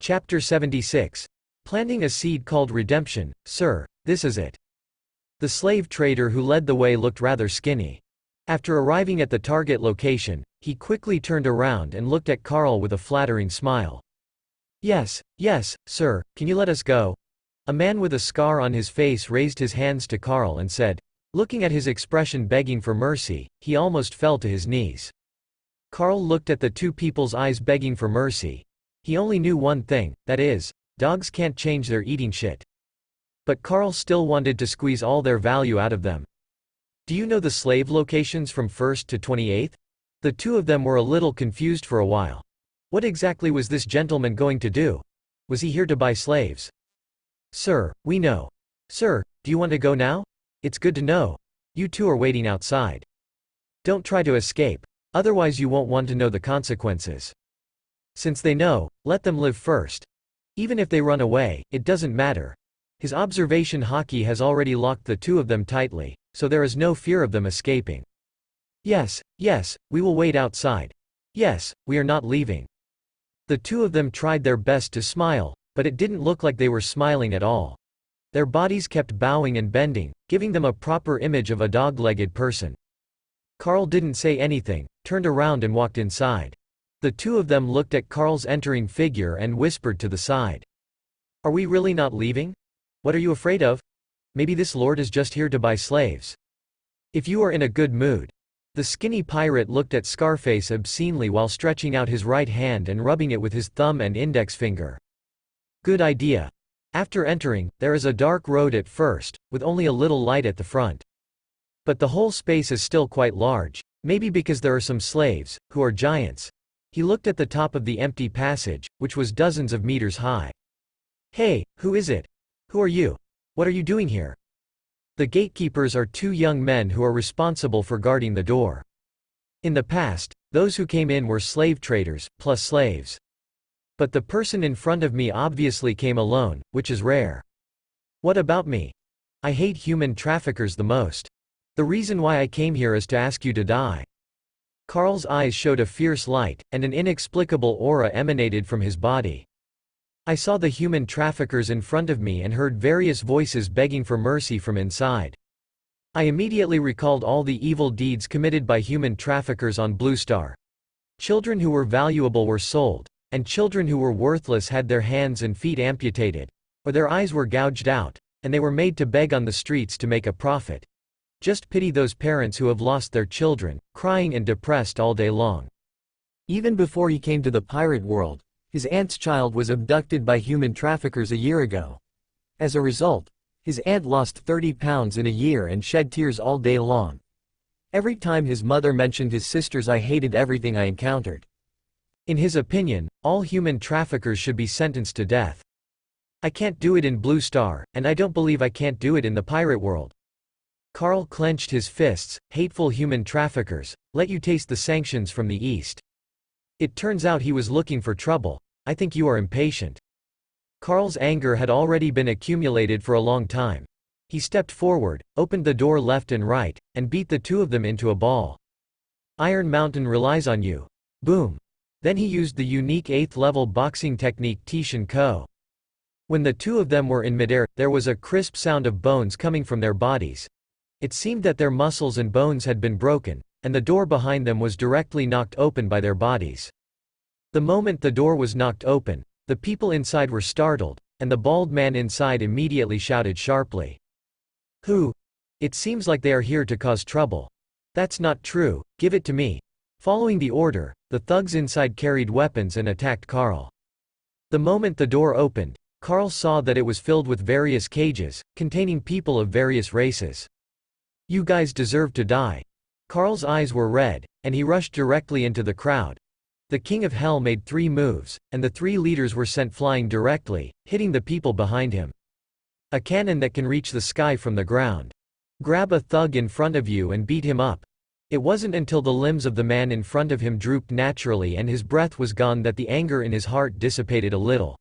Chapter 76. Planting a seed called redemption. Sir, this is it. The slave trader who led the way looked rather skinny. After arriving at the target location, he quickly turned around and looked at Carl with a flattering smile. Yes, sir, can you let us go? A man with a scar on his face raised his hands to Carl and said, looking at his expression begging for mercy, he almost fell to his knees. Carl looked at the two people's eyes begging for mercy. He only knew one thing, that is, dogs can't change their eating shit. But Carl still wanted to squeeze all their value out of them. Do you know the slave locations from 1st to 28th? The two of them were a little confused for a while. What exactly was this gentleman going to do? Was he here to buy slaves? Sir, we know. Sir, do you want to go now? It's good to know. You two are waiting outside. Don't try to escape, otherwise you won't want to know the consequences. Since they know, let them live first. Even if they run away, it doesn't matter. His observation hockey has already locked the two of them tightly, so there is no fear of them escaping. Yes, we will wait outside. Yes, we are not leaving. The two of them tried their best to smile, but it didn't look like they were smiling at all. Their bodies kept bowing and bending, giving them a proper image of a dog-legged person. Carl didn't say anything, turned around and walked inside. The two of them looked at Carl's entering figure and whispered to the side. Are we really not leaving? What are you afraid of? Maybe this lord is just here to buy slaves. If you are in a good mood. The skinny pirate looked at Scarface obscenely while stretching out his right hand and rubbing it with his thumb and index finger. Good idea. After entering, there is a dark road at first, with only a little light at the front. But the whole space is still quite large, maybe because there are some slaves, who are giants. He looked at the top of the empty passage, which was dozens of meters high. Hey, who is it? Who are you? What are you doing here? The gatekeepers are two young men who are responsible for guarding the door. In the past, those who came in were slave traders, plus slaves. But the person in front of me obviously came alone, which is rare. What about me? I hate human traffickers the most. The reason why I came here is to ask you to die. Carl's eyes showed a fierce light, and an inexplicable aura emanated from his body. I saw the human traffickers in front of me and heard various voices begging for mercy from inside. I immediately recalled all the evil deeds committed by human traffickers on Blue Star. Children who were valuable were sold, and children who were worthless had their hands and feet amputated, or their eyes were gouged out, and they were made to beg on the streets to make a profit. Just pity those parents who have lost their children, crying and depressed all day long. Even before he came to the pirate world, his aunt's child was abducted by human traffickers a year ago. As a result, his aunt lost 30 pounds in a year and shed tears all day long. Every time his mother mentioned his sisters, I hated everything I encountered. In his opinion, all human traffickers should be sentenced to death. I can't do it in Blue Star, and I don't believe I can't do it in the pirate world. Carl clenched his fists. Hateful human traffickers, let you taste the sanctions from the east. It turns out he was looking for trouble. I think you are impatient. Carl's anger had already been accumulated for a long time. He stepped forward, opened the door left and right, and beat the two of them into a ball. Iron Mountain relies on you. Boom. Then he used the unique 8th level boxing technique Tish & Co. When the two of them were in midair, there was a crisp sound of bones coming from their bodies. It seemed that their muscles and bones had been broken, and the door behind them was directly knocked open by their bodies. The moment the door was knocked open, the people inside were startled, and the bald man inside immediately shouted sharply. Who? It seems like they are here to cause trouble. That's not true, give it to me. Following the order, the thugs inside carried weapons and attacked Carl. The moment the door opened, Carl saw that it was filled with various cages, containing people of various races. You guys deserve to die. Carl's eyes were red, and he rushed directly into the crowd. The King of Hell made 3 moves, and the 3 leaders were sent flying directly, hitting the people behind him. A cannon that can reach the sky from the ground. Grab a thug in front of you and beat him up. It wasn't until the limbs of the man in front of him drooped naturally and his breath was gone that the anger in his heart dissipated a little.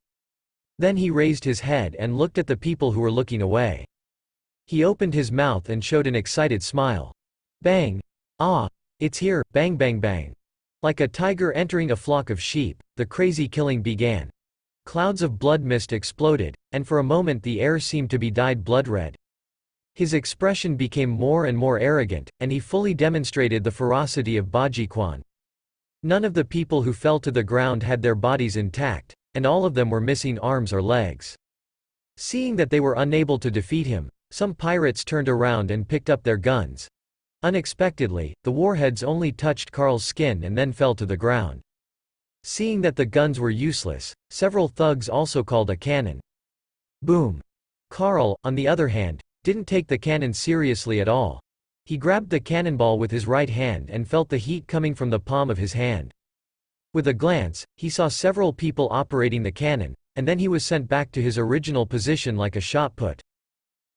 Then he raised his head and looked at the people who were looking away. He opened his mouth and showed an excited smile. Bang! Ah! It's here, bang bang bang. Like a tiger entering a flock of sheep, the crazy killing began. Clouds of blood mist exploded, and for a moment the air seemed to be dyed blood red. His expression became more and more arrogant, and he fully demonstrated the ferocity of Baji-Quan. None of the people who fell to the ground had their bodies intact, and all of them were missing arms or legs. Seeing that they were unable to defeat him, some pirates turned around and picked up their guns. Unexpectedly, the warheads only touched Carl's skin and then fell to the ground. Seeing that the guns were useless, several thugs also called a cannon. Boom! Carl, on the other hand, didn't take the cannon seriously at all. He grabbed the cannonball with his right hand and felt the heat coming from the palm of his hand. With a glance, he saw several people operating the cannon, and then he was sent back to his original position like a shot put.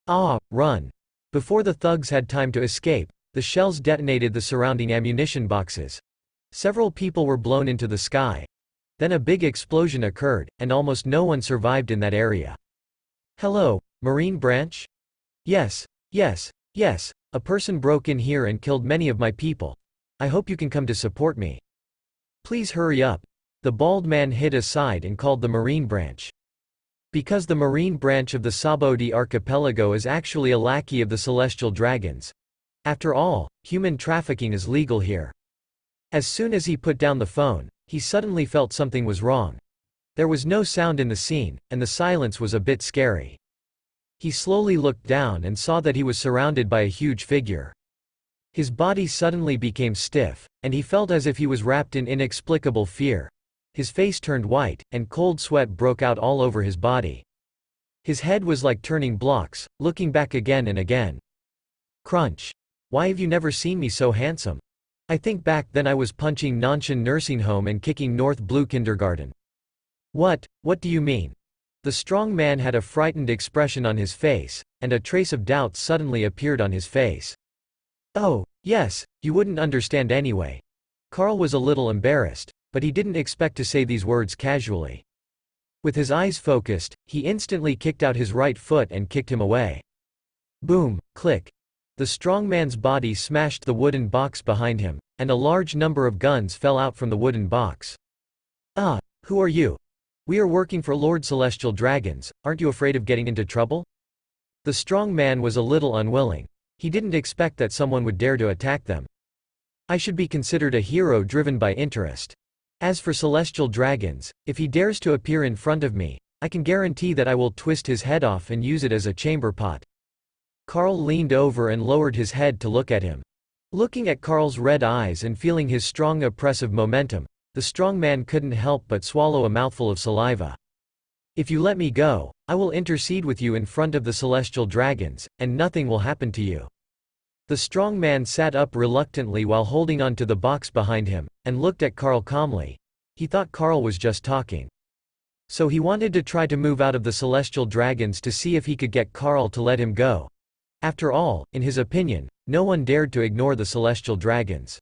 Ah, run! Before the thugs had time to escape, the shells detonated the surrounding ammunition boxes. Several people were blown into the sky. Then a big explosion occurred, and almost no one survived in that area. Hello, Marine Branch? Yes, yes, yes, a person broke in here and killed many of my people. I hope you can come to support me. Please hurry up. The bald man hid aside and called the Marine Branch. Because the Marine Branch of the Sabodi archipelago is actually a lackey of the Celestial Dragons. After all, human trafficking is legal here. As soon as he put down the phone, he suddenly felt something was wrong. There was no sound in the scene, and the silence was a bit scary. He slowly looked down and saw that he was surrounded by a huge figure. His body suddenly became stiff, and he felt as if he was wrapped in inexplicable fear. His face turned white, and cold sweat broke out all over his body. His head was like turning blocks, looking back again and again. Crunch. Why have you never seen me so handsome? I think back then I was punching Nanshan Nursing Home and kicking North Blue Kindergarten. What do you mean? The strong man had a frightened expression on his face, and a trace of doubt suddenly appeared on his face. Oh, yes, you wouldn't understand anyway. Carl was a little embarrassed, but he didn't expect to say these words casually. With his eyes focused, he instantly kicked out his right foot and kicked him away. Boom, click. The strong man's body smashed the wooden box behind him, and a large number of guns fell out from the wooden box. Ah, who are you? We are working for Lord Celestial Dragons, aren't you afraid of getting into trouble? The strong man was a little unwilling. He didn't expect that someone would dare to attack them. I should be considered a hero driven by interest. As for Celestial Dragons, if he dares to appear in front of me, I can guarantee that I will twist his head off and use it as a chamber pot. Carl leaned over and lowered his head to look at him. Looking at Carl's red eyes and feeling his strong oppressive momentum, the strong man couldn't help but swallow a mouthful of saliva. If you let me go, I will intercede with you in front of the Celestial Dragons, and nothing will happen to you. The strong man sat up reluctantly while holding on to the box behind him, and looked at Carl calmly. He thought Carl was just talking. So he wanted to try to move out of the Celestial Dragons to see if he could get Carl to let him go. After all, in his opinion, no one dared to ignore the Celestial Dragons.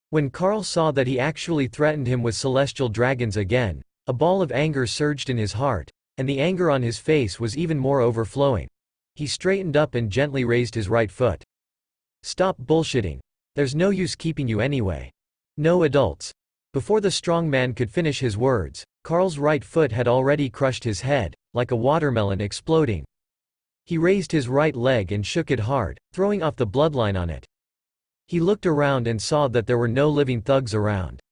When Carl saw that he actually threatened him with Celestial Dragons again, a ball of anger surged in his heart, and the anger on his face was even more overflowing. He straightened up and gently raised his right foot. Stop bullshitting. There's no use keeping you anyway. No adults. Before the strong man could finish his words, Carl's right foot had already crushed his head, like a watermelon exploding. He raised his right leg and shook it hard, throwing off the bloodline on it. He looked around and saw that there were no living thugs around.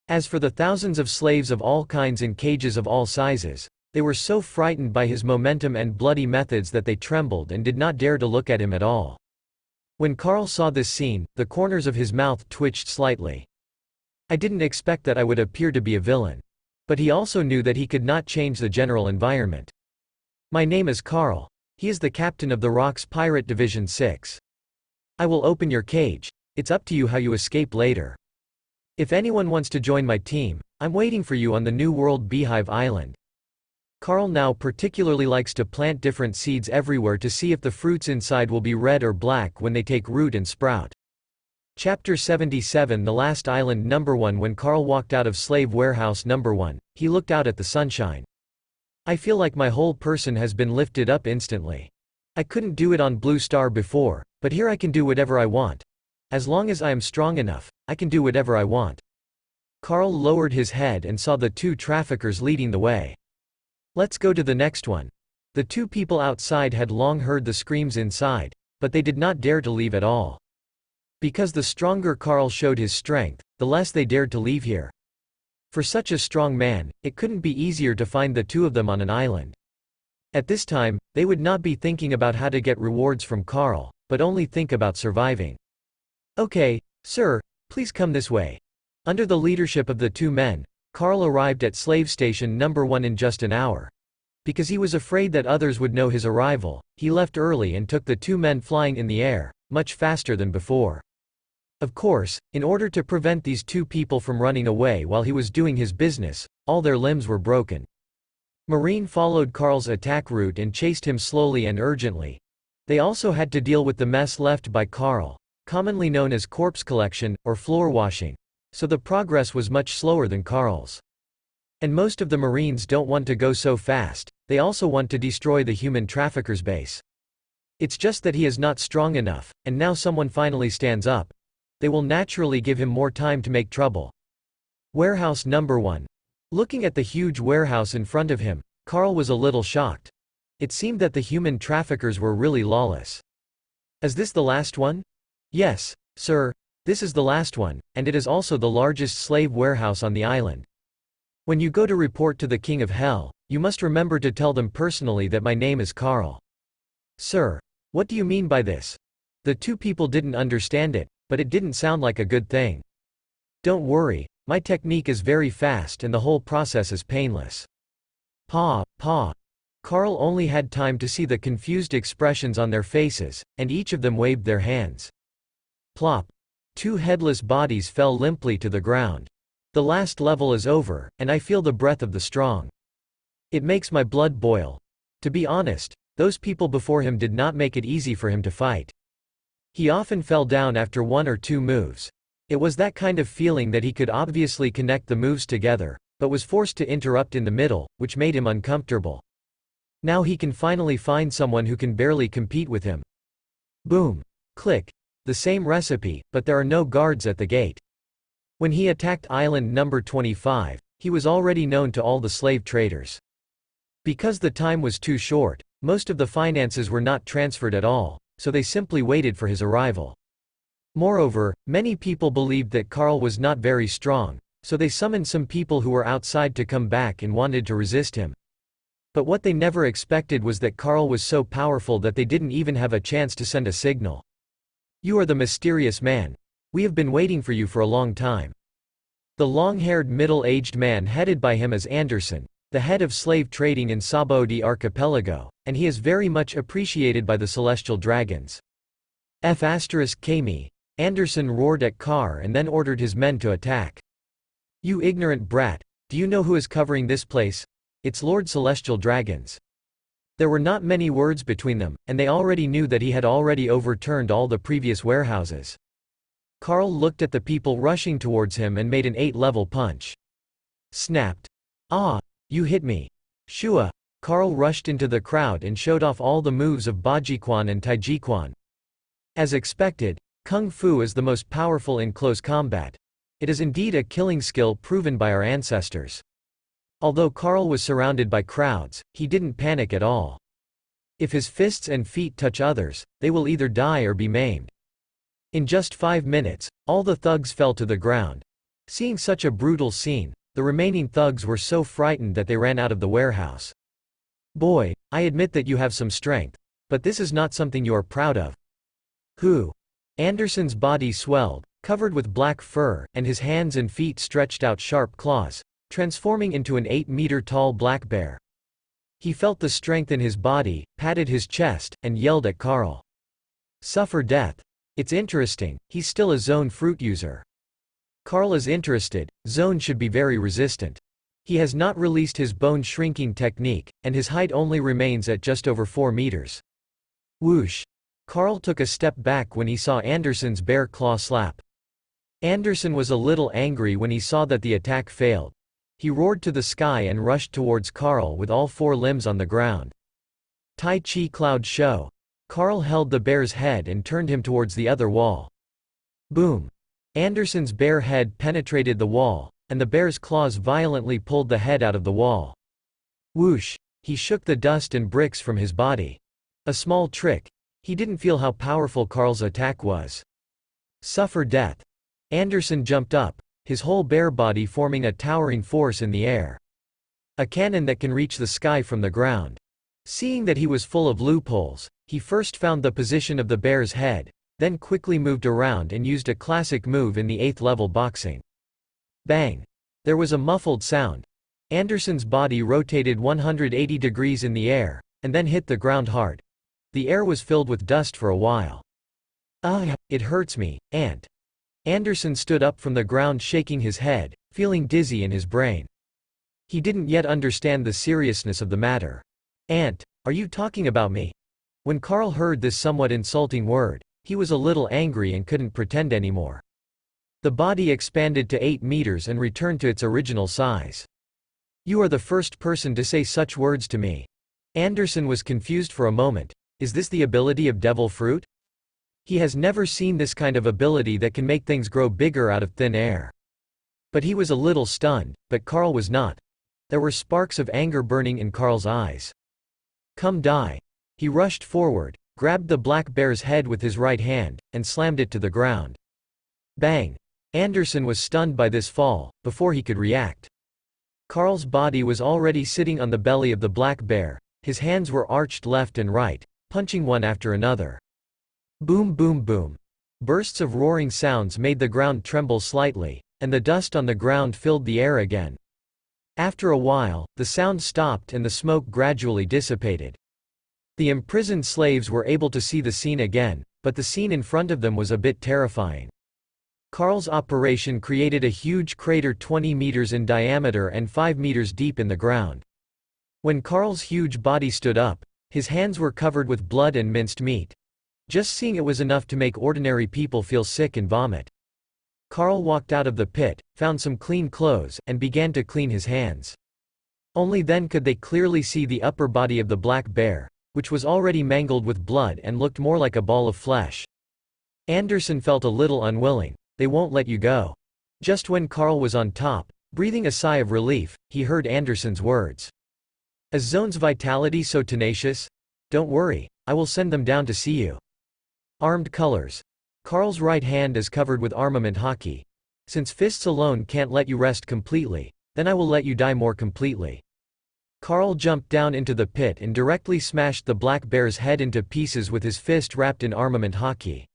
As for the thousands of slaves of all kinds in cages of all sizes, they were so frightened by his momentum and bloody methods that they trembled and did not dare to look at him at all. When Carl saw this scene, the corners of his mouth twitched slightly. I didn't expect that I would appear to be a villain. But he also knew that he could not change the general environment. My name is Carl. He is the captain of the Rock's Pirate Division 6. I will open your cage. It's up to you how you escape later. If anyone wants to join my team, I'm waiting for you on the New World Beehive Island. Carl now particularly likes to plant different seeds everywhere to see if the fruits inside will be red or black when they take root and sprout. Chapter 77 The Last Island Number 1 When Carl walked out of Slave Warehouse Number 1, he looked out at the sunshine. I feel like my whole person has been lifted up instantly. I couldn't do it on Blue Star before, but here I can do whatever I want. As long as I am strong enough, I can do whatever I want. Carl lowered his head and saw the two traffickers leading the way. Let's go to the next one. The two people outside had long heard the screams inside, but they did not dare to leave at all. Because the stronger Carl showed his strength, the less they dared to leave here. For such a strong man, it couldn't be easier to find the two of them on an island. At this time, they would not be thinking about how to get rewards from Carl, but only think about surviving. Okay, sir, please come this way. Under the leadership of the two men, Carl arrived at slave station number 1 in just an hour. Because he was afraid that others would know his arrival, he left early and took the two men flying in the air, much faster than before. Of course, in order to prevent these two people from running away while he was doing his business, all their limbs were broken. Marine followed Carl's attack route and chased him slowly and urgently. They also had to deal with the mess left by Carl, commonly known as corpse collection, or floor washing, so the progress was much slower than Carl's. And most of the Marines don't want to go so fast, they also want to destroy the human trafficker's base. It's just that he is not strong enough, and now someone finally stands up. They will naturally give him more time to make trouble. Warehouse number 1. Looking at the huge warehouse in front of him, Carl was a little shocked. It seemed that the human traffickers were really lawless. Is this the last one? Yes, sir, this is the last one, and it is also the largest slave warehouse on the island. When you go to report to the King of Hell, you must remember to tell them personally that my name is Carl. Sir, what do you mean by this? The two people didn't understand it, but it didn't sound like a good thing. Don't worry, my technique is very fast and the whole process is painless. Pa. Carl only had time to see the confused expressions on their faces, and each of them waved their hands. Plop. Two headless bodies fell limply to the ground. The last level is over, and I feel the breath of the strong. It makes my blood boil. To be honest, those people before him did not make it easy for him to fight. He often fell down after 1 or 2 moves. It was that kind of feeling that he could obviously connect the moves together, but was forced to interrupt in the middle, which made him uncomfortable. Now he can finally find someone who can barely compete with him. Boom. Click. The same recipe, but there are no guards at the gate. When he attacked island number 25, he was already known to all the slave traders. Because the time was too short, most of the finances were not transferred at all, so they simply waited for his arrival. Moreover, many people believed that Carl was not very strong, so they summoned some people who were outside to come back and wanted to resist him. But what they never expected was that Carl was so powerful that they didn't even have a chance to send a signal. You are the mysterious man. We have been waiting for you for a long time. The long-haired middle-aged man headed by him is Anderson, the head of slave trading in Sabaody Archipelago, and he is very much appreciated by the celestial dragons. Kami. Anderson roared at Carr and then ordered his men to attack. You ignorant brat, do you know who is covering this place? It's Lord Celestial Dragons. There were not many words between them, and they already knew that he had already overturned all the previous warehouses. Carl looked at the people rushing towards him and made an 8-level punch. Snapped. Ah, you hit me. Shua. Carl rushed into the crowd and showed off all the moves of Bajiquan and Taijiquan. As expected, Kung Fu is the most powerful in close combat. It is indeed a killing skill proven by our ancestors. Although Carl was surrounded by crowds, he didn't panic at all. If his fists and feet touch others, they will either die or be maimed. In just 5 minutes, all the thugs fell to the ground. Seeing such a brutal scene, the remaining thugs were so frightened that they ran out of the warehouse. Boy, I admit that you have some strength, but this is not something you are proud of. Who? Anderson's body swelled, covered with black fur, and his hands and feet stretched out sharp claws, transforming into an 8-meter-tall black bear. He felt the strength in his body, patted his chest, and yelled at Carl. Suffer death. It's interesting, he's still a zone fruit user. Carl is interested. Zone should be very resistant. He has not released his bone shrinking technique, and his height only remains at just over 4 meters. Whoosh. Carl took a step back when he saw Anderson's bear claw slap. Anderson was a little angry when he saw that the attack failed. He roared to the sky and rushed towards Carl with all 4 limbs on the ground. Tai Chi Cloud Show. Carl held the bear's head and turned him towards the other wall. Boom. Anderson's bare head penetrated the wall, and the bear's claws violently pulled the head out of the wall. Whoosh. He shook the dust and bricks from his body. A small trick. He didn't feel how powerful Carl's attack was. Suffer death. Anderson jumped up, his whole bare body forming a towering force in the air. A cannon that can reach the sky from the ground. Seeing that he was full of loopholes, he first found the position of the bear's head, then quickly moved around and used a classic move in the 8th level boxing. Bang! There was a muffled sound. Anderson's body rotated 180 degrees in the air, and then hit the ground hard. The air was filled with dust for a while. It hurts me, Ant. Anderson stood up from the ground shaking his head, feeling dizzy in his brain. He didn't yet understand the seriousness of the matter. Ant, are you talking about me? When Carl heard this somewhat insulting word, he was a little angry and couldn't pretend anymore. The body expanded to 8 meters and returned to its original size. You are the first person to say such words to me. Anderson was confused for a moment. Is this the ability of devil fruit? He has never seen this kind of ability that can make things grow bigger out of thin air. But he was a little stunned, but Carl was not. There were sparks of anger burning in Carl's eyes. Come die. He rushed forward, grabbed the black bear's head with his right hand, and slammed it to the ground. Bang! Anderson was stunned by this fall, before he could react. Carl's body was already sitting on the belly of the black bear, his hands were arched left and right, punching one after another. Boom boom boom. Bursts of roaring sounds made the ground tremble slightly, and the dust on the ground filled the air again. After a while, the sound stopped and the smoke gradually dissipated. The imprisoned slaves were able to see the scene again, but the scene in front of them was a bit terrifying. Carl's operation created a huge crater 20 meters in diameter and 5 meters deep in the ground. When Carl's huge body stood up, his hands were covered with blood and minced meat. Just seeing it was enough to make ordinary people feel sick and vomit. Carl walked out of the pit, found some clean clothes, and began to clean his hands. Only then could they clearly see the upper body of the black bear, which was already mangled with blood and looked more like a ball of flesh. Anderson felt a little unwilling. They won't let you go. Just when Carl was on top, breathing a sigh of relief, he heard Anderson's words. Is Zone's vitality so tenacious? Don't worry, I will send them down to see you. Armed colors. Carl's right hand is covered with armament hockey. Since fists alone can't let you rest completely, then I will let you die more completely. Carl jumped down into the pit and directly smashed the black bear's head into pieces with his fist wrapped in armament hockey.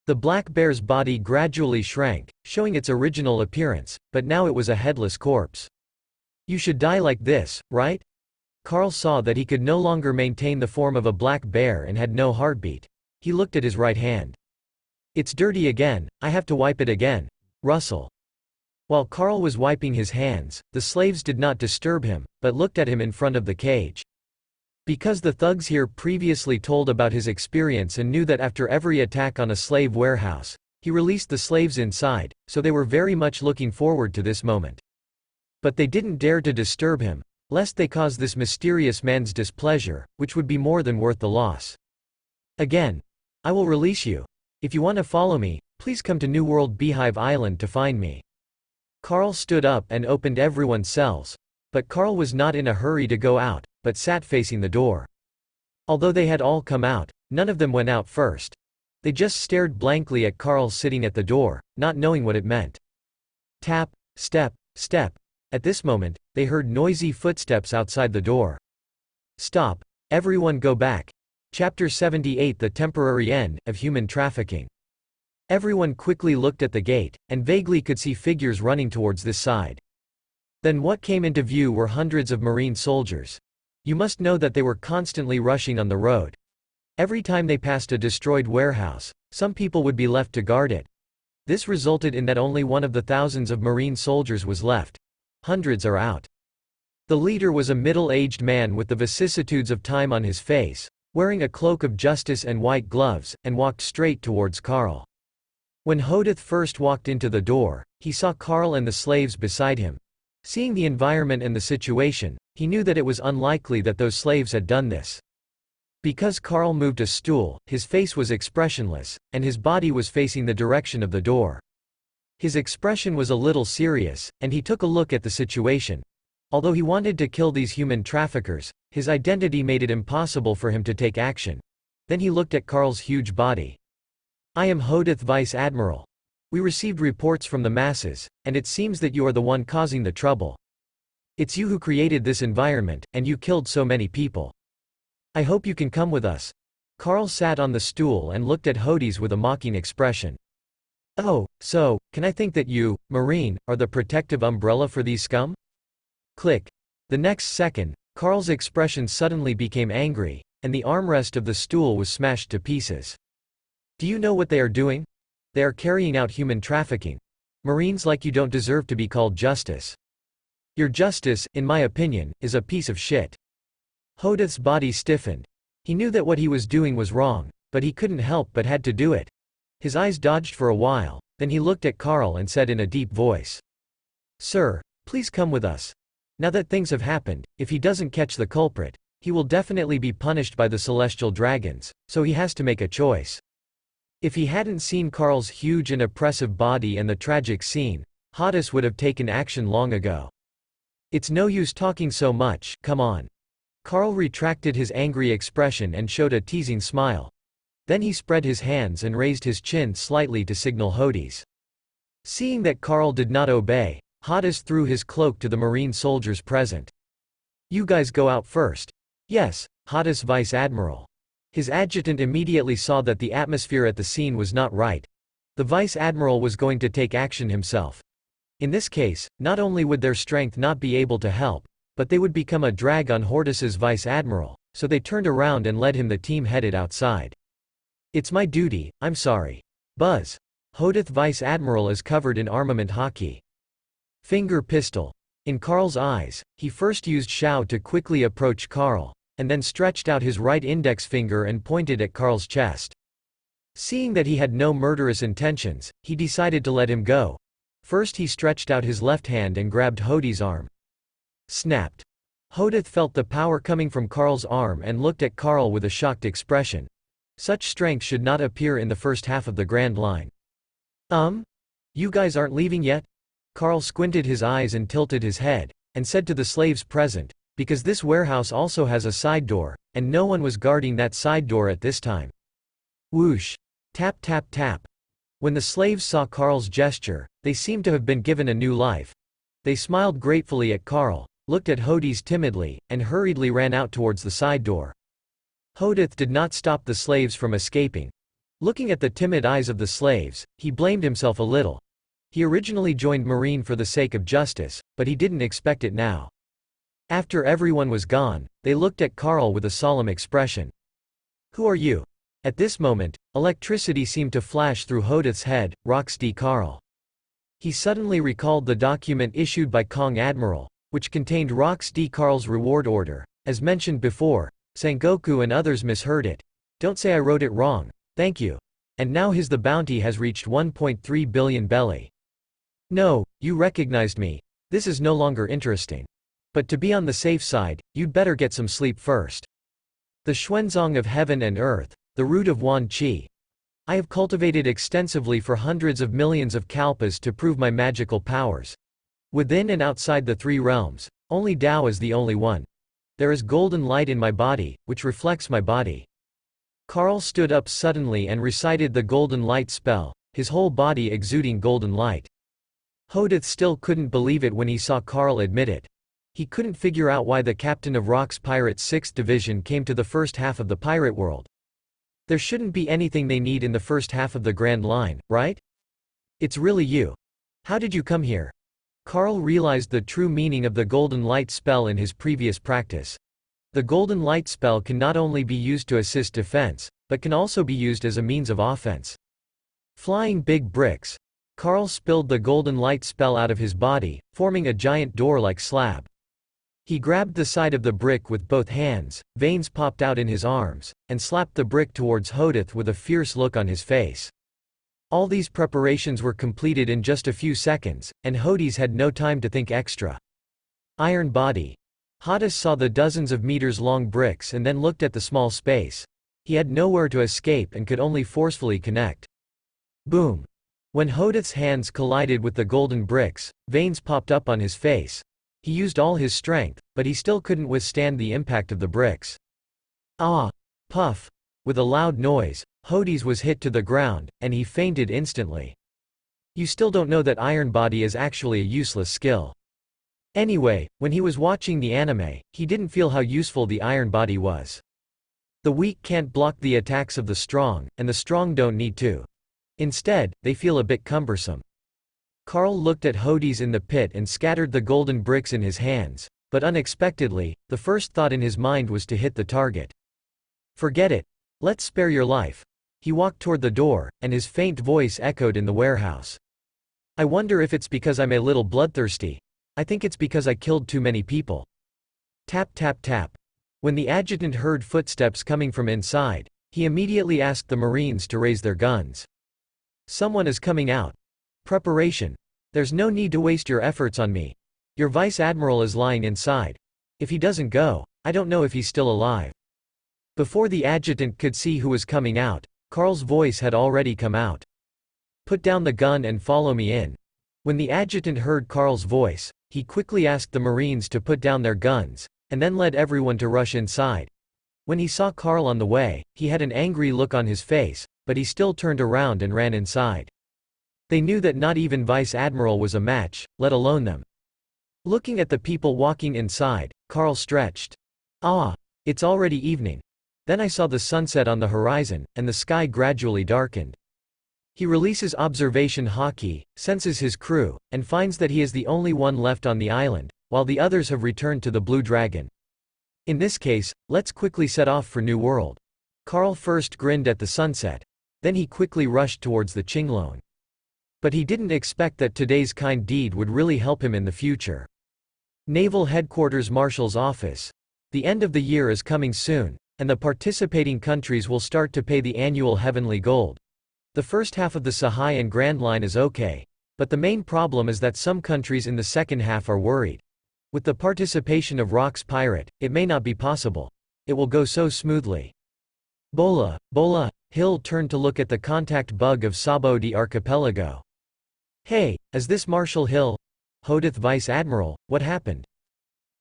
The black bear's body gradually shrank, showing its original appearance, but now it was a headless corpse. You should die like this, right? Carl saw that he could no longer maintain the form of a black bear and had no heartbeat. He looked at his right hand. It's dirty again, I have to wipe it again. Russell. While Carl was wiping his hands, the slaves did not disturb him, but looked at him in front of the cage. Because the thugs here previously told about his experience and knew that after every attack on a slave warehouse, he released the slaves inside, so they were very much looking forward to this moment. But they didn't dare to disturb him, lest they cause this mysterious man's displeasure, which would be more than worth the loss. Again. I will release you. If you want to follow me, please come to New World Beehive Island to find me. Carl stood up and opened everyone's cells. But Carl was not in a hurry to go out, but sat facing the door. Although they had all come out, none of them went out first. They just stared blankly at Carl sitting at the door, not knowing what it meant. Tap, step, step. At this moment, they heard noisy footsteps outside the door. Stop. Everyone go back. Chapter 78 The Temporary End of Human Trafficking. Everyone quickly looked at the gate, and vaguely could see figures running towards this side. Then what came into view were hundreds of Marine soldiers. You must know that they were constantly rushing on the road. Every time they passed a destroyed warehouse, some people would be left to guard it. This resulted in that only one of the thousands of Marine soldiers was left. Hundreds are out. The leader was a middle-aged man with the vicissitudes of time on his face, wearing a cloak of justice and white gloves, and walked straight towards Carl. When Hodith first walked into the door, he saw Carl and the slaves beside him. Seeing the environment and the situation, he knew that it was unlikely that those slaves had done this. Because Carl moved a stool, his face was expressionless, and his body was facing the direction of the door. His expression was a little serious, and he took a look at the situation. Although he wanted to kill these human traffickers, his identity made it impossible for him to take action. Then he looked at Karl's huge body. I am Hodith Vice Admiral. We received reports from the masses, and it seems that you are the one causing the trouble. It's you who created this environment, and you killed so many people. I hope you can come with us. Karl sat on the stool and looked at Hodith with a mocking expression. Oh, so, can I think that you, Marine, are the protective umbrella for these scum? Click. The next second, Karl's expression suddenly became angry, and the armrest of the stool was smashed to pieces. Do you know what they are doing? They are carrying out human trafficking. Marines like you don't deserve to be called justice. Your justice, in my opinion, is a piece of shit. Hodith's body stiffened. He knew that what he was doing was wrong, but he couldn't help but had to do it. His eyes dodged for a while, then he looked at Karl and said in a deep voice. Sir, please come with us. Now that things have happened, if he doesn't catch the culprit, he will definitely be punished by the celestial dragons, so he has to make a choice. If he hadn't seen Karl's huge and oppressive body and the tragic scene, Hodith would have taken action long ago. It's no use talking so much, come on. Karl retracted his angry expression and showed a teasing smile. Then he spread his hands and raised his chin slightly to signal Hodith. Seeing that Karl did not obey, Hodith threw his cloak to the marine soldiers present. You guys go out first. Yes, Hodith Vice Admiral. His adjutant immediately saw that the atmosphere at the scene was not right. The Vice Admiral was going to take action himself. In this case, not only would their strength not be able to help, but they would become a drag on Hodith's Vice Admiral, so they turned around and led him. The team headed outside. It's my duty, I'm sorry. Buzz. Hodith Vice Admiral is covered in armament hockey. Finger pistol. In Karl's eyes, he first used Shao to quickly approach Karl, and then stretched out his right index finger and pointed at Karl's chest. Seeing that he had no murderous intentions, he decided to let him go. First he stretched out his left hand and grabbed Hodith's arm. Snapped. Hodith felt the power coming from Karl's arm and looked at Karl with a shocked expression. Such strength should not appear in the first half of the Grand Line. You guys aren't leaving yet? Karl squinted his eyes and tilted his head, and said to the slaves present, because this warehouse also has a side door, and no one was guarding that side door at this time. Whoosh. Tap tap tap. When the slaves saw Karl's gesture, they seemed to have been given a new life. They smiled gratefully at Karl, looked at Hodith timidly, and hurriedly ran out towards the side door. Hodith did not stop the slaves from escaping. Looking at the timid eyes of the slaves, he blamed himself a little. He originally joined Marine for the sake of justice, but he didn't expect it now. After everyone was gone, they looked at Karl with a solemn expression. Who are you? At this moment, electricity seemed to flash through Hodith's head. Rox D. Karl. He suddenly recalled the document issued by Kong Admiral, which contained Rox D. Karl's reward order. As mentioned before, Sengoku and others misheard it. Don't say I wrote it wrong, thank you. And now the bounty has reached 1.3 billion belly. No, you recognized me. This is no longer interesting. But to be on the safe side, you'd better get some sleep first. The Xuanzang of heaven and earth, the root of Wan Qi. I have cultivated extensively for hundreds of millions of kalpas to prove my magical powers. Within and outside the three realms, only Tao is the only one. There is golden light in my body, which reflects my body. Karl stood up suddenly and recited the golden light spell, his whole body exuding golden light. Hodith still couldn't believe it when he saw Karl admit it. He couldn't figure out why the captain of Rock's Pirates 6th Division came to the first half of the pirate world. There shouldn't be anything they need in the first half of the Grand Line, right? It's really you. How did you come here? Karl realized the true meaning of the golden light spell in his previous practice. The golden light spell can not only be used to assist defense, but can also be used as a means of offense. Flying big bricks. Karl spilled the golden light spell out of his body, forming a giant door-like slab. He grabbed the side of the brick with both hands, veins popped out in his arms, and slapped the brick towards Hodith with a fierce look on his face. All these preparations were completed in just a few seconds, and Hodith had no time to think extra. Iron body. Hodith saw the dozens of meters-long bricks and then looked at the small space. He had nowhere to escape and could only forcefully connect. Boom. When Hodith's hands collided with the golden bricks, veins popped up on his face. He used all his strength, but he still couldn't withstand the impact of the bricks. Ah! Puff! With a loud noise, Hodies was hit to the ground, and he fainted instantly. You still don't know that Iron Body is actually a useless skill. Anyway, when he was watching the anime, he didn't feel how useful the Iron Body was. The weak can't block the attacks of the strong, and the strong don't need to. Instead, they feel a bit cumbersome. Carl looked at Hodies in the pit and scattered the golden bricks in his hands, but unexpectedly, the first thought in his mind was to hit the target. Forget it. Let's spare your life. He walked toward the door, and his faint voice echoed in the warehouse. I wonder if it's because I'm a little bloodthirsty. I think it's because I killed too many people. Tap tap tap. When the adjutant heard footsteps coming from inside, he immediately asked the Marines to raise their guns. Someone is coming out. Preparation. There's no need to waste your efforts on me. Your vice admiral is lying inside. If he doesn't go, I don't know if he's still alive. Before the adjutant could see who was coming out, Carl's voice had already come out. Put down the gun and follow me in. When the adjutant heard Carl's voice, he quickly asked the Marines to put down their guns, and then led everyone to rush inside. When he saw Carl on the way, he had an angry look on his face, but he still turned around and ran inside. They knew that not even Vice Admiral was a match, let alone them. Looking at the people walking inside, Carl stretched. Ah, it's already evening. Then I saw the sunset on the horizon, and the sky gradually darkened. He releases observation haki, senses his crew, and finds that he is the only one left on the island, while the others have returned to the Blue Dragon. In this case, let's quickly set off for New World. Carl first grinned at the sunset. Then he quickly rushed towards the Qinglong. But he didn't expect that today's kind deed would really help him in the future. Naval Headquarters Marshal's Office. The end of the year is coming soon, and the participating countries will start to pay the annual Heavenly Gold. The first half of the Sahai and Grand Line is okay, but the main problem is that some countries in the second half are worried. With the participation of Rock's Pirate, it may not be possible. It will go so smoothly. Bola, Hill turned to look at the contact bug of Sabo de Archipelago. Hey, is this Marshal Hill? Hodith Vice Admiral, what happened?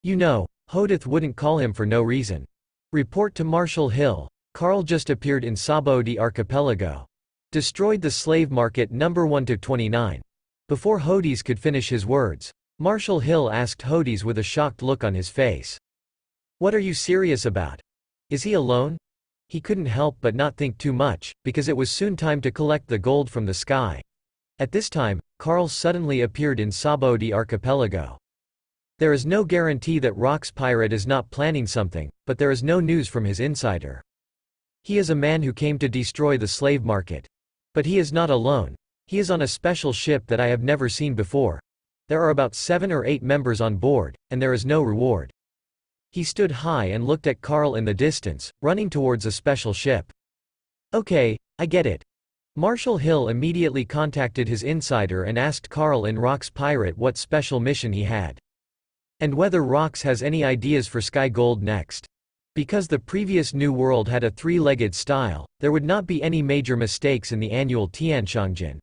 You know, Hodith wouldn't call him for no reason. Report to Marshal Hill. Carl just appeared in Sabo de Archipelago. Destroyed the slave market number 1 to 29. Before Hodies could finish his words, Marshal Hill asked Hodies with a shocked look on his face. What are you serious about? Is he alone? He couldn't help but not think too much, because it was soon time to collect the gold from the sky. At this time, Carl suddenly appeared in Sabo de Archipelago. There is no guarantee that Rock's Pirate is not planning something, but there is no news from his insider. He is a man who came to destroy the slave market. But he is not alone. He is on a special ship that I have never seen before. There are about 7 or 8 members on board, and there is no reward. He stood high and looked at Carl in the distance, running towards a special ship. Okay, I get it. Marshal Hill immediately contacted his insider and asked Carl in Rock's Pirate what special mission he had. And whether Rox has any ideas for Sky Gold next. Because the previous New World had a 3-legged style, there would not be any major mistakes in the annual Tianshongjin.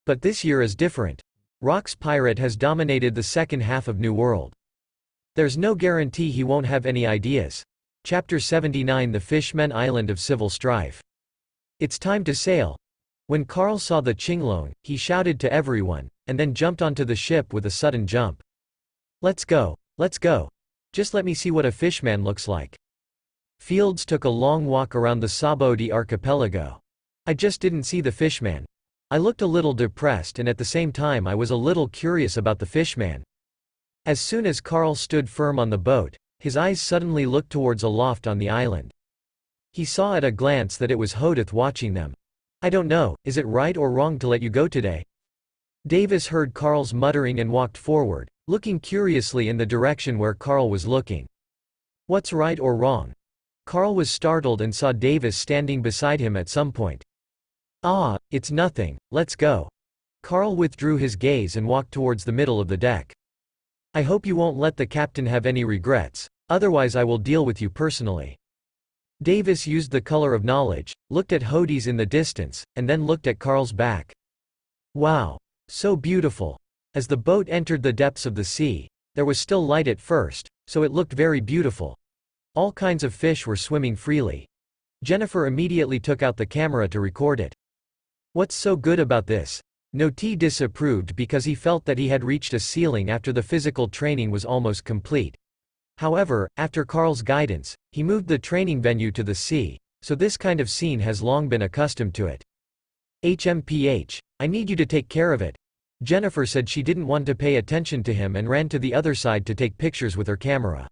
But this year is different. Rock's Pirate has dominated the second half of New World. There's no guarantee he won't have any ideas. Chapter 79 The Fishmen Island of Civil Strife. It's time to sail. When Carl saw the Qinglong, he shouted to everyone, and then jumped onto the ship with a sudden jump. Let's go, let's go. Just let me see what a fishman looks like. Fields took a long walk around the Sabo de Archipelago. I just didn't see the fishman. I looked a little depressed and at the same time I was a little curious about the fishman. As soon as Carl stood firm on the boat, his eyes suddenly looked towards a loft on the island. He saw at a glance that it was Hodith watching them. I don't know, is it right or wrong to let you go today? Davis heard Carl's muttering and walked forward, looking curiously in the direction where Carl was looking. What's right or wrong? Carl was startled and saw Davis standing beside him at some point. Ah, it's nothing, let's go. Carl withdrew his gaze and walked towards the middle of the deck. I hope you won't let the captain have any regrets, otherwise I will deal with you personally. Davis used the color of knowledge, looked at Hodies in the distance, and then looked at Carl's back. Wow, so beautiful. As the boat entered the depths of the sea, There was still light at first, so it looked very beautiful. All kinds of fish were swimming freely. Jennifer immediately took out the camera to record it. What's so good about this? Noti disapproved because he felt that he had reached a ceiling after the physical training was almost complete. However, after Carl's guidance, he moved the training venue to the sea, so this kind of scene has long been accustomed to it. HMPH, I need you to take care of it. Jennifer said she didn't want to pay attention to him and ran to the other side to take pictures with her camera.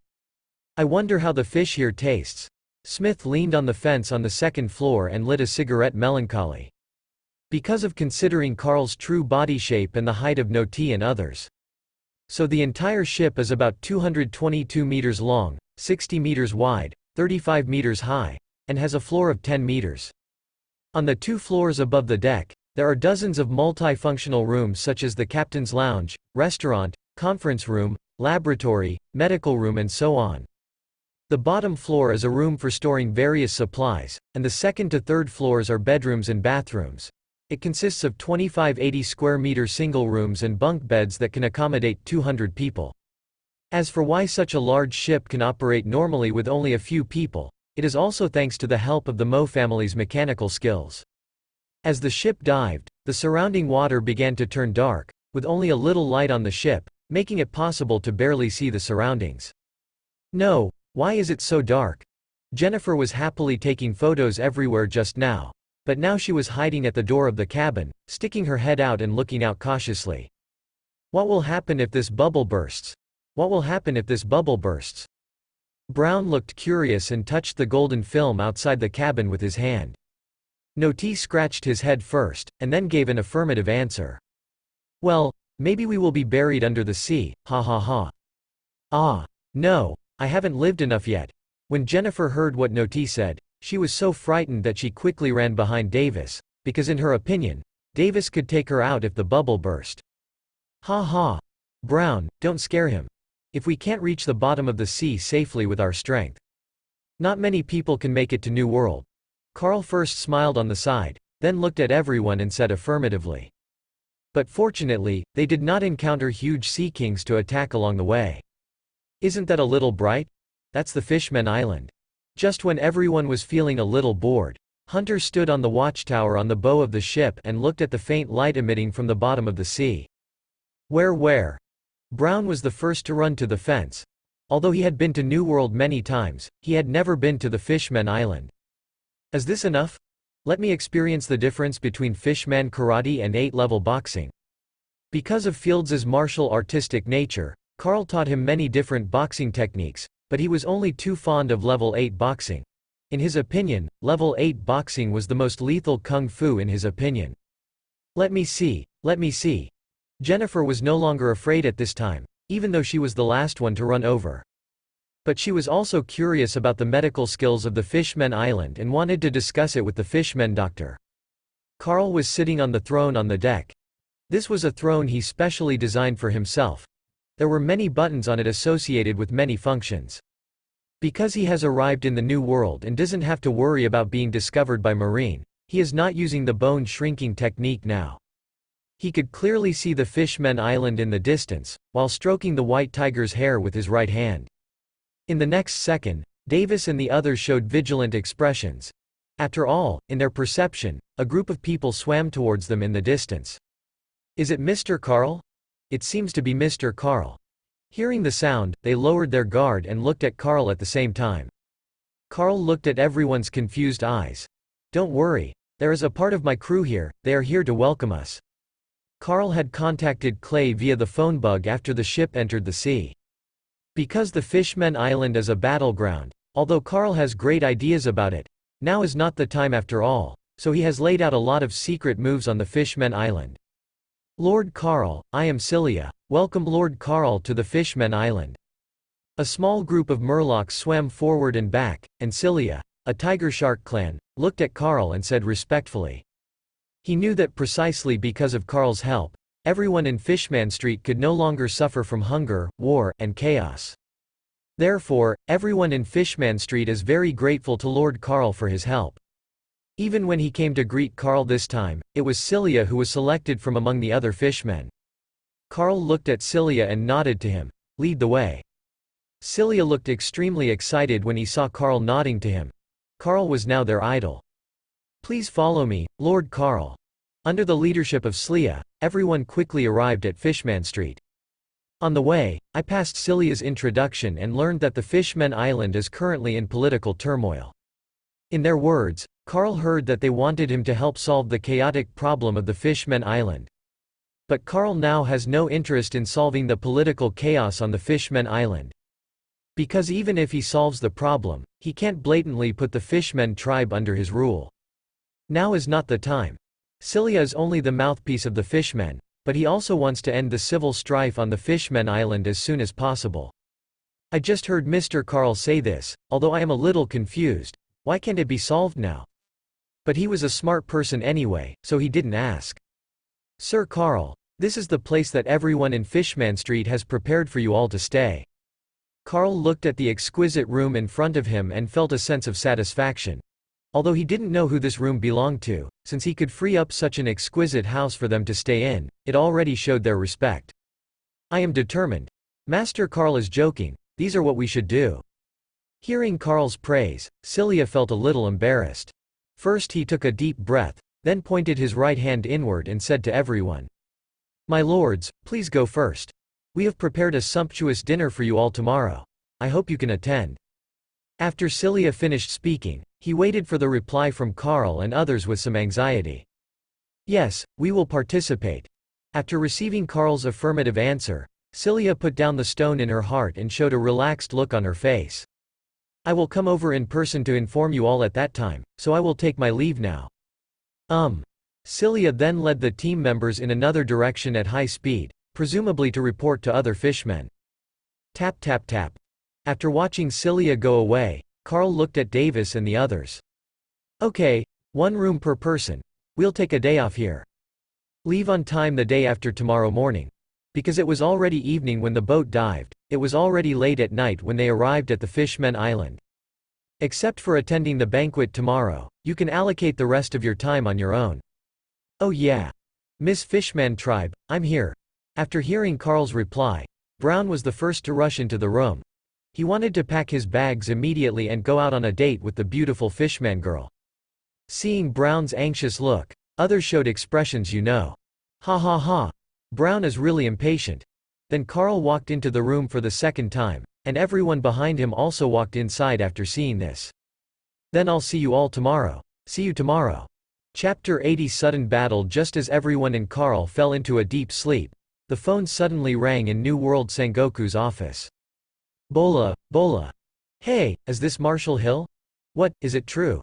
I wonder how the fish here tastes. Smith leaned on the fence on the second floor and lit a cigarette melancholy. Because of considering Carl's true body shape and the height of Noti and others. So the entire ship is about 222 meters long, 60 meters wide, 35 meters high, and has a floor of 10 meters. On the 2 floors above the deck, there are dozens of multifunctional rooms such as the captain's lounge, restaurant, conference room, laboratory, medical room and so on. The bottom floor is a room for storing various supplies, and the second to third floors are bedrooms and bathrooms. It consists of 25-80 square meter single rooms and bunk beds that can accommodate 200 people. As for why such a large ship can operate normally with only a few people, it is also thanks to the help of the Mo family's mechanical skills. As the ship dived, the surrounding water began to turn dark, with only a little light on the ship, making it possible to barely see the surroundings. No, why is it so dark? Jennifer was happily taking photos everywhere just now. But now she was hiding at the door of the cabin, sticking her head out and looking out cautiously. What will happen if this bubble bursts? What will happen if this bubble bursts? Brown looked curious and touched the golden film outside the cabin with his hand. Noti scratched his head first, and then gave an affirmative answer. Well, maybe we will be buried under the sea, ha ha ha. Ah, no, I haven't lived enough yet. When Jennifer heard what Noti said, she was so frightened that she quickly ran behind Davis, because in her opinion, Davis could take her out if the bubble burst. Ha ha. Brown, don't scare him. If we can't reach the bottom of the sea safely with our strength. Not many people can make it to New World. Carl first smiled on the side, then looked at everyone and said affirmatively. But fortunately, they did not encounter huge sea kings to attack along the way. Isn't that a little bright? That's the Fishman Island. Just when everyone was feeling a little bored, Hunter stood on the watchtower on the bow of the ship and looked at the faint light emitting from the bottom of the sea. Where? Brown was the first to run to the fence. Although he had been to New World many times, he had never been to the Fishman Island. Is this enough? Let me experience the difference between Fishman karate and 8-level boxing. Because of Fields's martial artistic nature, Carl taught him many different boxing techniques, but he was only too fond of level 8 boxing. In his opinion, level 8 boxing was the most lethal kung fu in his opinion. Let me see. Jennifer was no longer afraid at this time, even though she was the last one to run over. But she was also curious about the medical skills of the Fishman Island and wanted to discuss it with the Fishman doctor. Carl was sitting on the throne on the deck. This was a throne he specially designed for himself. There were many buttons on it associated with many functions. Because he has arrived in the New World and doesn't have to worry about being discovered by Marine, he is not using the bone shrinking technique now. He could clearly see the Fishman Island in the distance, while stroking the white tiger's hair with his right hand. In the next second, Davis and the others showed vigilant expressions. After all, in their perception, a group of people swam towards them in the distance. Is it Mr. Carl? It seems to be Mr. Carl. Hearing the sound, they lowered their guard and looked at Carl at the same time. Carl looked at everyone's confused eyes. Don't worry, there is a part of my crew here, they are here to welcome us. Carl had contacted Clay via the phone bug after the ship entered the sea. Because the Fishman Island is a battleground, although Carl has great ideas about it, now is not the time after all, so he has laid out a lot of secret moves on the Fishman Island. Lord Carl, I am Cilia. Welcome Lord Carl to the Fishman Island. A small group of Murlocs swam forward and back, and Cilia, a tiger shark clan, looked at Carl and said respectfully. He knew that precisely because of Carl's help, everyone in Fishman Street could no longer suffer from hunger, war, and chaos. Therefore, everyone in Fishman Street is very grateful to Lord Carl for his help. Even when he came to greet Carl this time, it was Cilia who was selected from among the other fishmen. Carl looked at Cilia and nodded to him. lead the way." Cilia looked extremely excited when he saw Carl nodding to him. Carl was now their idol. "Please follow me, Lord Carl." Under the leadership of Cilia, everyone quickly arrived at Fishman Street. On the way, I passed Cilia's introduction and learned that the Fishmen Island is currently in political turmoil. In their words, Carl heard that they wanted him to help solve the chaotic problem of the Fishmen Island. But Carl now has no interest in solving the political chaos on the Fishmen Island. Because even if he solves the problem, he can't blatantly put the Fishmen tribe under his rule. Now is not the time. Cilia is only the mouthpiece of the Fishmen, but he also wants to end the civil strife on the Fishmen Island as soon as possible. I just heard Mr. Carl say this, although I am a little confused. Why can't it be solved now? But he was a smart person anyway, so he didn't ask. "Sir Carl, this is the place that everyone in Fishman Street has prepared for you all to stay." Carl looked at the exquisite room in front of him and felt a sense of satisfaction. Although he didn't know who this room belonged to, since he could free up such an exquisite house for them to stay in, it already showed their respect. "I am determined. Master Carl is joking, these are what we should do." Hearing Carl's praise, Cilia felt a little embarrassed. First he took a deep breath, then pointed his right hand inward and said to everyone, "My lords, please go first. We have prepared a sumptuous dinner for you all tomorrow. I hope you can attend." After Cilia finished speaking, he waited for the reply from Carl and others with some anxiety. "Yes, we will participate." After receiving Carl's affirmative answer, Cilia put down the stone in her heart and showed a relaxed look on her face. "I will come over in person to inform you all at that time, so I will take my leave now." Cilia then led the team members in another direction at high speed, presumably to report to other fishmen. Tap tap tap. After watching Cilia go away, Carl looked at Davis and the others. "Okay, one room per person. We'll take a day off here. Leave on time the day after tomorrow morning." Because it was already evening when the boat dived, it was already late at night when they arrived at the Fishmen Island. "Except for attending the banquet tomorrow, you can allocate the rest of your time on your own." "Oh yeah. Miss Fishman tribe, I'm here." After hearing Carl's reply, Brown was the first to rush into the room. He wanted to pack his bags immediately and go out on a date with the beautiful Fishman girl. Seeing Brown's anxious look, others showed expressions Ha ha ha. Brown is really impatient. Then Carl walked into the room for the second time, and everyone behind him also walked inside after seeing this. "Then I'll see you all tomorrow. See you tomorrow." Chapter 80 Sudden battle. Just as everyone and Carl fell into a deep sleep, the phone suddenly rang in New World Sengoku's office. Bola. "Hey, is this Marshall Hill? What, is it true?"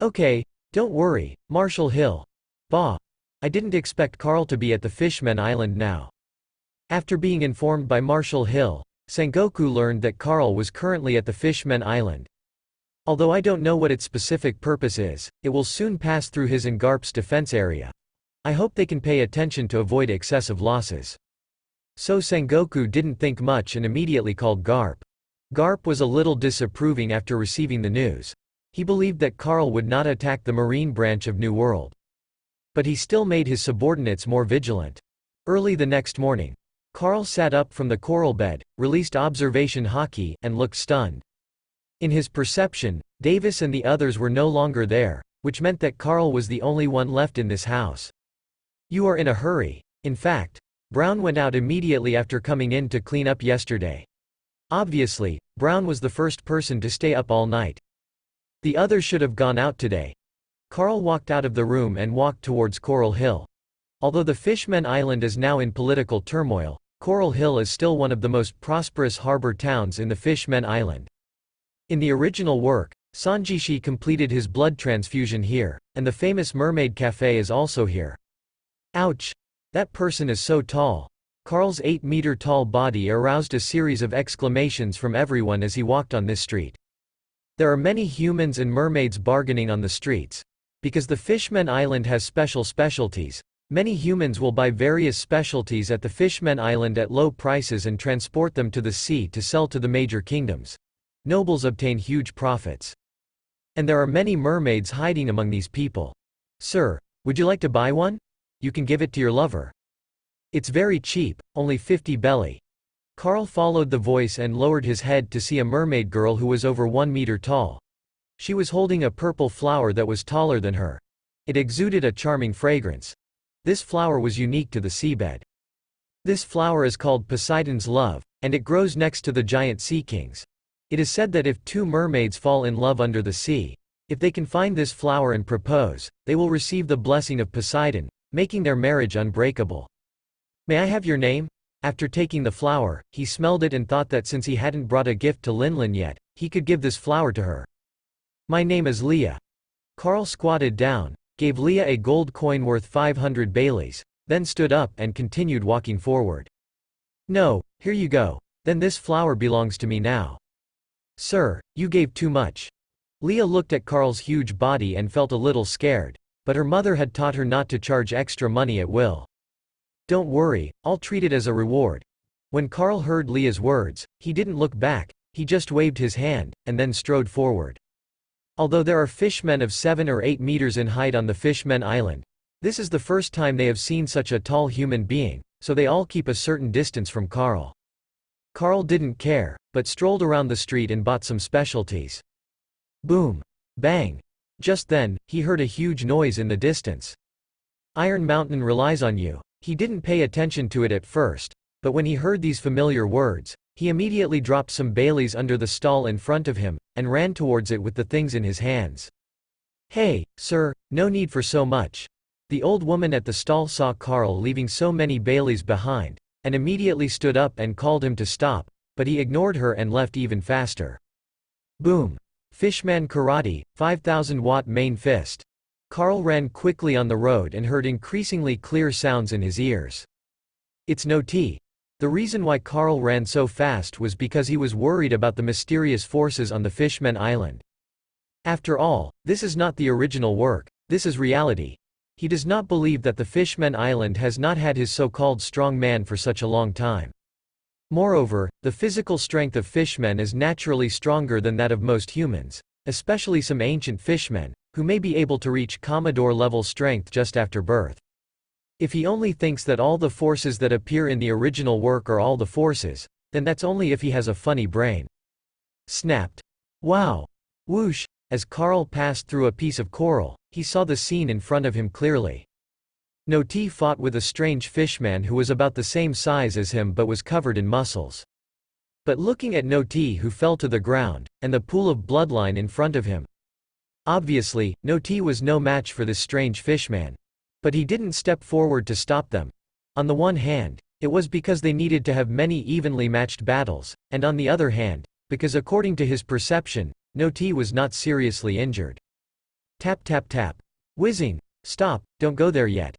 "Okay, don't worry, Marshall Hill. Bah. I didn't expect Carl to be at the Fishmen Island now." After being informed by Marshall Hill, Sengoku learned that Carl was currently at the Fishmen Island. "Although I don't know what its specific purpose is, it will soon pass through his and Garp's defense area. I hope they can pay attention to avoid excessive losses." So Sengoku didn't think much and immediately called Garp. Garp was a little disapproving after receiving the news. He believed that Carl would not attack the Marine branch of New World. But he still made his subordinates more vigilant. Early the next morning, Carl sat up from the coral bed, released observation haki, and looked stunned. In his perception, Davis and the others were no longer there, which meant that Carl was the only one left in this house. "You are in a hurry." In fact, Brown went out immediately after coming in to clean up yesterday. Obviously, Brown was the first person to stay up all night. The others should have gone out today. Carl walked out of the room and walked towards Coral Hill. Although the Fishmen Island is now in political turmoil, Coral Hill is still one of the most prosperous harbor towns in the Fishmen Island. In the original work, Sanjishi completed his blood transfusion here, and the famous Mermaid Cafe is also here. Ouch! That person is so tall. Carl's 8-meter-tall body aroused a series of exclamations from everyone as he walked on this street. There are many humans and mermaids bargaining on the streets. Because the Fishmen Island has specialties, many humans will buy various specialties at the Fishmen Island at low prices and transport them to the sea to sell to the major kingdoms. Nobles obtain huge profits. And there are many mermaids hiding among these people. "Sir, would you like to buy one? You can give it to your lover. It's very cheap, only 50 belly." Carl followed the voice and lowered his head to see a mermaid girl who was over 1 meter tall. She was holding a purple flower that was taller than her. It exuded a charming fragrance. This flower was unique to the seabed. This flower is called Poseidon's love, and it grows next to the giant sea kings. It is said that if two mermaids fall in love under the sea, if they can find this flower and propose, they will receive the blessing of Poseidon, making their marriage unbreakable. May I have your name? After taking the flower, he smelled it and thought that since he hadn't brought a gift to Linlin yet, he could give this flower to her. My name is Leah. Carl squatted down, gave Leah a gold coin worth 500 Baileys, then stood up and continued walking forward. No, here you go. Then this flower belongs to me now. Sir, you gave too much. Leah looked at Carl's huge body and felt a little scared, but her mother had taught her not to charge extra money at will. Don't worry, I'll treat it as a reward. When Carl heard Leah's words, he didn't look back, he just waved his hand, and then strode forward. Although there are fishmen of 7 or 8 meters in height on the Fishmen Island, this is the first time they have seen such a tall human being, so they all keep a certain distance from Carl. Carl didn't care, but strolled around the street and bought some specialties. Boom! Bang! Just then, he heard a huge noise in the distance. Iron Mountain relies on you. He didn't pay attention to it at first, but when he heard these familiar words, he immediately dropped some Baileys under the stall in front of him, and ran towards it with the things in his hands. Hey, sir, no need for so much. The old woman at the stall saw Carl leaving so many Baileys behind, and immediately stood up and called him to stop, but he ignored her and left even faster. Boom! Fishman Karate, 5,000-watt main fist. Carl ran quickly on the road and heard increasingly clear sounds in his ears. It's no tea. The reason why Carl ran so fast was because he was worried about the mysterious forces on the Fishmen Island. After all, this is not the original work, this is reality. He does not believe that the Fishmen Island has not had his so-called strong man for such a long time. Moreover, the physical strength of fishmen is naturally stronger than that of most humans, especially some ancient fishmen, who may be able to reach Commodore-level strength just after birth. If he only thinks that all the forces that appear in the original work are all the forces, then that's only if he has a funny brain. Snapped. Wow! Whoosh! As Carl passed through a piece of coral, he saw the scene in front of him clearly. Noti fought with a strange fishman who was about the same size as him but was covered in muscles. But looking at Noti, who fell to the ground, and the pool of bloodline in front of him, obviously, Noti was no match for this strange fishman. But he didn't step forward to stop them. On the one hand, it was because they needed to have many evenly matched battles, and on the other hand, because according to his perception, Noti was not seriously injured. Tap tap tap. Whizzing. Stop, don't go there yet.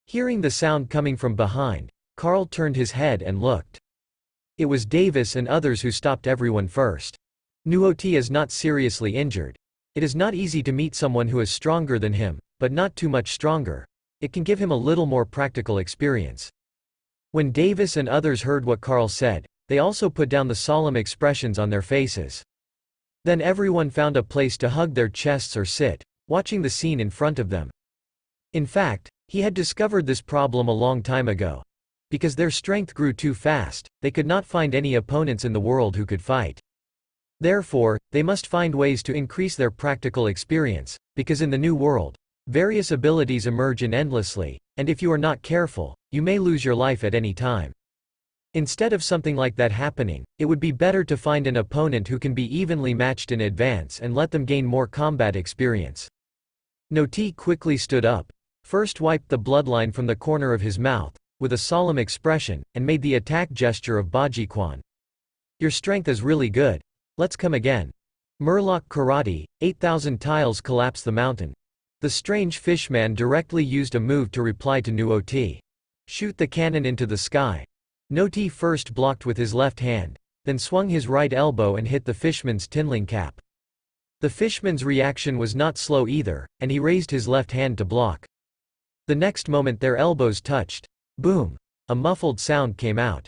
Hearing the sound coming from behind, Carl turned his head and looked. It was Davis and others who stopped everyone first. Nuoti is not seriously injured. It is not easy to meet someone who is stronger than him, but not too much stronger. It can give him a little more practical experience. When Davis and others heard what Carl said, they also put down the solemn expressions on their faces. Then everyone found a place to hug their chests or sit, watching the scene in front of them. In fact, he had discovered this problem a long time ago. Because their strength grew too fast, they could not find any opponents in the world who could fight. Therefore, they must find ways to increase their practical experience, because in the new world, various abilities emerge endlessly, and if you are not careful, you may lose your life at any time. Instead of something like that happening, it would be better to find an opponent who can be evenly matched in advance and let them gain more combat experience. Noti quickly stood up, first wiped the bloodline from the corner of his mouth, with a solemn expression, and made the attack gesture of Bajikwan. Your strength is really good. Let's come again. Murloc Karate, 8,000 tiles collapse the mountain. The strange fishman directly used a move to reply to Nuoti. Shoot the cannon into the sky. Noti first blocked with his left hand, then swung his right elbow and hit the fishman's tinling cap. The fishman's reaction was not slow either, and he raised his left hand to block. The next moment their elbows touched. Boom! A muffled sound came out.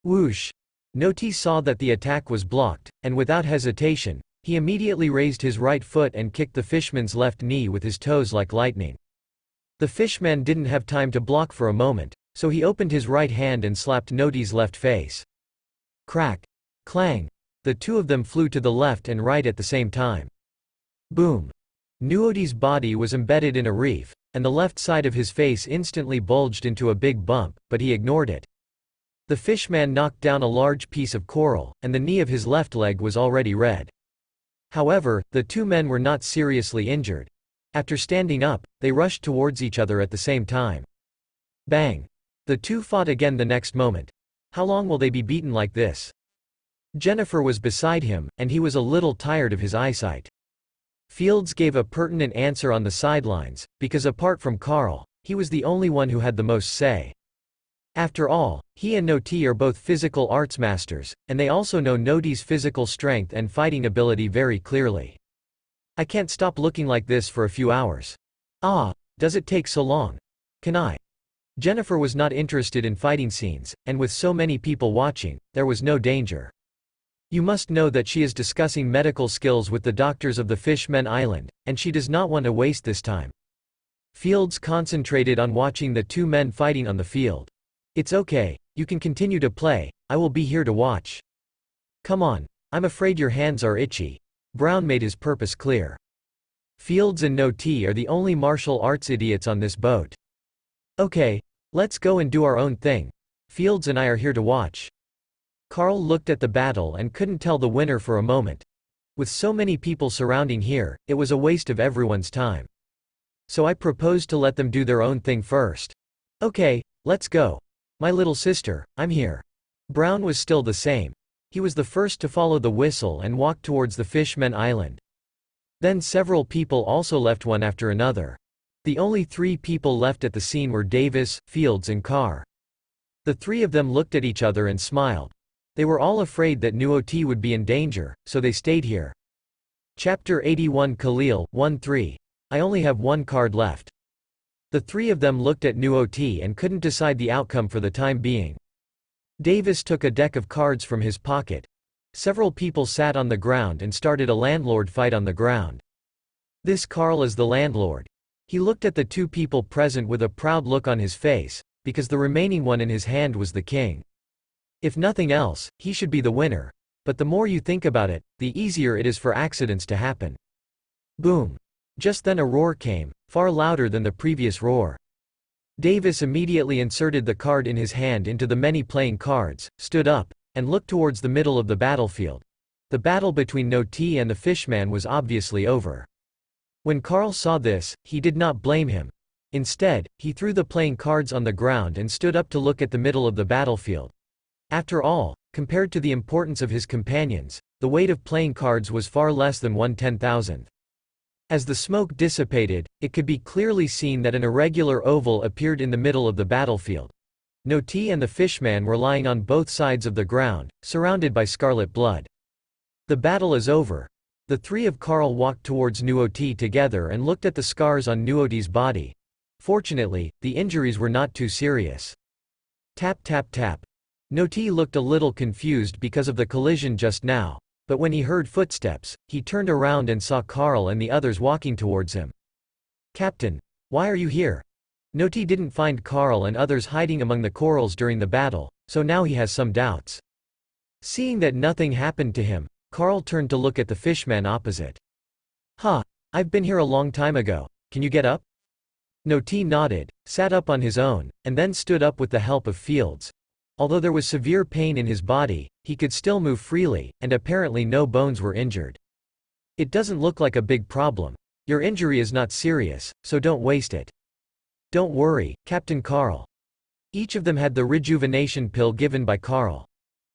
Whoosh! Noti saw that the attack was blocked, and without hesitation, he immediately raised his right foot and kicked the fishman's left knee with his toes like lightning. The fishman didn't have time to block for a moment, so he opened his right hand and slapped Noti's left face. Crack. Clang. The two of them flew to the left and right at the same time. Boom. Nuodi's body was embedded in a reef, and the left side of his face instantly bulged into a big bump, but he ignored it. The fishman knocked down a large piece of coral, and the knee of his left leg was already red. However, the two men were not seriously injured. After standing up, they rushed towards each other at the same time. Bang! The two fought again the next moment. How long will they be beaten like this? Jennifer was beside him, and he was a little tired of his eyesight. Fields gave a pertinent answer on the sidelines, because apart from Carl, he was the only one who had the most say. After all, he and Noti are both physical arts masters, and they also know Noti's physical strength and fighting ability very clearly. I can't stop looking like this for a few hours. Ah, does it take so long? Can I? Jennifer was not interested in fighting scenes, and with so many people watching, there was no danger. You must know that she is discussing medical skills with the doctors of the Fishmen Island, and she does not want to waste this time. Fields concentrated on watching the two men fighting on the field. It's okay, you can continue to play, I will be here to watch. Come on, I'm afraid your hands are itchy. Brown made his purpose clear. Fields and Noti are the only martial arts idiots on this boat. Okay, let's go and do our own thing. Fields and I are here to watch. Carl looked at the battle and couldn't tell the winner for a moment. With so many people surrounding here, it was a waste of everyone's time. So I proposed to let them do their own thing first. Okay, let's go. My little sister, I'm here. Brown was still the same. He was the first to follow the whistle and walk towards the Fishmen Island. Then several people also left one after another. The only three people left at the scene were Davis, Fields and Carr. The three of them looked at each other and smiled. They were all afraid that Nuoti would be in danger, so they stayed here. Chapter 81 Khalil 1-3. I only have one card left. The three of them looked at Nuoti and couldn't decide the outcome for the time being. Davis took a deck of cards from his pocket. Several people sat on the ground and started a landlord fight on the ground. This Carl is the landlord. He looked at the two people present with a proud look on his face, because the remaining one in his hand was the king. If nothing else, he should be the winner, but the more you think about it, the easier it is for accidents to happen. Boom! Just then a roar came, far louder than the previous roar. Davis immediately inserted the card in his hand into the many playing cards, stood up, and looked towards the middle of the battlefield. The battle between Noti and the fishman was obviously over. When Carl saw this, he did not blame him. Instead, he threw the playing cards on the ground and stood up to look at the middle of the battlefield. After all, compared to the importance of his companions, the weight of playing cards was far less than 1/10,000th. As the smoke dissipated, it could be clearly seen that an irregular oval appeared in the middle of the battlefield. Noti and the fishman were lying on both sides of the ground, surrounded by scarlet blood. The battle is over. The three of Carl walked towards Nuoti together and looked at the scars on Nuoti's body. Fortunately, the injuries were not too serious. Tap tap tap. Noti looked a little confused because of the collision just now, but when he heard footsteps, he turned around and saw Carl and the others walking towards him. Captain, why are you here? Noti didn't find Carl and others hiding among the corals during the battle, so now he has some doubts. Seeing that nothing happened to him, Carl turned to look at the fishman opposite. I've been here a long time ago, can you get up? Noti nodded, sat up on his own, and then stood up with the help of Fields. Although there was severe pain in his body, he could still move freely, and apparently no bones were injured. It doesn't look like a big problem. Your injury is not serious, so don't waste it. Don't worry, Captain Carl. Each of them had the rejuvenation pill given by Carl.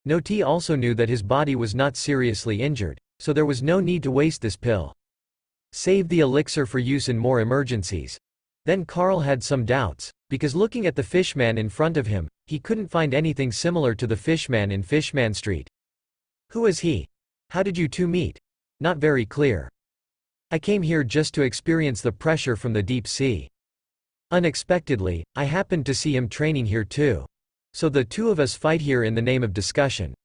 Noti also knew that his body was not seriously injured, so there was no need to waste this pill. Save the elixir for use in more emergencies. Then Carl had some doubts, because looking at the fishman in front of him, he couldn't find anything similar to the fishman in Fishman Street. Who is he? How did you two meet? Not very clear. I came here just to experience the pressure from the deep sea. Unexpectedly, I happened to see him training here too. So the two of us fight here in the name of discussion.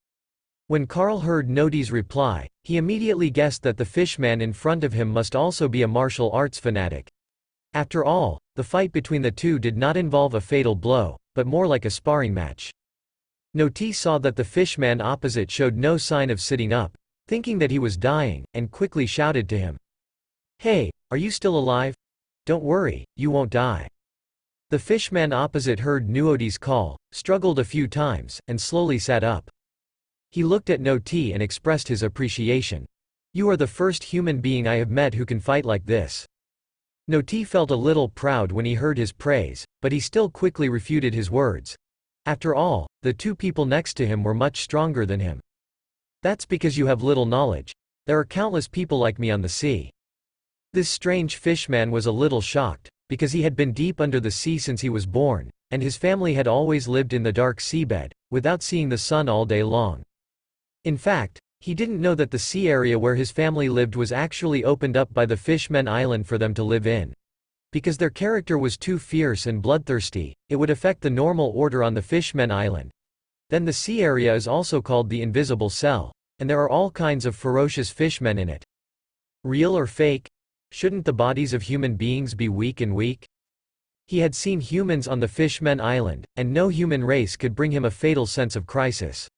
When Carl heard Noti's reply, he immediately guessed that the fishman in front of him must also be a martial arts fanatic. After all, the fight between the two did not involve a fatal blow, but more like a sparring match. Noti saw that the fishman opposite showed no sign of sitting up, thinking that he was dying, and quickly shouted to him. "Hey, are you still alive? Don't worry, you won't die." The fishman opposite heard Nuoti's call, struggled a few times, and slowly sat up. He looked at Noti and expressed his appreciation. "You are the first human being I have met who can fight like this." Noti felt a little proud when he heard his praise, but he still quickly refuted his words. After all, the two people next to him were much stronger than him. "That's because you have little knowledge. There are countless people like me on the sea." This strange fishman was a little shocked, because he had been deep under the sea since he was born, and his family had always lived in the dark seabed, without seeing the sun all day long. In fact, he didn't know that the sea area where his family lived was actually opened up by the Fishmen Island for them to live in. Because their character was too fierce and bloodthirsty, it would affect the normal order on the Fishmen Island. Then the sea area is also called the Invisible Cell, and there are all kinds of ferocious fishmen in it. Real or fake? Shouldn't the bodies of human beings be weak and weak? He had seen humans on the Fishmen Island, and no human race could bring him a fatal sense of crisis.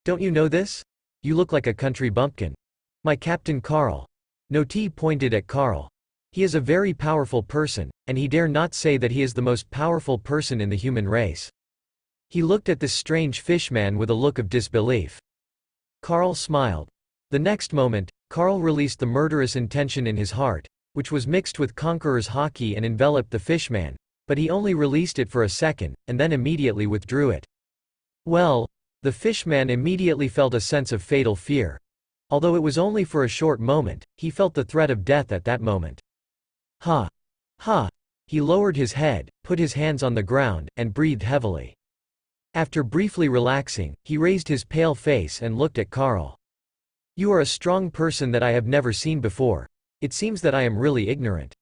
"Don't you know this? You look like a country bumpkin. My Captain Carl." Noti pointed at Carl. "He is a very powerful person, and he dare not say that he is the most powerful person in the human race." He looked at this strange fishman with a look of disbelief. Carl smiled. The next moment, Carl released the murderous intention in his heart, which was mixed with conqueror's haki and enveloped the fishman, but he only released it for a second, and then immediately withdrew it. Well, the fishman immediately felt a sense of fatal fear. Although it was only for a short moment, he felt the threat of death at that moment. Ha! Ha! He lowered his head, put his hands on the ground, and breathed heavily. After briefly relaxing, he raised his pale face and looked at Carl. "You are a strong person that I have never seen before. It seems that I am really ignorant."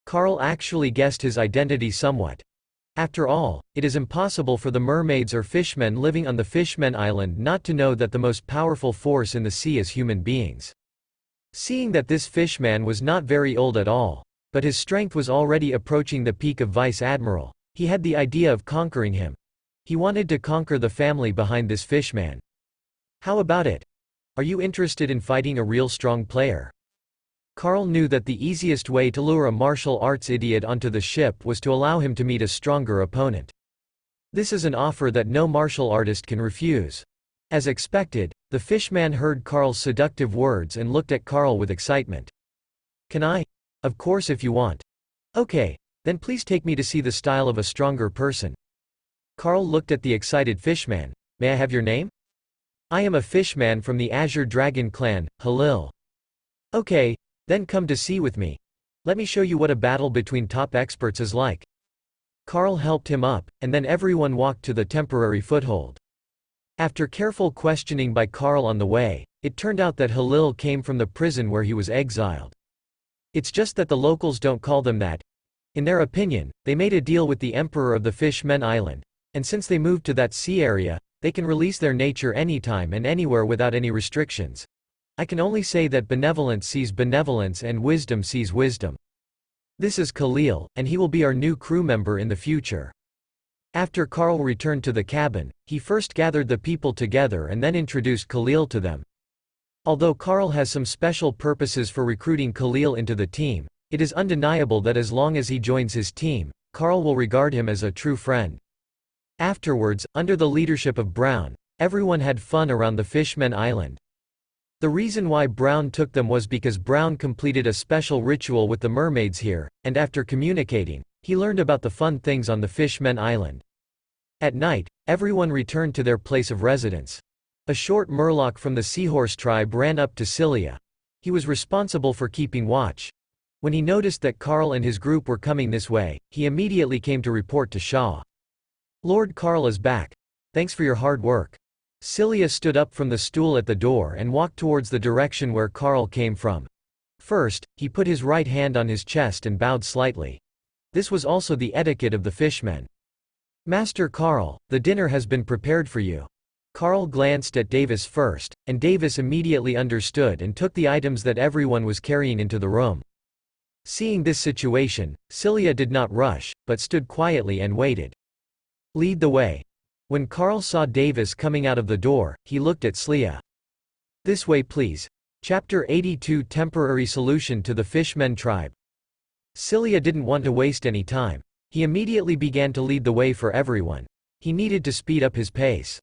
Carl actually guessed his identity somewhat. After all, it is impossible for the mermaids or fishmen living on the Fishmen Island not to know that the most powerful force in the sea is human beings. Seeing that this fishman was not very old at all, but his strength was already approaching the peak of vice admiral, he had the idea of conquering him. He wanted to conquer the family behind this fishman. "How about it? Are you interested in fighting a real strong player?" Carl knew that the easiest way to lure a martial arts idiot onto the ship was to allow him to meet a stronger opponent. This is an offer that no martial artist can refuse. As expected, the fishman heard Carl's seductive words and looked at Carl with excitement. "Can I? Of course if you want. Okay, then please take me to see the style of a stronger person." Carl looked at the excited fishman. "May I have your name?" "I am a fishman from the Azure Dragon clan, Halil." "Okay, then come to sea with me. Let me show you what a battle between top experts is like." Carl helped him up, and then everyone walked to the temporary foothold. After careful questioning by Carl on the way, it turned out that Halil came from the prison where he was exiled. It's just that the locals don't call them that. In their opinion, they made a deal with the Emperor of the Fishmen Island, and since they moved to that sea area, they can release their nature anytime and anywhere without any restrictions. I can only say that benevolence sees benevolence and wisdom sees wisdom. This is Khalil, and he will be our new crew member in the future. After Carl returned to the cabin, he first gathered the people together and then introduced Khalil to them. Although Carl has some special purposes for recruiting Khalil into the team, it is undeniable that as long as he joins his team, Carl will regard him as a true friend. Afterwards, under the leadership of Brown, everyone had fun around the Fishmen Island. The reason why Brown took them was because Brown completed a special ritual with the mermaids here, and after communicating, he learned about the fun things on the Fishmen Island. At night, everyone returned to their place of residence. A short Murloc from the Seahorse tribe ran up to Cilia. He was responsible for keeping watch. When he noticed that Carl and his group were coming this way, he immediately came to report to Shaw. "Lord Carl is back. Thanks for your hard work." Cilia stood up from the stool at the door and walked towards the direction where Carl came from. First, he put his right hand on his chest and bowed slightly. This was also the etiquette of the fishmen. "Master Carl, the dinner has been prepared for you." Carl glanced at Davis first, and Davis immediately understood and took the items that everyone was carrying into the room. Seeing this situation, Cilia did not rush, but stood quietly and waited. "Lead the way." When Carl saw Davis coming out of the door, he looked at Slia. "This way please." Chapter 82 Temporary Solution to the Fishmen Tribe. Cilia didn't want to waste any time. He immediately began to lead the way for everyone. He needed to speed up his pace.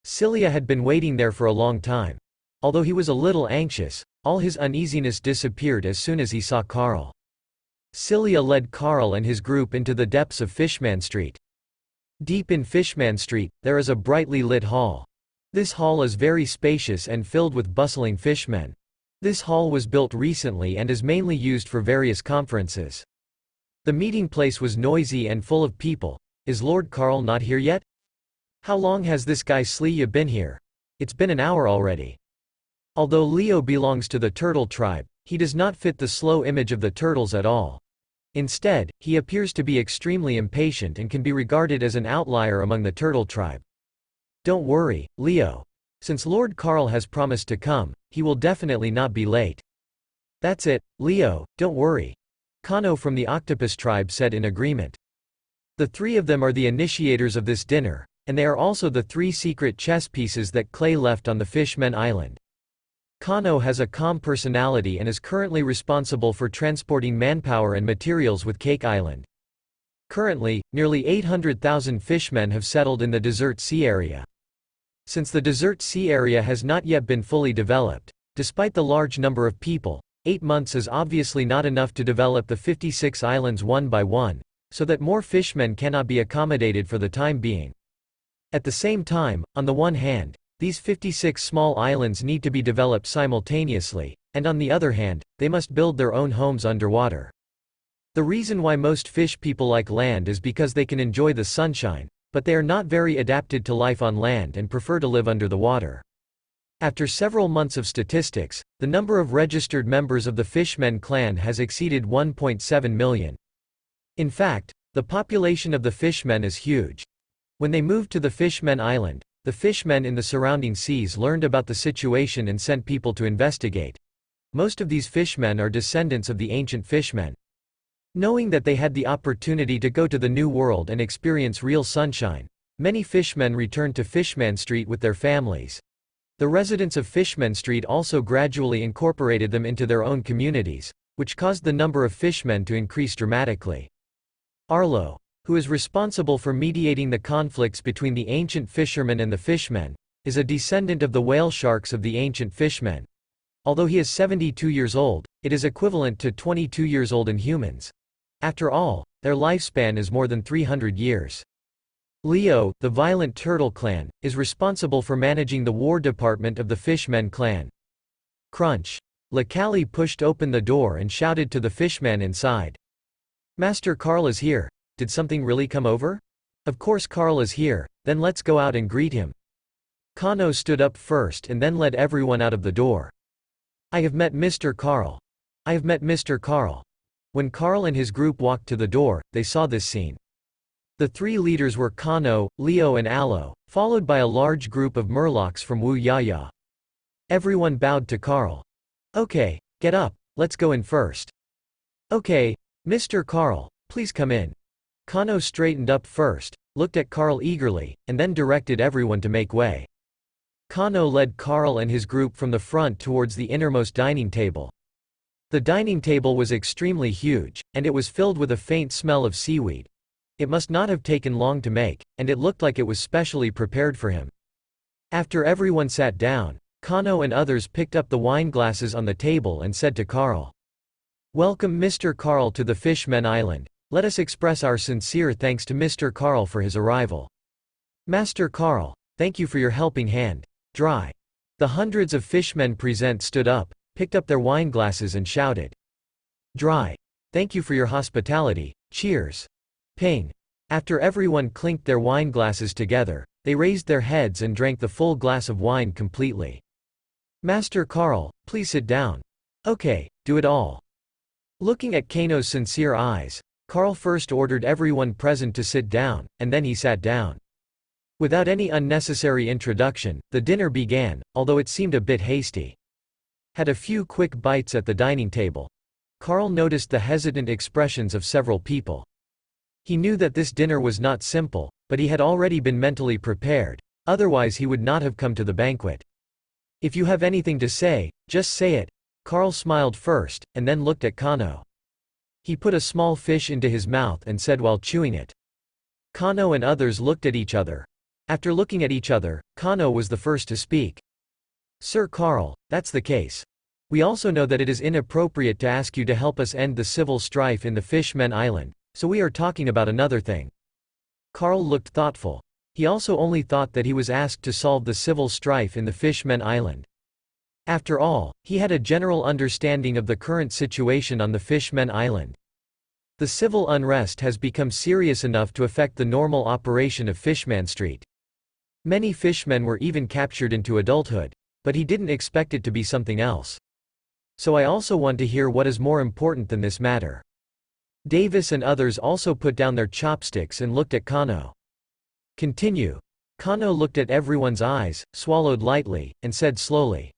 Cilia had been waiting there for a long time. Although he was a little anxious, all his uneasiness disappeared as soon as he saw Carl. Cilia led Carl and his group into the depths of Fishman Street. Deep in Fishman Street, there is a brightly lit hall. This hall is very spacious and filled with bustling fishmen. This hall was built recently and is mainly used for various conferences. The meeting place was noisy and full of people. Is Lord Carl not here yet? How long has this guy Slia been here? It's been an hour already. Although Leo belongs to the turtle tribe, he does not fit the slow image of the turtles at all. Instead, he appears to be extremely impatient and can be regarded as an outlier among the turtle tribe. Don't worry, Leo. Since Lord Carl has promised to come, he will definitely not be late. That's it, Leo, don't worry. Kano from the octopus tribe said in agreement. The three of them are the initiators of this dinner, and they are also the 3 secret chess pieces that Clay left on the Fishmen Island. Kano has a calm personality and is currently responsible for transporting manpower and materials with Cake Island. Currently, nearly 800,000 fishmen have settled in the Desert Sea area. Since the Desert Sea area has not yet been fully developed, despite the large number of people, 8 months is obviously not enough to develop the 56 islands one by one, so that more fishmen cannot be accommodated for the time being. At the same time, on the one hand, these 56 small islands need to be developed simultaneously, and on the other hand, they must build their own homes underwater. The reason why most fish people like land is because they can enjoy the sunshine, but they are not very adapted to life on land and prefer to live under the water. After several months of statistics, the number of registered members of the Fishmen clan has exceeded 1.7 million. In fact, the population of the Fishmen is huge. When they moved to the Fishmen Island, the fishmen in the surrounding seas learned about the situation and sent people to investigate. Most of these fishmen are descendants of the ancient fishmen. Knowing that they had the opportunity to go to the New World and experience real sunshine, many fishmen returned to Fishman Street with their families. The residents of Fishman Street also gradually incorporated them into their own communities, which caused the number of fishmen to increase dramatically. Arlo, who is responsible for mediating the conflicts between the ancient fishermen and the fishmen, is a descendant of the whale sharks of the ancient fishmen. Although he is 72 years old, it is equivalent to 22 years old in humans. After all, their lifespan is more than 300 years. Leo, the violent turtle clan, is responsible for managing the war department of the Fishmen clan. Crunch. Lakali pushed open the door and shouted to the fishman inside. Master Carl is here. Did something really come over? Of course Carl is here, then let's go out and greet him. Kano stood up first and then led everyone out of the door. I have met Mr. Carl. I have met Mr. Carl. When Carl and his group walked to the door, they saw this scene. The 3 leaders were Kano, Leo and Alo, followed by a large group of Murlocs from Wu Yaya. Everyone bowed to Carl. Okay, get up, let's go in first. Okay, Mr. Carl, please come in. Kano straightened up first, looked at Carl eagerly, and then directed everyone to make way. Kano led Carl and his group from the front towards the innermost dining table. The dining table was extremely huge, and it was filled with a faint smell of seaweed. It must not have taken long to make, and it looked like it was specially prepared for him. After everyone sat down, Kano and others picked up the wine glasses on the table and said to Carl, "Welcome Mr. Carl to the Fishmen Island. Let us express our sincere thanks to Mr. Carl for his arrival. Master Carl, thank you for your helping hand. Dry." The hundreds of fishmen present stood up, picked up their wine glasses and shouted, "Dry. Thank you for your hospitality. Cheers." Ping. After everyone clinked their wine glasses together, they raised their heads and drank the full glass of wine completely. Master Carl, please sit down. Okay, do it all. Looking at Kano's sincere eyes, Carl first ordered everyone present to sit down, and then he sat down. Without any unnecessary introduction, the dinner began, although it seemed a bit hasty. Had a few quick bites at the dining table. Carl noticed the hesitant expressions of several people. He knew that this dinner was not simple, but he had already been mentally prepared, otherwise he would not have come to the banquet. If you have anything to say, just say it. Carl smiled first, and then looked at Kano. He put a small fish into his mouth and said while chewing it. Kano and others looked at each other. After looking at each other, Kano was the first to speak. Sir Carl, that's the case. We also know that it is inappropriate to ask you to help us end the civil strife in the Fishmen Island, so we are talking about another thing. Carl looked thoughtful. He also only thought that he was asked to solve the civil strife in the Fishmen Island. After all, he had a general understanding of the current situation on the Fishmen Island. The civil unrest has become serious enough to affect the normal operation of Fishman Street. Many fishmen were even captured into adulthood, but he didn't expect it to be something else. So I also want to hear what is more important than this matter. Davis and others also put down their chopsticks and looked at Kano. Continue. Kano looked at everyone's eyes, swallowed lightly, and said slowly.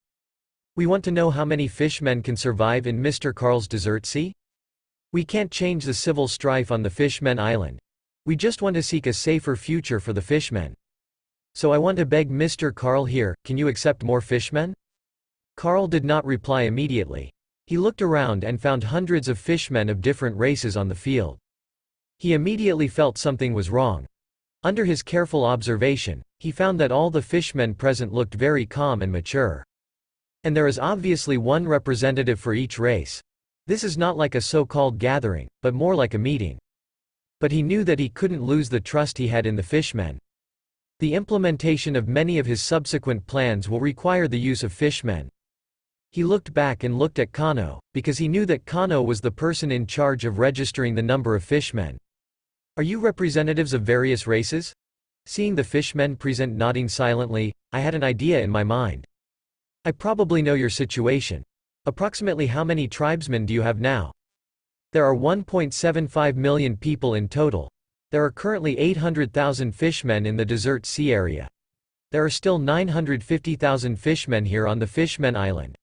We want to know how many fishmen can survive in Mr. Carl's desert sea? We can't change the civil strife on the Fishmen Island. We just want to seek a safer future for the fishmen. So I want to beg Mr. Carl here, can you accept more fishmen? Carl did not reply immediately. He looked around and found hundreds of fishmen of different races on the field. He immediately felt something was wrong. Under his careful observation, he found that all the fishmen present looked very calm and mature. And there is obviously one representative for each race. This is not like a so-called gathering, but more like a meeting. But he knew that he couldn't lose the trust he had in the fishmen. The implementation of many of his subsequent plans will require the use of fishmen. He looked back and looked at Kano, because he knew that Kano was the person in charge of registering the number of fishmen. Are you representatives of various races? Seeing the fishmen present nodding silently, I had an idea in my mind. I probably know your situation. Approximately how many tribesmen do you have now? There are 1.75 million people in total. There are currently 800,000 fishmen in the desert sea area. There are still 950,000 fishmen here on the Fishmen Island.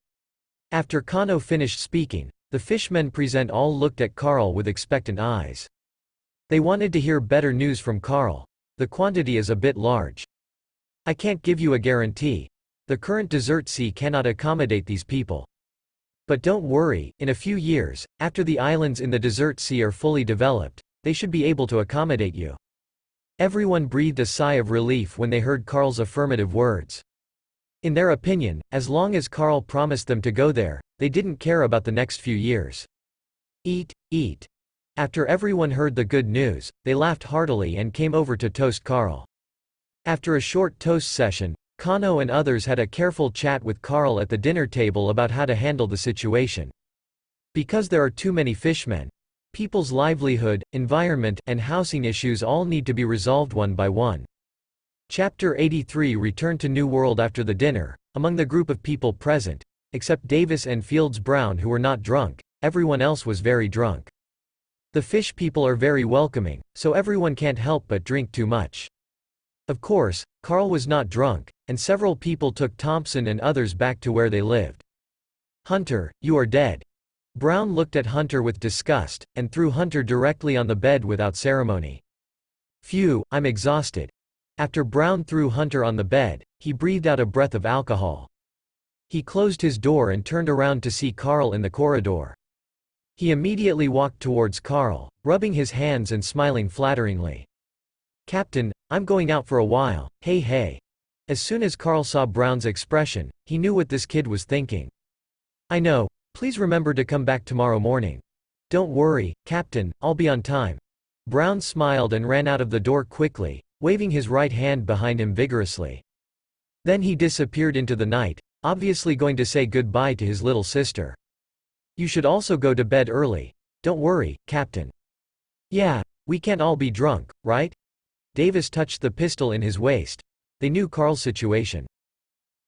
After Kano finished speaking, the fishmen present all looked at Carl with expectant eyes. They wanted to hear better news from Carl. The quantity is a bit large. I can't give you a guarantee. The current desert sea cannot accommodate these people. But don't worry, in a few years, after the islands in the desert sea are fully developed, they should be able to accommodate you. Everyone breathed a sigh of relief when they heard Carl's affirmative words. In their opinion, as long as Carl promised them to go there, they didn't care about the next few years. Eat, eat. After everyone heard the good news, they laughed heartily and came over to toast Carl. After a short toast session, Kano and others had a careful chat with Carl at the dinner table about how to handle the situation. Because there are too many fishmen, people's livelihood, environment, and housing issues all need to be resolved one by one. Chapter 83 returned to New World after the dinner. Among the group of people present, except Davis and Fields Brown who were not drunk, everyone else was very drunk. The fish people are very welcoming, so everyone can't help but drink too much. Of course, Carl was not drunk, and several people took Thompson and others back to where they lived. Hunter, you are dead. Brown looked at Hunter with disgust, and threw Hunter directly on the bed without ceremony. Phew, I'm exhausted. After Brown threw Hunter on the bed, he breathed out a breath of alcohol. He closed his door and turned around to see Carl in the corridor. He immediately walked towards Carl, rubbing his hands and smiling flatteringly. Captain, I'm going out for a while, hey hey. As soon as Carl saw Brown's expression, he knew what this kid was thinking. I know, please remember to come back tomorrow morning. Don't worry, Captain, I'll be on time. Brown smiled and ran out of the door quickly, waving his right hand behind him vigorously. Then he disappeared into the night, obviously going to say goodbye to his little sister. You should also go to bed early. Don't worry, Captain. Yeah, we can't all be drunk, right? Davis touched the pistol in his waist. They knew Carl's situation.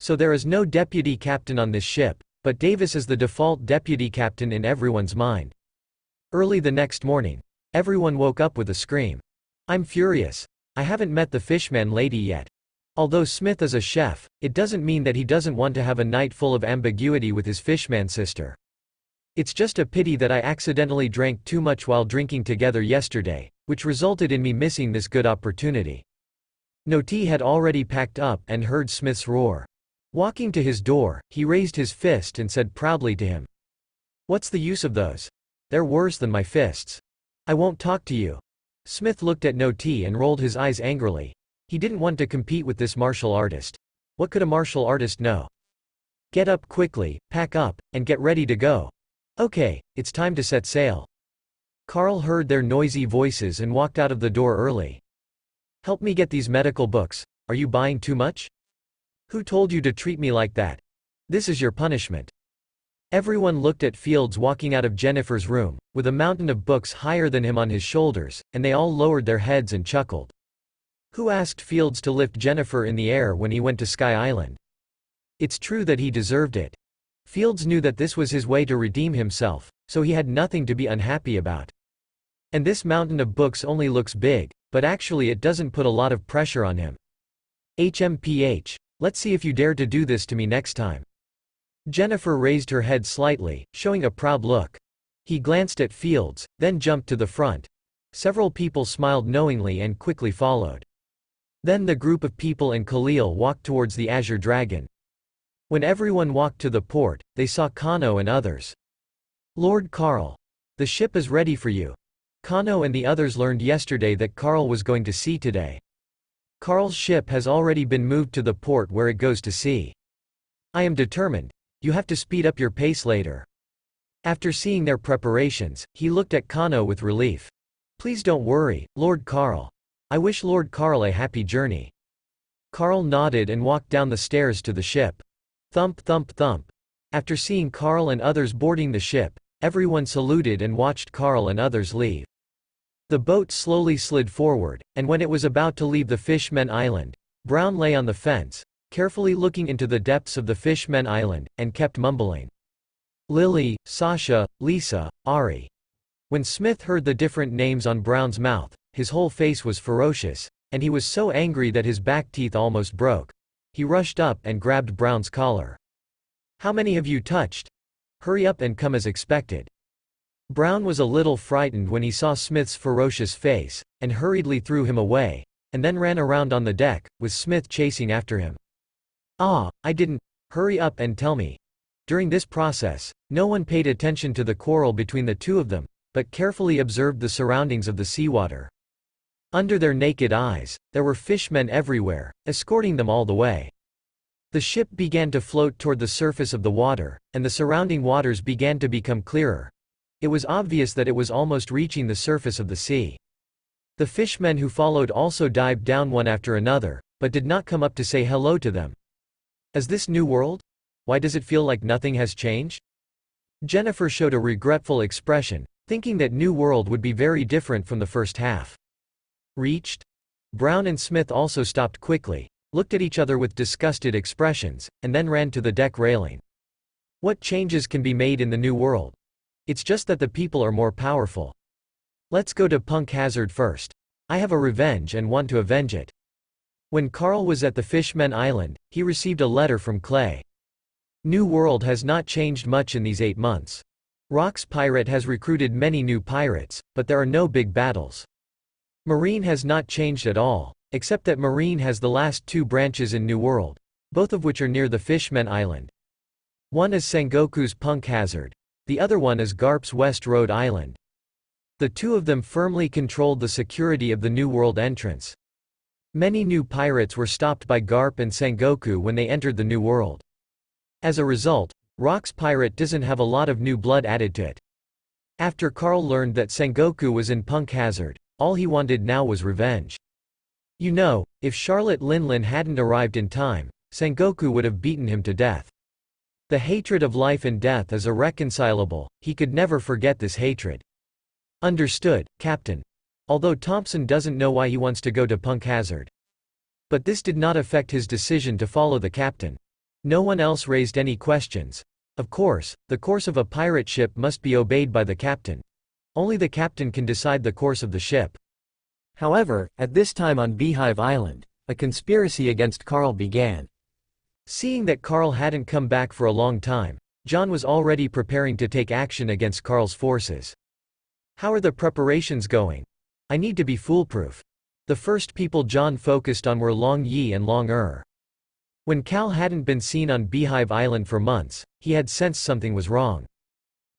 So there is no deputy captain on this ship, but Davis is the default deputy captain in everyone's mind. Early the next morning, everyone woke up with a scream. I'm furious. I haven't met the fishman lady yet. Although Smith is a chef, it doesn't mean that he doesn't want to have a night full of ambiguity with his fishman sister. It's just a pity that I accidentally drank too much while drinking together yesterday, which resulted in me missing this good opportunity. Noti had already packed up and heard Smith's roar. Walking to his door, he raised his fist and said proudly to him, "What's the use of those? They're worse than my fists. I won't talk to you." Smith looked at Noti and rolled his eyes angrily. He didn't want to compete with this martial artist. What could a martial artist know? "Get up quickly, pack up, and get ready to go. Okay, it's time to set sail." Carl heard their noisy voices and walked out of the door early. "Help me get these medical books. Are you buying too much? Who told you to treat me like that? This is your punishment." Everyone looked at Fields walking out of Jennifer's room, with a mountain of books higher than him on his shoulders, and they all lowered their heads and chuckled. Who asked Fields to lift Jennifer in the air when he went to Sky Island? It's true that he deserved it. Fields knew that this was his way to redeem himself, so he had nothing to be unhappy about. And this mountain of books only looks big, but actually it doesn't put a lot of pressure on him. HMPH. Let's see if you dare to do this to me next time. Jennifer raised her head slightly, showing a proud look. He glanced at Fields, then jumped to the front. Several people smiled knowingly and quickly followed. Then the group of people and Khalil walked towards the Azure Dragon. When everyone walked to the port, they saw Kano and others. "Lord Carl. The ship is ready for you." Kano and the others learned yesterday that Carl was going to sea today. "Carl's ship has already been moved to the port where it goes to sea. I am determined. You have to speed up your pace later." After seeing their preparations, he looked at Kano with relief. "Please don't worry, Lord Carl. I wish Lord Carl a happy journey." Carl nodded and walked down the stairs to the ship. Thump thump thump. After seeing Carl and others boarding the ship, everyone saluted and watched Carl and others leave. The boat slowly slid forward, and when it was about to leave the Fishmen Island, Brown lay on the fence, carefully looking into the depths of the Fishmen Island, and kept mumbling. Lily, Sasha, Lisa, Ari. When Smith heard the different names on Brown's mouth, his whole face was ferocious, and he was so angry that his back teeth almost broke. He rushed up and grabbed Brown's collar. "How many have you touched? Hurry up and come as expected." Brown was a little frightened when he saw Smith's ferocious face, and hurriedly threw him away, and then ran around on the deck, with Smith chasing after him. I didn't. Hurry up and tell me." During this process, no one paid attention to the quarrel between the two of them, but carefully observed the surroundings of the seawater. Under their naked eyes, there were fishmen everywhere, escorting them all the way. The ship began to float toward the surface of the water, and the surrounding waters began to become clearer. It was obvious that it was almost reaching the surface of the sea. The fishmen who followed also dived down one after another, but did not come up to say hello to them. Is this New World? Why does it feel like nothing has changed? Jennifer showed a regretful expression, thinking that New World would be very different from the first half. Reached? Brown and Smith also stopped quickly, looked at each other with disgusted expressions, and then ran to the deck railing. What changes can be made in the New World? It's just that the people are more powerful. Let's go to Punk Hazard first. I have a revenge and want to avenge it. When Carl was at the Fishmen Island, he received a letter from Clay. New World has not changed much in these 8 months. Rock's pirate has recruited many new pirates, but there are no big battles. Marine has not changed at all, except that Marine has the last 2 branches in New World, both of which are near the Fishmen Island. One is Sengoku's Punk Hazard. The other one is Garp's West Road Island. The two of them firmly controlled the security of the New World entrance. Many new pirates were stopped by Garp and Sengoku when they entered the New World. As a result, Rock's pirate doesn't have a lot of new blood added to it. After Carl learned that Sengoku was in Punk Hazard, all he wanted now was revenge. You know, if Charlotte Linlin hadn't arrived in time, Sengoku would have beaten him to death. The hatred of life and death is irreconcilable, he could never forget this hatred. Understood, Captain. Although Thompson doesn't know why he wants to go to Punk Hazard. But this did not affect his decision to follow the captain. No one else raised any questions. Of course, the course of a pirate ship must be obeyed by the captain. Only the captain can decide the course of the ship. However, at this time on Beehive Island, a conspiracy against Carl began. Seeing that Carl hadn't come back for a long time, John was already preparing to take action against Carl's forces. How are the preparations going? I need to be foolproof. The first people John focused on were Long Yi and Long When Cal hadn't been seen on Beehive Island for months, he had sensed something was wrong.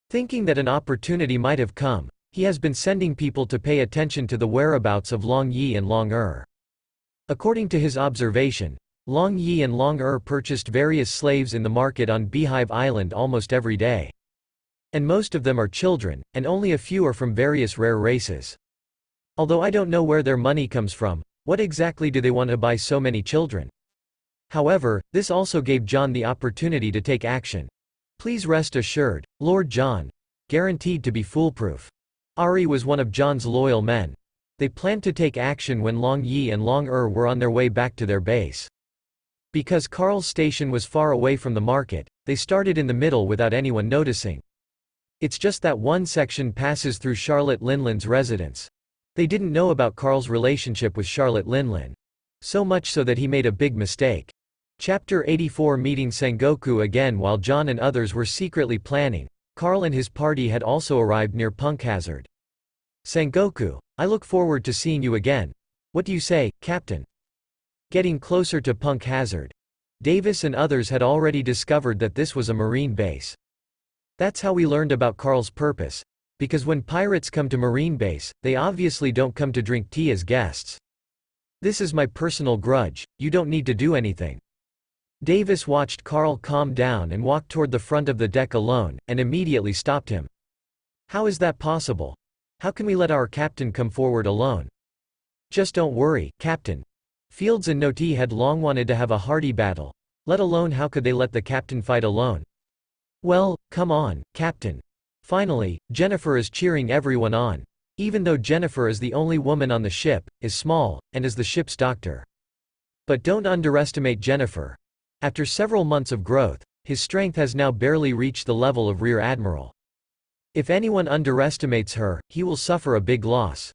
Thinking that an opportunity might have come, he has been sending people to pay attention to the whereabouts of Long Yi and Long According to his observation, Long Yi and Long purchased various slaves in the market on Beehive Island almost every day. And most of them are children, and only a few are from various rare races. Although I don't know where their money comes from, what exactly do they want to buy so many children? However, this also gave John the opportunity to take action. Please rest assured, Lord John. Guaranteed to be foolproof. Ari was one of John's loyal men. They planned to take action when Long Yi and Long were on their way back to their base. Because Carl's station was far away from the market, they started in the middle without anyone noticing. It's just that one section passes through Charlotte Linlin's residence. They didn't know about Carl's relationship with Charlotte Linlin. So much so that he made a big mistake. Chapter 84 Meeting Sengoku again. While John and others were secretly planning, Carl and his party had also arrived near Punk Hazard. Sengoku, I look forward to seeing you again. What do you say, Captain? Getting closer to Punk Hazard. Davis and others had already discovered that this was a marine base. That's how we learned about Carl's purpose, because when pirates come to marine base, they obviously don't come to drink tea as guests. This is my personal grudge, you don't need to do anything. Davis watched Carl calm down and walked toward the front of the deck alone, and immediately stopped him. How is that possible? How can we let our captain come forward alone? Just don't worry, Captain. Fields and Noti had long wanted to have a hearty battle. Let alone how could they let the captain fight alone? Well, come on, Captain. Finally, Jennifer is cheering everyone on. Even though Jennifer is the only woman on the ship, is small, and is the ship's doctor. But don't underestimate Jennifer. After several months of growth, his strength has now barely reached the level of Rear Admiral. If anyone underestimates her, he will suffer a big loss.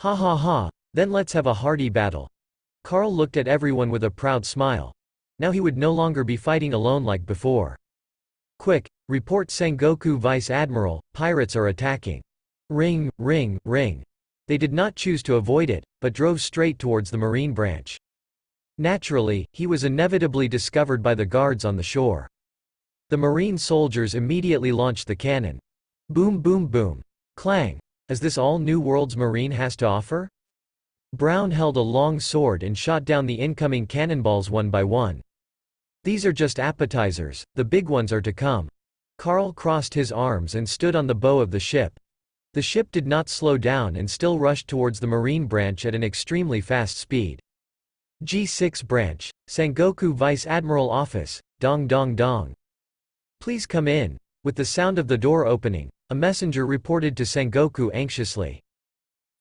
Ha ha ha, then let's have a hearty battle. Carl looked at everyone with a proud smile. Now he would no longer be fighting alone like before. Quick, report Sengoku Vice Admiral, pirates are attacking. Ring, ring, ring. They did not choose to avoid it, but drove straight towards the marine branch. Naturally, he was inevitably discovered by the guards on the shore. The marine soldiers immediately launched the cannon. Boom boom boom. Clang. Is this all New World's marine has to offer? Brown held a long sword and shot down the incoming cannonballs one by one. These are just appetizers, the big ones are to come. Carl crossed his arms and stood on the bow of the ship. The ship did not slow down and still rushed towards the marine branch at an extremely fast speed. G6 branch, Sengoku Vice Admiral Office, dong dong dong. Please come in. With the sound of the door opening, a messenger reported to Sengoku anxiously.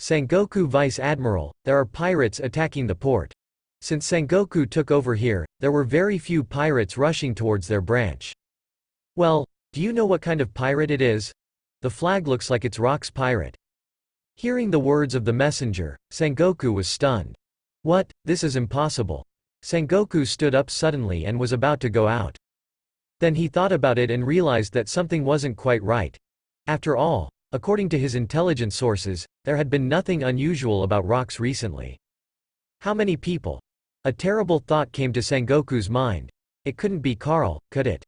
Sengoku Vice Admiral, there are pirates attacking the port. Since Sengoku took over here, there were very few pirates rushing towards their branch. Well, do you know what kind of pirate it is? The flag looks like it's Rock's pirate. Hearing the words of the messenger, Sengoku was stunned. What? This is impossible. Sengoku stood up suddenly and was about to go out. Then he thought about it and realized that something wasn't quite right. After all, according to his intelligence sources, there had been nothing unusual about rocks recently. How many people? A terrible thought came to Sengoku's mind. It couldn't be Carl, could it?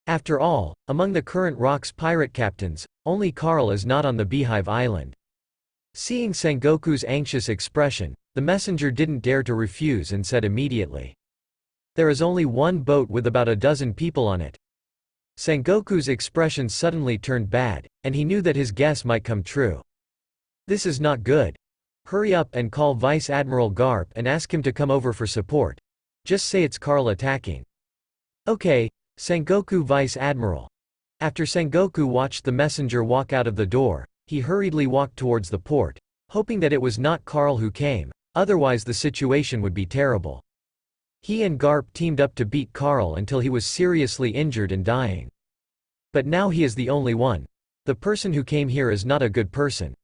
After all, among the current Rock's pirate captains, only Carl is not on the Beehive Island. Seeing Sengoku's anxious expression, the messenger didn't dare to refuse and said immediately. There is only one boat with about a dozen people on it. Sengoku's expression suddenly turned bad, and he knew that his guess might come true. This is not good. Hurry up and call Vice Admiral Garp and ask him to come over for support. Just say it's Carl attacking. Okay, Sengoku Vice Admiral. After Sengoku watched the messenger walk out of the door, he hurriedly walked towards the port, hoping that it was not Carl who came, otherwise the situation would be terrible. He and Garp teamed up to beat Carl until he was seriously injured and dying. But now he is the only one. The person who came here is not a good person.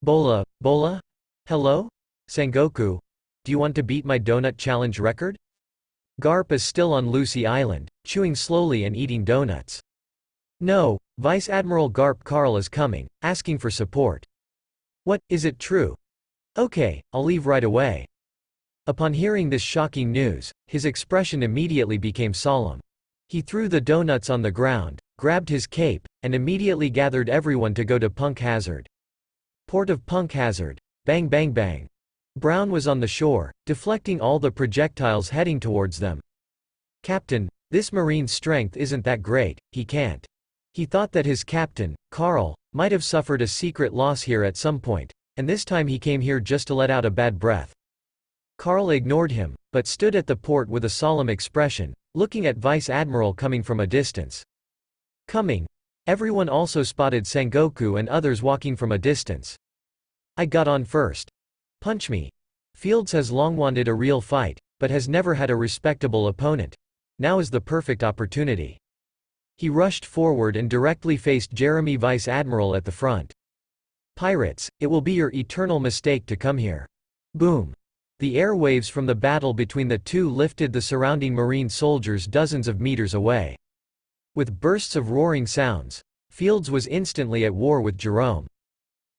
Bola? Hello? Sengoku? Do you want to beat my donut challenge record? Garp is still on Lucy Island, chewing slowly and eating donuts. No, Vice Admiral Garp, Carl is coming, asking for support. What, is it true? Okay, I'll leave right away. Upon hearing this shocking news, his expression immediately became solemn. He threw the donuts on the ground, grabbed his cape, and immediately gathered everyone to go to Punk Hazard. Port of Punk Hazard. Bang bang bang. Brown was on the shore, deflecting all the projectiles heading towards them. Captain, this marine's strength isn't that great, he can't. He thought that his captain, Carl, might have suffered a secret loss here at some point, and this time he came here just to let out a bad breath. Carl ignored him, but stood at the port with a solemn expression, looking at Vice Admiral coming from a distance. Coming. Everyone also spotted Sengoku and others walking from a distance. I got on first. Punch me. Fields has long wanted a real fight, but has never had a respectable opponent. Now is the perfect opportunity. He rushed forward and directly faced Jeremy Vice Admiral at the front. Pirates, it will be your eternal mistake to come here. Boom. The air waves from the battle between the two lifted the surrounding marine soldiers dozens of meters away. With bursts of roaring sounds, Fields was instantly at war with Jerome.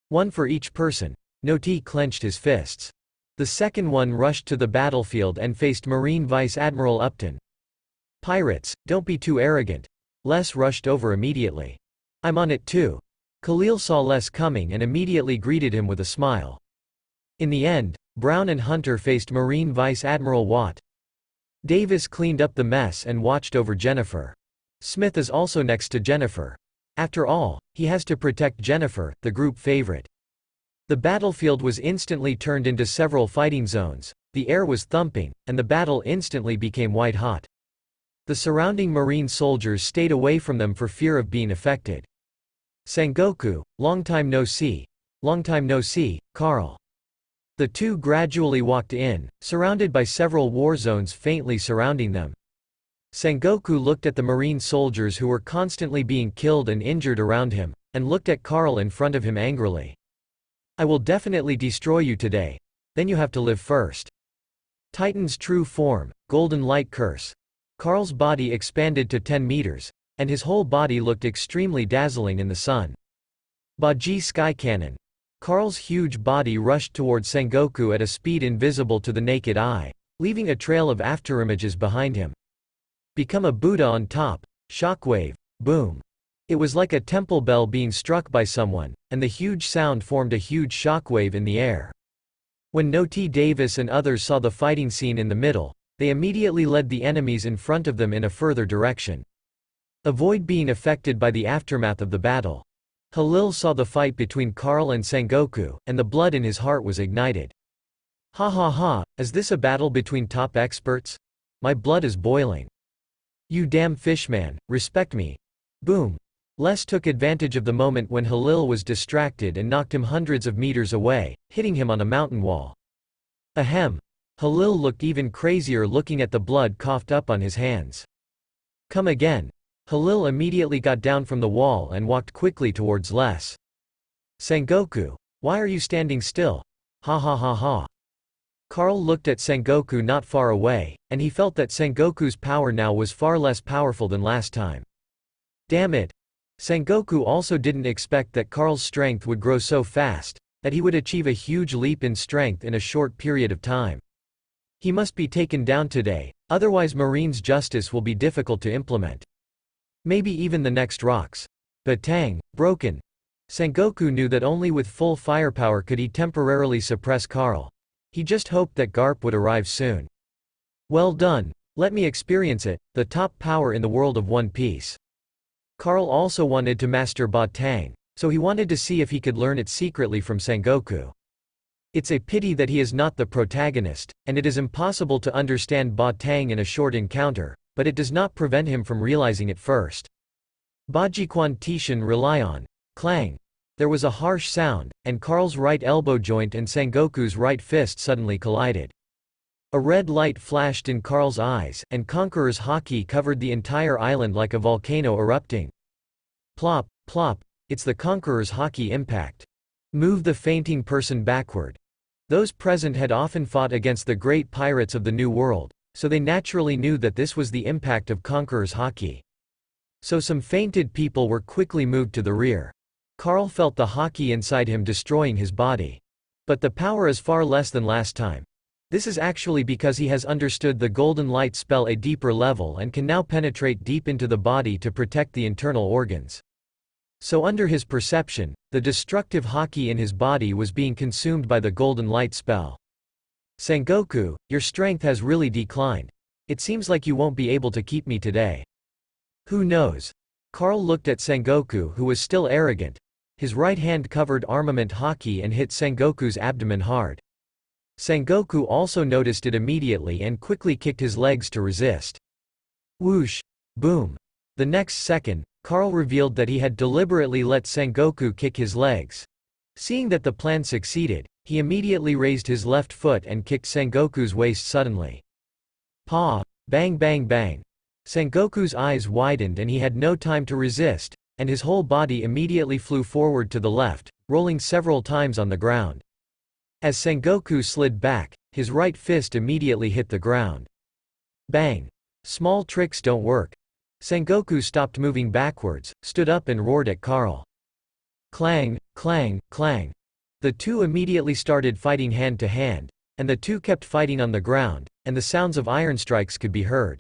One for each person. Noti clenched his fists. The second one rushed to the battlefield and faced Marine Vice Admiral Upton. Pirates, don't be too arrogant. Les rushed over immediately. I'm on it too. Khalil saw Les coming and immediately greeted him with a smile. In the end, Brown and Hunter faced Marine Vice Admiral Watt. Davis cleaned up the mess and watched over Jennifer. Smith is also next to Jennifer. After all, he has to protect Jennifer, the group favorite. The battlefield was instantly turned into several fighting zones, the air was thumping, and the battle instantly became white-hot. The surrounding marine soldiers stayed away from them for fear of being affected. Sengoku, long time no see, Carl. The two gradually walked in, surrounded by several war zones faintly surrounding them. Sengoku looked at the marine soldiers who were constantly being killed and injured around him, and looked at Carl in front of him angrily. I will definitely destroy you today. Then you have to live first. Titan's true form, golden light curse. Carl's body expanded to 10 meters, and his whole body looked extremely dazzling in the sun. Baji Sky Cannon. Carl's huge body rushed towards Sengoku at a speed invisible to the naked eye, leaving a trail of afterimages behind him. Become a Buddha on top. Shockwave. Boom. It was like a temple bell being struck by someone, and the huge sound formed a huge shockwave in the air. When Noti Davis and others saw the fighting scene in the middle, they immediately led the enemies in front of them in a further direction. Avoid being affected by the aftermath of the battle. Halil saw the fight between Carl and Sengoku, and the blood in his heart was ignited. Ha ha ha, is this a battle between top experts? My blood is boiling. You damn fishman, respect me. Boom. Les took advantage of the moment when Halil was distracted and knocked him hundreds of meters away, hitting him on a mountain wall. Ahem. Halil looked even crazier looking at the blood coughed up on his hands. Come again. Halil immediately got down from the wall and walked quickly towards Les. Sengoku, why are you standing still? Ha ha ha ha. Carl looked at Sengoku not far away, and he felt that Sengoku's power now was far less powerful than last time. Damn it. Sengoku also didn't expect that Carl's strength would grow so fast, that he would achieve a huge leap in strength in a short period of time. He must be taken down today, otherwise Marine's justice will be difficult to implement. Maybe even the next rocks. Batang, broken. Sengoku knew that only with full firepower could he temporarily suppress Carl. He just hoped that Garp would arrive soon. Well done, let me experience it, the top power in the world of One Piece. Carl also wanted to master Batang, so he wanted to see if he could learn it secretly from Sengoku. It's a pity that he is not the protagonist, and it is impossible to understand Batang in a short encounter, but it does not prevent him from realizing it first. Bajiquan Tishan rely on. Clang. There was a harsh sound, and Carl's right elbow joint and Sengoku's right fist suddenly collided. A red light flashed in Carl's eyes, and Conqueror's haki covered the entire island like a volcano erupting. Plop, plop, it's the Conqueror's haki impact. Move the fainting person backward. Those present had often fought against the great pirates of the New World, so they naturally knew that this was the impact of Conqueror's haki. So some fainted people were quickly moved to the rear. Carl felt the haki inside him destroying his body. But the power is far less than last time. This is actually because he has understood the golden light spell a deeper level and can now penetrate deep into the body to protect the internal organs. So under his perception, the destructive haki in his body was being consumed by the golden light spell. Sengoku, your strength has really declined. It seems like you won't be able to keep me today. Who knows? Carl looked at Sengoku, who was still arrogant. His right hand covered armament haki and hit Sengoku's abdomen hard. Sengoku also noticed it immediately and quickly kicked his legs to resist. Whoosh! Boom! The next second, Carl revealed that he had deliberately let Sengoku kick his legs. Seeing that the plan succeeded, he immediately raised his left foot and kicked Sengoku's waist suddenly. Pa! Bang bang bang! Sengoku's eyes widened and he had no time to resist, and his whole body immediately flew forward to the left, rolling several times on the ground. As Sengoku slid back, his right fist immediately hit the ground. Bang! Small tricks don't work. Sengoku stopped moving backwards, stood up and roared at Carl. Clang, clang, clang. The two immediately started fighting hand to hand, and the two kept fighting on the ground, and the sounds of iron strikes could be heard.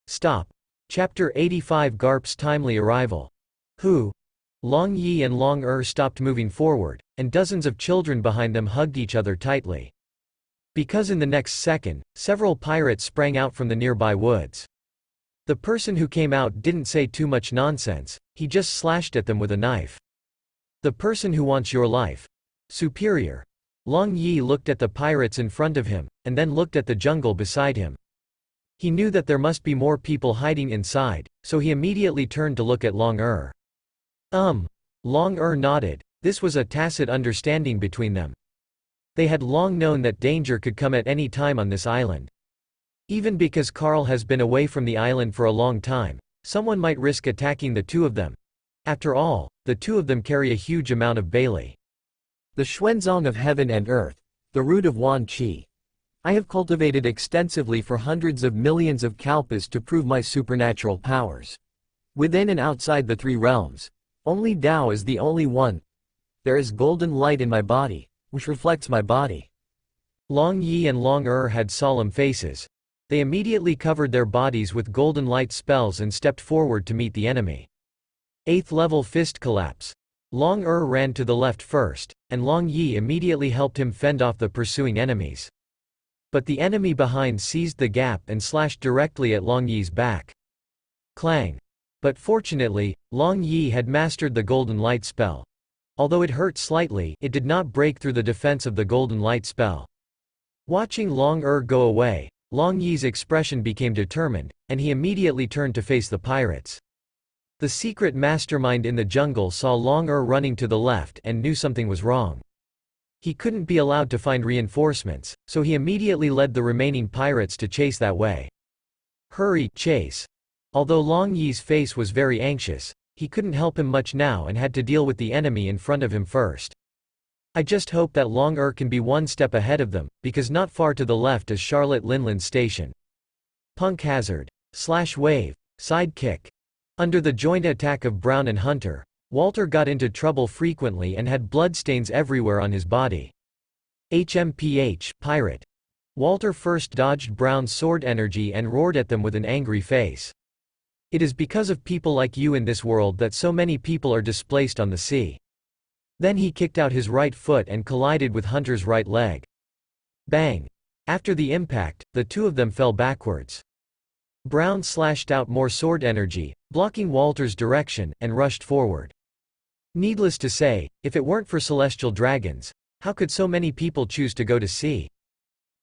Stop. Chapter 85 Garp's timely arrival. Who? Long Yi and Long stopped moving forward, and dozens of children behind them hugged each other tightly. Because in the next second, several pirates sprang out from the nearby woods. The person who came out didn't say too much nonsense, he just slashed at them with a knife. The person who wants your life. Superior. Long Yi looked at the pirates in front of him, and then looked at the jungle beside him. He knew that there must be more people hiding inside, so he immediately turned to look at Long Long nodded. This was a tacit understanding between them. They had long known that danger could come at any time on this island. Even because Carl has been away from the island for a long time, someone might risk attacking the two of them. After all, the two of them carry a huge amount of Bailey. The Xuanzang of heaven and earth, the root of Wan Qi. I have cultivated extensively for hundreds of millions of kalpas to prove my supernatural powers. Within and outside the three realms, only Tao is the only one. There is golden light in my body, which reflects my body. Long Yi and Long had solemn faces. They immediately covered their bodies with golden light spells and stepped forward to meet the enemy. 8th level fist collapse. Long ran to the left first, and Long Yi immediately helped him fend off the pursuing enemies. But the enemy behind seized the gap and slashed directly at Long Yi's back. Clang! But fortunately, Long Yi had mastered the golden light spell. Although it hurt slightly, it did not break through the defense of the golden light spell. Watching Long go away, Long Yi's expression became determined, and he immediately turned to face the pirates. The secret mastermind in the jungle saw Long running to the left and knew something was wrong. He couldn't be allowed to find reinforcements, so he immediately led the remaining pirates to chase that way. Hurry, chase! Although Long Yi's face was very anxious, he couldn't help him much now and had to deal with the enemy in front of him first. I just hope that Long can be one step ahead of them, because not far to the left is Charlotte Linland's station. Punk hazard. /wave. Side kick. Under the joint attack of Brown and Hunter, Walter got into trouble frequently and had bloodstains everywhere on his body. HMPH, pirate. Walter first dodged Brown's sword energy and roared at them with an angry face. It is because of people like you in this world that so many people are displaced on the sea. Then he kicked out his right foot and collided with Hunter's right leg. Bang! After the impact, the two of them fell backwards. Brown slashed out more sword energy, blocking Walter's direction, and rushed forward. Needless to say, if it weren't for celestial dragons, how could so many people choose to go to sea?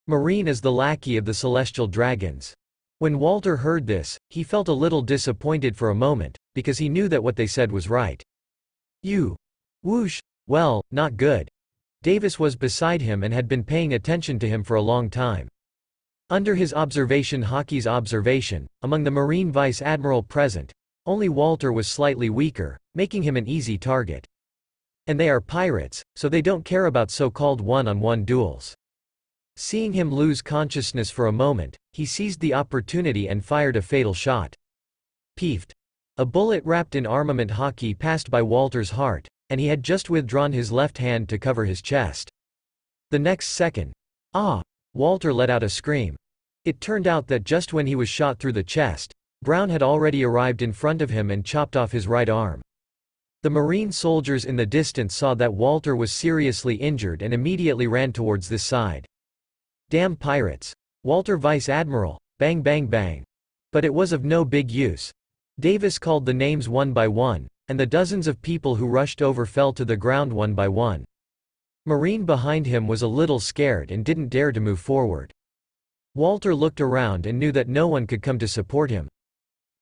Marine is the lackey of the celestial dragons. When Walter heard this, he felt a little disappointed for a moment, because he knew that what they said was right. You. Whoosh. Well, not good. Davis was beside him and had been paying attention to him for a long time. Under his observation, Haki's observation, among the Marine Vice Admiral present, only Walter was slightly weaker, making him an easy target. And they are pirates, so they don't care about so-called one-on-one duels. Seeing him lose consciousness for a moment, he seized the opportunity and fired a fatal shot. Peefed. A bullet wrapped in armament Haki passed by Walter's heart, and he had just withdrawn his left hand to cover his chest. The next second, ah! Walter let out a scream. It turned out that just when he was shot through the chest, Brown had already arrived in front of him and chopped off his right arm. The Marine soldiers in the distance saw that Walter was seriously injured and immediately ran towards this side. Damn pirates! Walter Vice Admiral! Bang bang bang! But it was of no big use. Davis called the names one by one, and the dozens of people who rushed over fell to the ground one by one. Marine behind him was a little scared and didn't dare to move forward. Walter looked around and knew that no one could come to support him.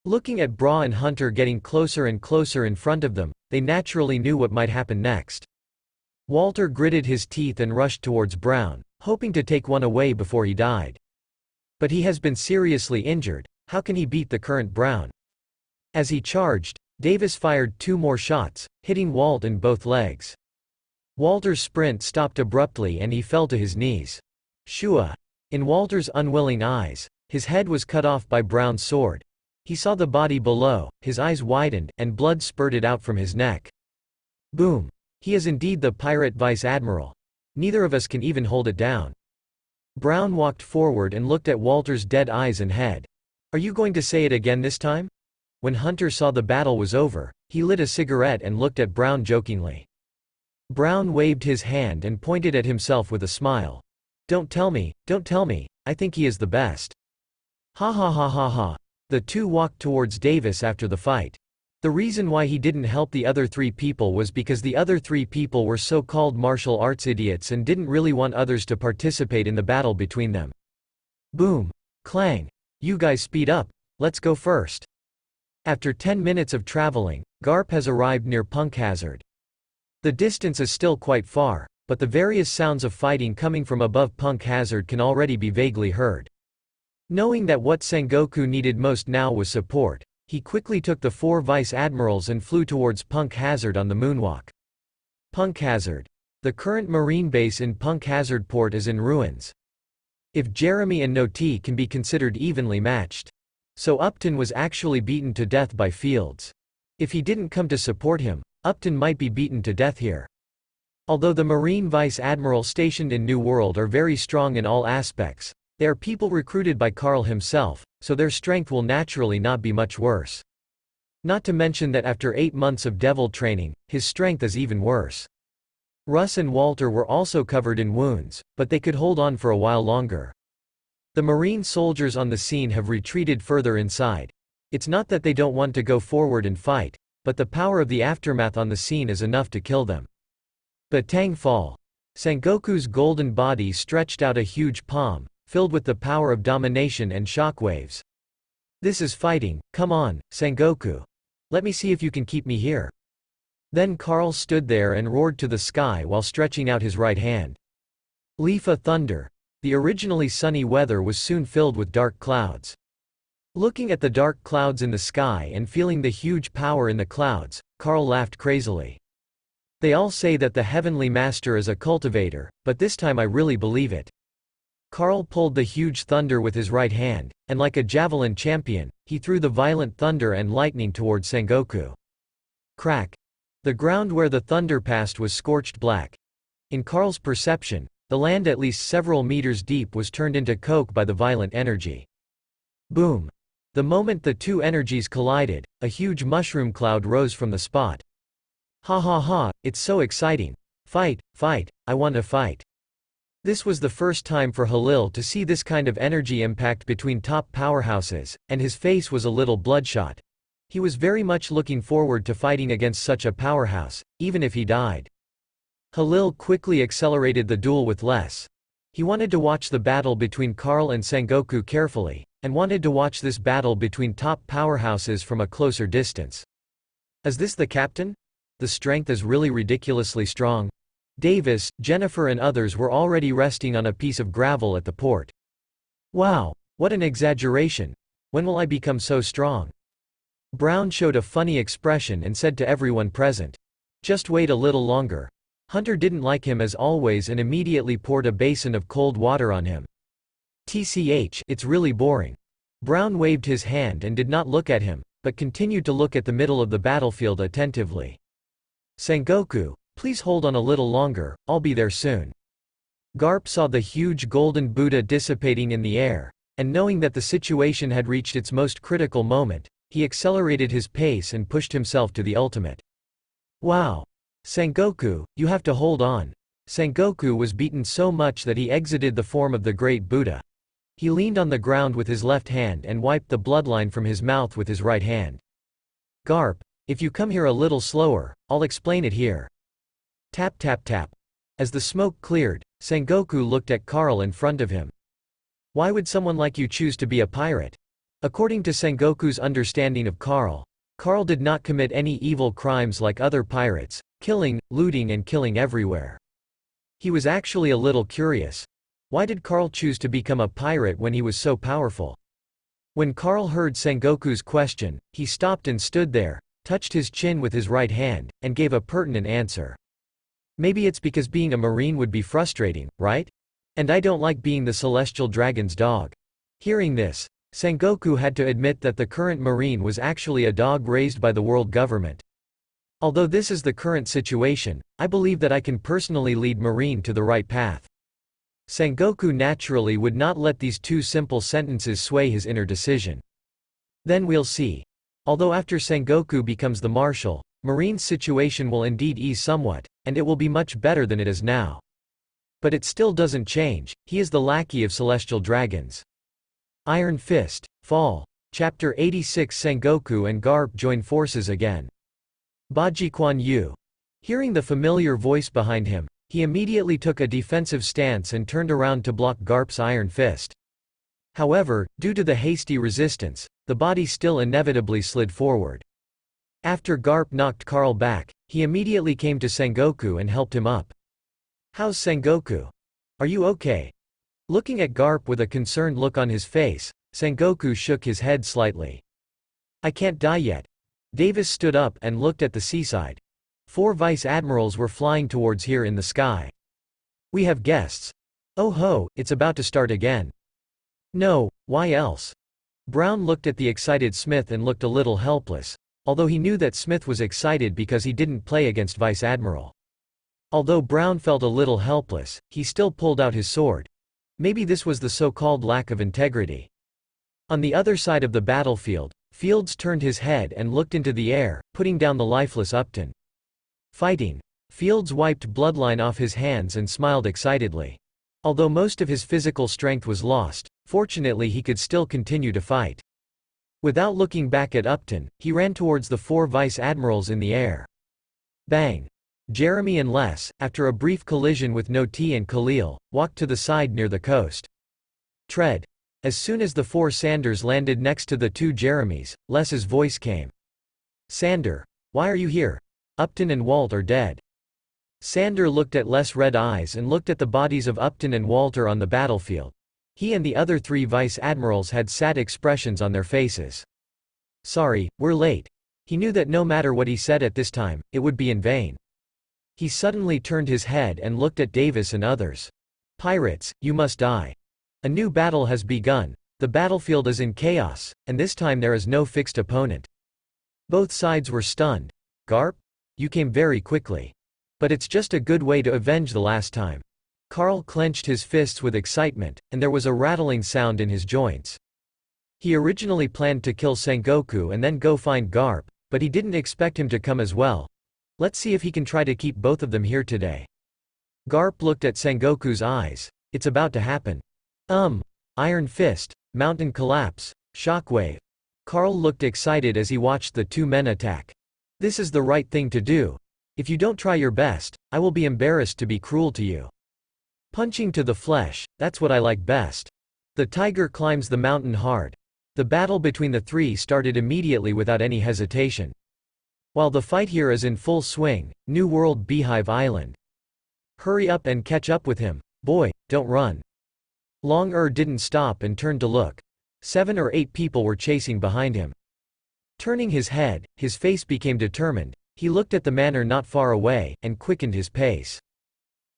Looking at Bra and Hunter getting closer and closer in front of them, they naturally knew what might happen next. Walter gritted his teeth and rushed towards Brown, hoping to take one away before he died. But he has been seriously injured, how can he beat the current Brown? As he charged, Davis fired 2 more shots, hitting Walt in both legs. Walter's sprint stopped abruptly and he fell to his knees. Shua! In Walter's unwilling eyes, his head was cut off by Brown's sword. He saw the body below, his eyes widened, and blood spurted out from his neck. Boom! He is indeed the pirate vice admiral. Neither of us can even hold it down. Brown walked forward and looked at Walter's dead eyes and head. Are you going to say it again this time? When Hunter saw the battle was over, he lit a cigarette and looked at Brown jokingly. Brown waved his hand and pointed at himself with a smile. Don't tell me, I think he is the best. Ha ha ha ha ha. The two walked towards Davis after the fight. The reason why he didn't help the other 3 people was because the other 3 people were so-called martial arts idiots and didn't really want others to participate in the battle between them. Boom! Clang! You guys speed up, let's go first. After 10 minutes of traveling, Garp has arrived near Punk Hazard. The distance is still quite far, but the various sounds of fighting coming from above Punk Hazard can already be vaguely heard. Knowing that what Sengoku needed most now was support, he quickly took the 4 vice admirals and flew towards Punk Hazard on the moonwalk. Punk Hazard. The current marine base in Punk Hazard port is in ruins. If Jeremy and Noti can be considered evenly matched. So Upton was actually beaten to death by Fields. If he didn't come to support him, Upton might be beaten to death here. Although the Marine Vice Admiral stationed in New World are very strong in all aspects, they are people recruited by Carl himself, so their strength will naturally not be much worse. Not to mention that after 8 months of devil training, his strength is even worse. Russ and Walter were also covered in wounds, but they could hold on for a while longer. The Marine soldiers on the scene have retreated further inside. It's not that they don't want to go forward and fight, but the power of the aftermath on the scene is enough to kill them. Batang Fall. Sengoku's golden body stretched out a huge palm, filled with the power of domination and shockwaves. This is fighting, come on, Sengoku. Let me see if you can keep me here. Then Carl stood there and roared to the sky while stretching out his right hand. Lifa thunder. The originally sunny weather was soon filled with dark clouds. Looking at the dark clouds in the sky and feeling the huge power in the clouds, Carl laughed crazily. They all say that the Heavenly Master is a cultivator, but this time I really believe it. Carl pulled the huge thunder with his right hand, and like a javelin champion, he threw the violent thunder and lightning towards Sengoku. Crack! The ground where the thunder passed was scorched black. In Carl's perception, the land at least several meters deep was turned into coke by the violent energy. Boom! The moment the 2 energies collided, a huge mushroom cloud rose from the spot. Ha ha ha, it's so exciting. Fight, fight, I want to fight. This was the first time for Halil to see this kind of energy impact between top powerhouses, and his face was a little bloodshot. He was very much looking forward to fighting against such a powerhouse, even if he died. Halil quickly accelerated the duel with Les. He wanted to watch the battle between Carl and Sengoku carefully, and wanted to watch this battle between top powerhouses from a closer distance. Is this the captain? The strength is really ridiculously strong. Davis, Jennifer and others were already resting on a piece of gravel at the port. Wow, what an exaggeration. When will I become so strong? Brown showed a funny expression and said to everyone present. Just wait a little longer. Hunter didn't like him as always and immediately poured a basin of cold water on him. TCH, it's really boring. Brown waved his hand and did not look at him, but continued to look at the middle of the battlefield attentively. Sengoku, please hold on a little longer, I'll be there soon. Garp saw the huge golden Buddha dissipating in the air, and knowing that the situation had reached its most critical moment, he accelerated his pace and pushed himself to the ultimate. Wow! Sengoku, you have to hold on. Sengoku was beaten so much that he exited the form of the great Buddha. He leaned on the ground with his left hand and wiped the bloodline from his mouth with his right hand. Garp, if you come here a little slower, I'll explain it here. Tap tap tap. As the smoke cleared, Sengoku looked at Carl in front of him. Why would someone like you choose to be a pirate? According to Sengoku's understanding of Carl did not commit any evil crimes like other pirates, killing, looting and killing everywhere. He was actually a little curious. Why did Carl choose to become a pirate when he was so powerful? When Carl heard Sengoku's question, he stopped and stood there, touched his chin with his right hand, and gave a pertinent answer. Maybe it's because being a marine would be frustrating, right? And I don't like being the celestial dragon's dog. Hearing this, Sengoku had to admit that the current marine was actually a dog raised by the world government. Although this is the current situation, I believe that I can personally lead marine to the right path. Sengoku naturally would not let these two simple sentences sway his inner decision. Then we'll see. Although after Sengoku becomes the marshal, Marine's situation will indeed ease somewhat, and it will be much better than it is now. But it still doesn't change, he is the lackey of celestial dragons. Iron Fist, Fall. Chapter 86. Sengoku and Garp join forces again. Baji Quan Yu. Hearing the familiar voice behind him, he immediately took a defensive stance and turned around to block Garp's iron fist. However, due to the hasty resistance, the body still inevitably slid forward. After Garp knocked Carl back, he immediately came to Sengoku and helped him up. How's Sengoku? Are you okay? Looking at Garp with a concerned look on his face, Sengoku shook his head slightly. I can't die yet. Davis stood up and looked at the seaside. 4 vice admirals were flying towards here in the sky. We have guests. Oh ho, it's about to start again. No, why else? Brown looked at the excited Smith and looked a little helpless, although he knew that Smith was excited because he didn't play against Vice Admiral. Although Brown felt a little helpless, he still pulled out his sword. Maybe this was the so-called lack of integrity. On the other side of the battlefield, Fields turned his head and looked into the air, putting down the lifeless Upton. Fighting. Fields wiped bloodline off his hands and smiled excitedly. Although most of his physical strength was lost, fortunately he could still continue to fight. Without looking back at Upton, he ran towards the 4 vice admirals in the air. Bang! Jeremy and Les, after a brief collision with Noti and Khalil, walked to the side near the coast. Tread. As soon as the 4 Sanders landed next to the 2 Jeremys, Les's voice came. Sander. Why are you here? Upton and Walt are dead. Sander looked at Les' red eyes and looked at the bodies of Upton and Walter on the battlefield. He and the other 3 vice admirals had sad expressions on their faces. Sorry, we're late. He knew that no matter what he said at this time, it would be in vain. He suddenly turned his head and looked at Davis and others. Pirates, you must die. A new battle has begun, the battlefield is in chaos, and this time there is no fixed opponent. Both sides were stunned. Garp? You came very quickly. But it's just a good way to avenge the last time. Carl clenched his fists with excitement, and there was a rattling sound in his joints. He originally planned to kill Sengoku and then go find Garp, but he didn't expect him to come as well. Let's see if he can try to keep both of them here today. Garp looked at Sengoku's eyes. It's about to happen. Iron Fist, Mountain Collapse, Shockwave. Carl looked excited as he watched the 2 men attack. This is the right thing to do. If you don't try your best, I will be embarrassed to be cruel to you. Punching to the flesh, that's what I like best. The tiger climbs the mountain hard. The battle between the 3 started immediately without any hesitation. While the fight here is in full swing, New World Beehive Island. Hurry up and catch up with him. Boy, don't run. Long didn't stop and turned to look. 7 or 8 people were chasing behind him. Turning his head, his face became determined. He looked at the manor not far away, and quickened his pace.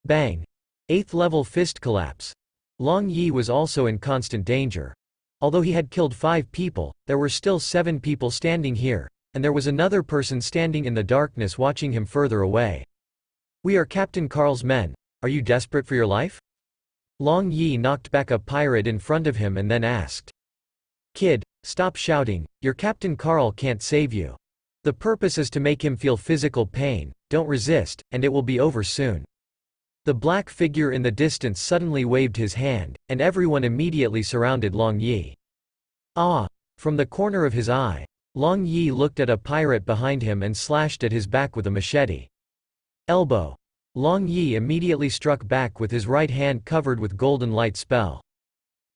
Bang! 8th level fist collapse. Long Yi was also in constant danger. Although he had killed 5 people, there were still 7 people standing here, and there was another person standing in the darkness watching him further away. We are Captain Carl's men. Are you desperate for your life? Long Yi knocked back a pirate in front of him and then asked, "Kid, stop shouting, your Captain Carl can't save you. The purpose is to make him feel physical pain, don't resist, and it will be over soon." The black figure in the distance suddenly waved his hand, and everyone immediately surrounded Long Yi. Ah! From the corner of his eye, Long Yi looked at a pirate behind him and slashed at his back with a machete. Elbow. Long Yi immediately struck back with his right hand covered with golden light spell.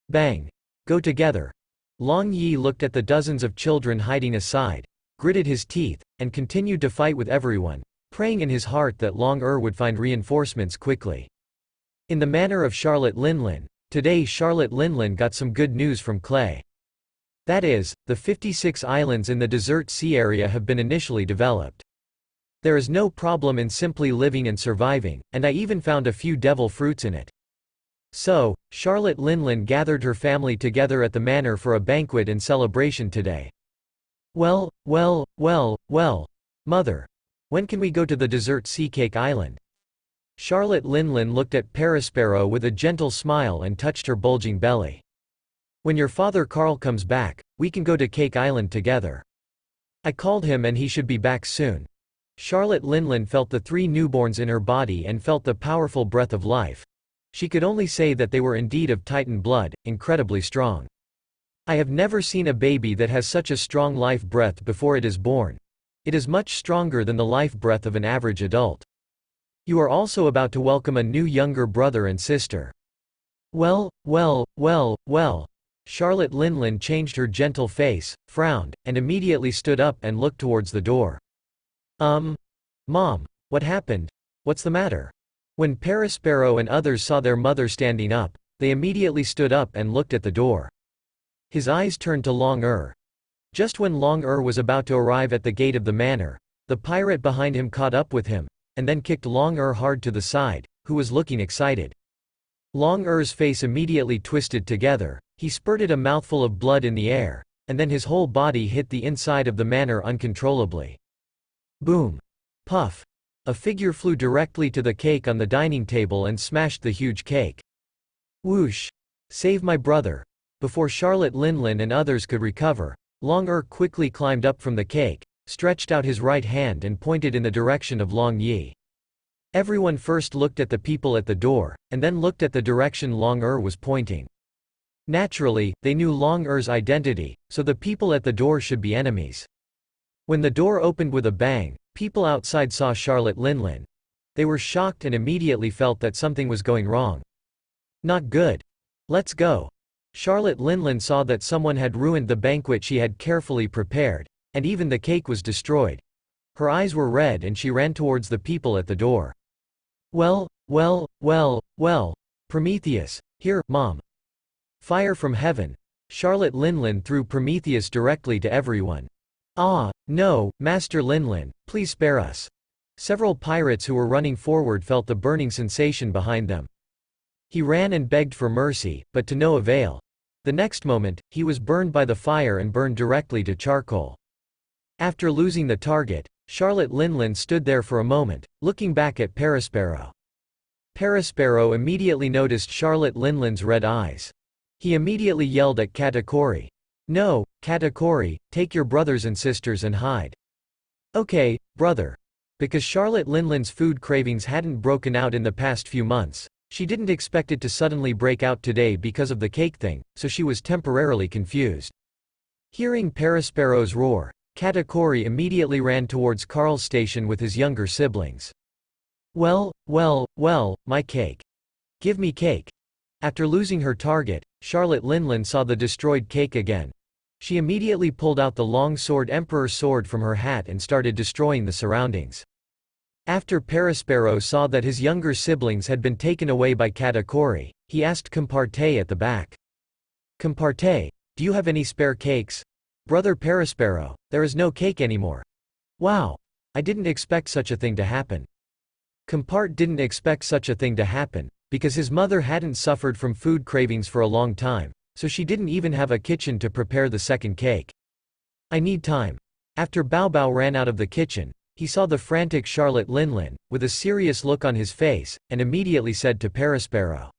Bang! Go together. Long Yi looked at the dozens of children hiding aside, gritted his teeth, and continued to fight with everyone, praying in his heart that Long would find reinforcements quickly. In the manner of Charlotte Linlin, today Charlotte Linlin got some good news from Clay. That is, the 56 islands in the desert sea area have been initially developed. There is no problem in simply living and surviving, and I even found a few devil fruits in it. So, Charlotte Linlin gathered her family together at the manor for a banquet and celebration today. Well, Mother. When can we go to the desert sea cake island? Charlotte Linlin looked at Parasparrow with a gentle smile and touched her bulging belly. When your father Carl comes back, we can go to Cake Island together. I called him and he should be back soon. Charlotte Linlin felt the 3 newborns in her body and felt the powerful breath of life. She could only say that they were indeed of Titan blood, incredibly strong. I have never seen a baby that has such a strong life breath before it is born. It is much stronger than the life breath of an average adult. You are also about to welcome a new younger brother and sister. Well. Charlotte Linlin changed her gentle face, frowned, and immediately stood up and looked towards the door. Mom, what happened? What's the matter? When Parasparrow and others saw their mother standing up, they immediately stood up and looked at the door. His eyes turned to Long Just when Long was about to arrive at the gate of the manor, the pirate behind him caught up with him, and then kicked Long hard to the side, who was looking excited. Long face immediately twisted together, he spurted a mouthful of blood in the air, and then his whole body hit the inside of the manor uncontrollably. Boom! Puff! A figure flew directly to the cake on the dining table and smashed the huge cake. Whoosh! Save my brother! Before Charlotte Linlin and others could recover, Long quickly climbed up from the cake, stretched out his right hand and pointed in the direction of Long Yi. Everyone first looked at the people at the door, and then looked at the direction Long was pointing. Naturally, they knew Long identity, so the people at the door should be enemies. When the door opened with a bang, people outside saw Charlotte Linlin. They were shocked and immediately felt that something was going wrong. Not good. Let's go. Charlotte Linlin saw that someone had ruined the banquet she had carefully prepared, and even the cake was destroyed. Her eyes were red and she ran towards the people at the door. Well, Prometheus, here, Mom. Fire from heaven. Charlotte Linlin threw Prometheus directly to everyone. Ah, no, Master Linlin, please spare us. Several pirates who were running forward felt the burning sensation behind them. He ran and begged for mercy, but to no avail. The next moment, he was burned by the fire and burned directly to charcoal. After losing the target, Charlotte Linlin stood there for a moment, looking back at Parasparrow. Parasparrow immediately noticed Charlotte Linlin's red eyes. He immediately yelled at Katakuri. No, Katakuri, take your brothers and sisters and hide. Okay, brother. Because Charlotte Linlin's food cravings hadn't broken out in the past few months, she didn't expect it to suddenly break out today because of the cake thing, so she was temporarily confused. Hearing Parasparrow's roar, Katakuri immediately ran towards Carl's station with his younger siblings. Well, my cake. Give me cake. After losing her target, Charlotte Linlin saw the destroyed cake again. She immediately pulled out the long sword Emperor sword from her hat and started destroying the surroundings. After Parasparrow saw that his younger siblings had been taken away by Katakuri, he asked Comparte at the back. Comparte, do you have any spare cakes? Brother Parasparrow, there is no cake anymore. Wow! I didn't expect such a thing to happen. Comparte didn't expect such a thing to happen, because his mother hadn't suffered from food cravings for a long time, so she didn't even have a kitchen to prepare the second cake. I need time. After Bao Bao ran out of the kitchen, he saw the frantic Charlotte Linlin, with a serious look on his face, and immediately said to Parasparrow.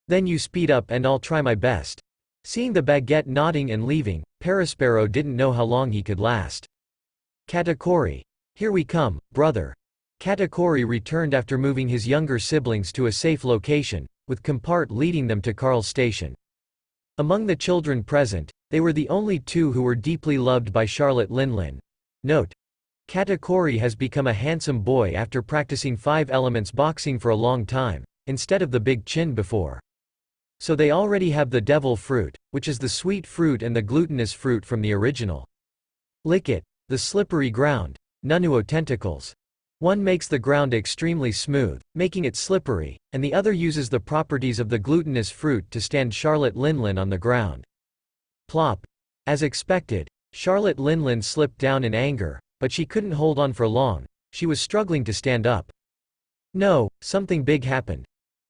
Then you speed up and I'll try my best. Seeing the baguette nodding and leaving, Parasparrow didn't know how long he could last. Katakuri. Here we come, brother. Katakuri returned after moving his younger siblings to a safe location, with Compart leading them to Carl's station. Among the children present, they were the only two who were deeply loved by Charlotte Linlin. Note: Katakuri has become a handsome boy after practicing 5 elements boxing for a long time, instead of the big chin before. So they already have the devil fruit, which is the sweet fruit and the glutinous fruit from the original. Lick it, the slippery ground. Nunuo tentacles. One makes the ground extremely smooth, making it slippery, and the other uses the properties of the glutinous fruit to stand Charlotte Linlin on the ground. Plop. As expected, Charlotte Linlin slipped down in anger, but she couldn't hold on for long. She was struggling to stand up. No, something big happened.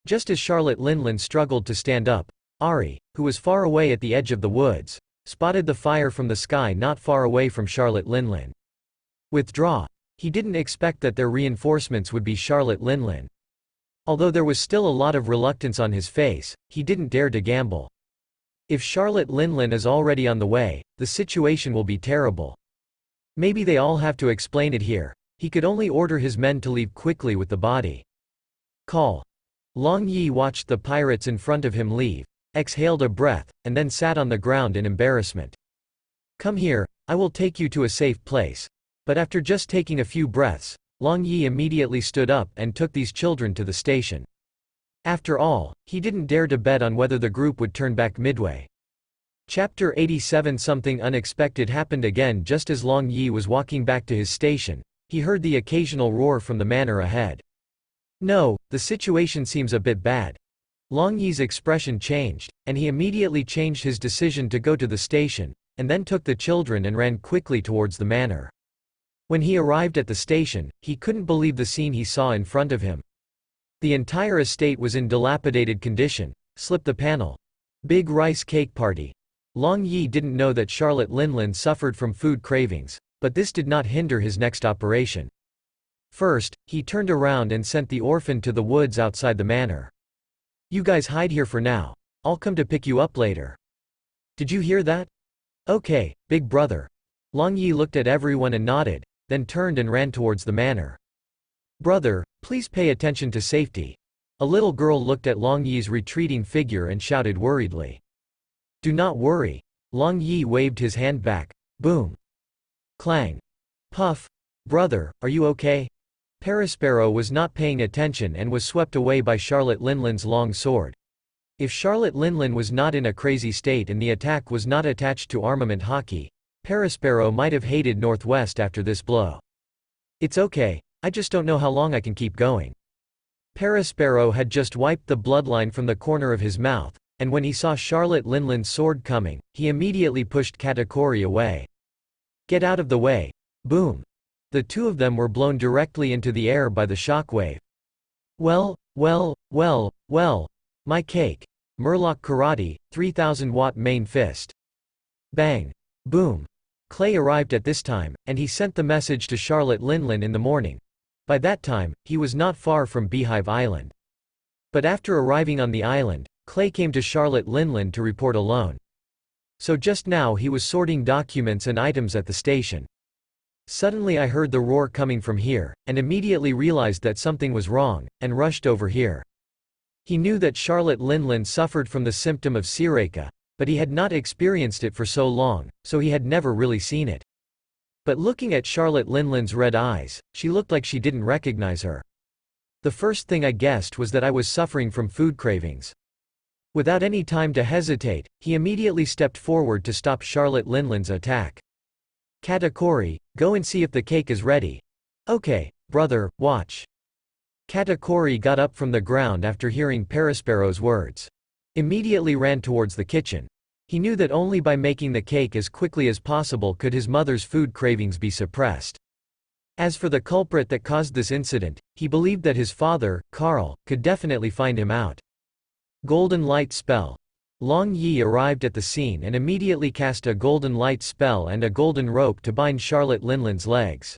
Just as Charlotte Linlin struggled to stand up, Ari, who was far away at the edge of the woods, spotted the fire from the sky not far away from Charlotte Linlin. Withdraw. He didn't expect that their reinforcements would be Charlotte Linlin. Although there was still a lot of reluctance on his face, he didn't dare to gamble. If Charlotte Linlin is already on the way, the situation will be terrible. Maybe they all have to explain it here. He could only order his men to leave quickly with the body. Call. Long Yi watched the pirates in front of him leave, exhaled a breath, and then sat on the ground in embarrassment. Come here, I will take you to a safe place. But after just taking a few breaths, Long Yi immediately stood up and took these children to the station. After all, he didn't dare to bet on whether the group would turn back midway. Chapter 87. Something unexpected happened again. Just as Long Yi was walking back to his station, he heard the occasional roar from the manor ahead. No, the situation seems a bit bad. Long Yi's expression changed, and he immediately changed his decision to go to the station, and then took the children and ran quickly towards the manor. When he arrived at the station, he couldn't believe the scene he saw in front of him. The entire estate was in dilapidated condition. Slip the panel. Big rice cake party. Long Yi didn't know that Charlotte Linlin suffered from food cravings, but this did not hinder his next operation. First, he turned around and sent the orphan to the woods outside the manor. You guys hide here for now. I'll come to pick you up later. Did you hear that? Okay, big brother. Long Yi looked at everyone and nodded, then turned and ran towards the manor. Brother, please pay attention to safety. A little girl looked at Long Yi's retreating figure and shouted worriedly. Do not worry. Long Yi waved his hand back. Boom. Clang. Puff. Brother, are you okay? Parasparrow was not paying attention and was swept away by Charlotte Linlin's long sword. If Charlotte Linlin was not in a crazy state and the attack was not attached to armament hockey, Parasparrow might have hated Northwest after this blow. It's okay, I just don't know how long I can keep going. Parasparrow had just wiped the bloodline from the corner of his mouth, and when he saw Charlotte Linlin's sword coming, he immediately pushed Katakuri away. Get out of the way. Boom. The two of them were blown directly into the air by the shockwave. Well, my cake. Murloc Karate, 3000-watt main fist. Bang. Boom. Clay arrived at this time, and he sent the message to Charlotte Linlin in the morning. By that time, he was not far from Beehive Island. But after arriving on the island, Clay came to Charlotte Linlin to report alone. So just now he was sorting documents and items at the station. Suddenly I heard the roar coming from here, and immediately realized that something was wrong, and rushed over here. He knew that Charlotte Linlin suffered from the symptom of Sireka, but he had not experienced it for so long, so he had never really seen it. But looking at Charlotte Linlin's red eyes, she looked like she didn't recognize her. The first thing I guessed was that I was suffering from food cravings. Without any time to hesitate, he immediately stepped forward to stop Charlotte Linlin's attack. Katakuri, go and see if the cake is ready. Okay, brother, watch. Katakuri got up from the ground after hearing Parasparrow's words. Immediately ran towards the kitchen. He knew that only by making the cake as quickly as possible could his mother's food cravings be suppressed. As for the culprit that caused this incident, he believed that his father, Carl, could definitely find him out. Golden Light Spell. Long Yi arrived at the scene and immediately cast a golden light spell and a golden rope to bind Charlotte Linlin's legs.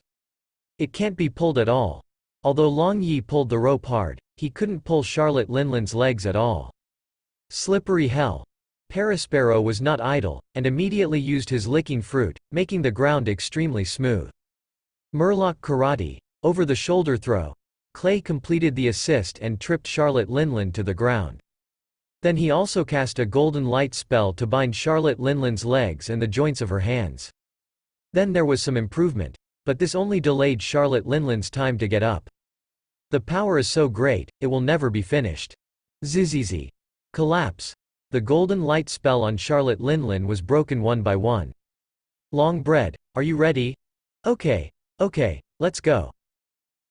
It can't be pulled at all. Although Long Yi pulled the rope hard, he couldn't pull Charlotte Linlin's legs at all. Slippery hell. Parasparrow was not idle, and immediately used his licking fruit, making the ground extremely smooth. Murloc karate. Over the shoulder throw. Clay completed the assist and tripped Charlotte Linlin to the ground. Then he also cast a golden light spell to bind Charlotte Linlin's legs and the joints of her hands. Then there was some improvement, but this only delayed Charlotte Linlin's time to get up. The power is so great, it will never be finished. Zzzz. Collapse. The golden light spell on Charlotte Linlin was broken one by one. Long bread, are you ready? Okay, let's go.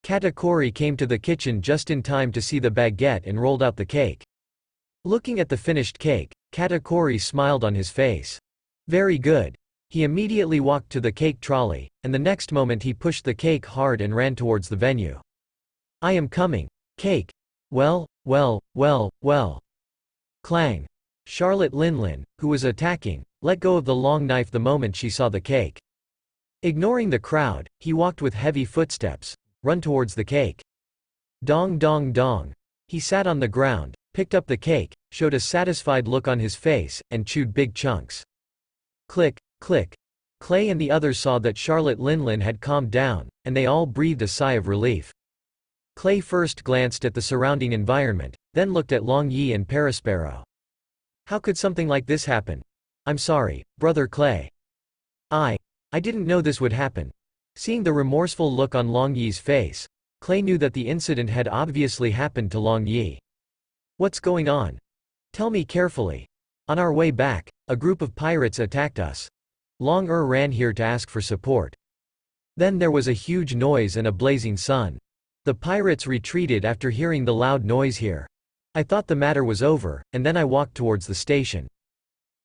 Katakuri came to the kitchen just in time to see the baguette and rolled out the cake. Looking at the finished cake, Katakuri smiled on his face. Very good. He immediately walked to the cake trolley, and the next moment he pushed the cake hard and ran towards the venue. I am coming. Cake. Well. Clang. Charlotte Linlin, who was attacking, let go of the long knife the moment she saw the cake. Ignoring the crowd, he walked with heavy footsteps, run towards the cake. Dong dong dong. He sat on the ground, picked up the cake, showed a satisfied look on his face, and chewed big chunks. Click, click. Clay and the others saw that Charlotte Linlin had calmed down, and they all breathed a sigh of relief. Clay first glanced at the surrounding environment, then looked at Long Yi and Parasparrow. How could something like this happen? I'm sorry, Brother Clay. I didn't know this would happen. Seeing the remorseful look on Long Yi's face, Clay knew that the incident had obviously happened to Long Yi. What's going on? Tell me carefully. On our way back, a group of pirates attacked us. Long ran here to ask for support. Then there was a huge noise and a blazing sun. The pirates retreated after hearing the loud noise here. I thought the matter was over, and then I walked towards the station.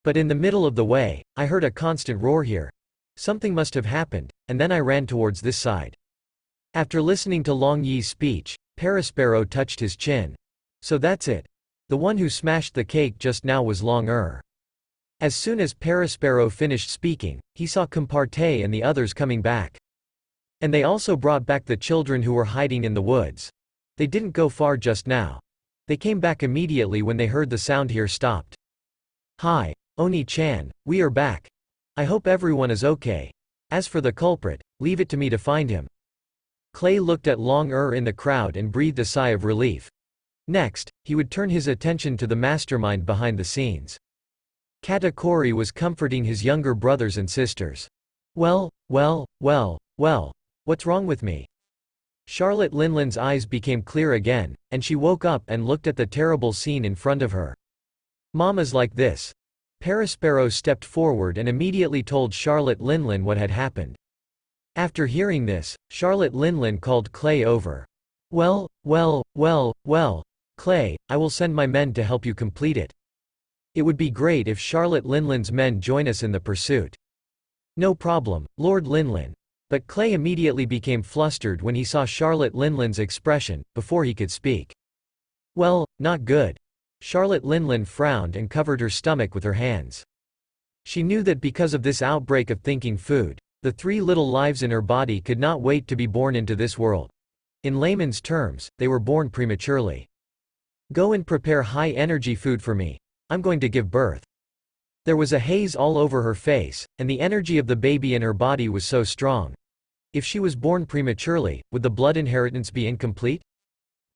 But in the middle of the way, I heard a constant roar here. Something must have happened, and then I ran towards this side. After listening to Long Yi's speech, Parasparrow touched his chin. So that's it. The one who smashed the cake just now was Long. As soon as Parasparrow finished speaking, he saw Comparte and the others coming back. And they also brought back the children who were hiding in the woods. They didn't go far just now. They came back immediately when they heard the sound here stopped. Hi, Oni-chan, we are back. I hope everyone is okay. As for the culprit, leave it to me to find him. Clay looked at Long in the crowd and breathed a sigh of relief. Next, he would turn his attention to the mastermind behind the scenes. Katakuri was comforting his younger brothers and sisters. Well, what's wrong with me? Charlotte Linlin's eyes became clear again, and she woke up and looked at the terrible scene in front of her. Mama's like this. Parasparrow stepped forward and immediately told Charlotte Linlin what had happened. After hearing this, Charlotte Linlin called Clay over. Well, Clay, I will send my men to help you complete it. It would be great if Charlotte Linlin's men join us in the pursuit. No problem, Lord Linlin. But Clay immediately became flustered when he saw Charlotte Linlin's expression, before he could speak. Well, not good. Charlotte Linlin frowned and covered her stomach with her hands. She knew that because of this outbreak of thinking food, the 3 little lives in her body could not wait to be born into this world. In layman's terms, they were born prematurely. Go and prepare high-energy food for me. I'm going to give birth. There was a haze all over her face, and the energy of the baby in her body was so strong. If she was born prematurely, would the blood inheritance be incomplete?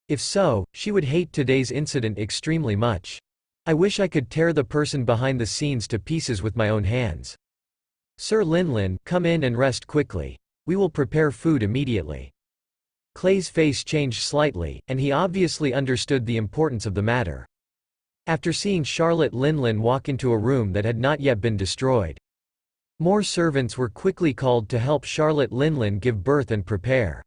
If so, she would hate today's incident extremely much. I wish I could tear the person behind the scenes to pieces with my own hands. Sir Linlin, come in and rest quickly. We will prepare food immediately. Clay's face changed slightly, and he obviously understood the importance of the matter. After seeing Charlotte Linlin walk into a room that had not yet been destroyed, more servants were quickly called to help Charlotte Linlin give birth and prepare.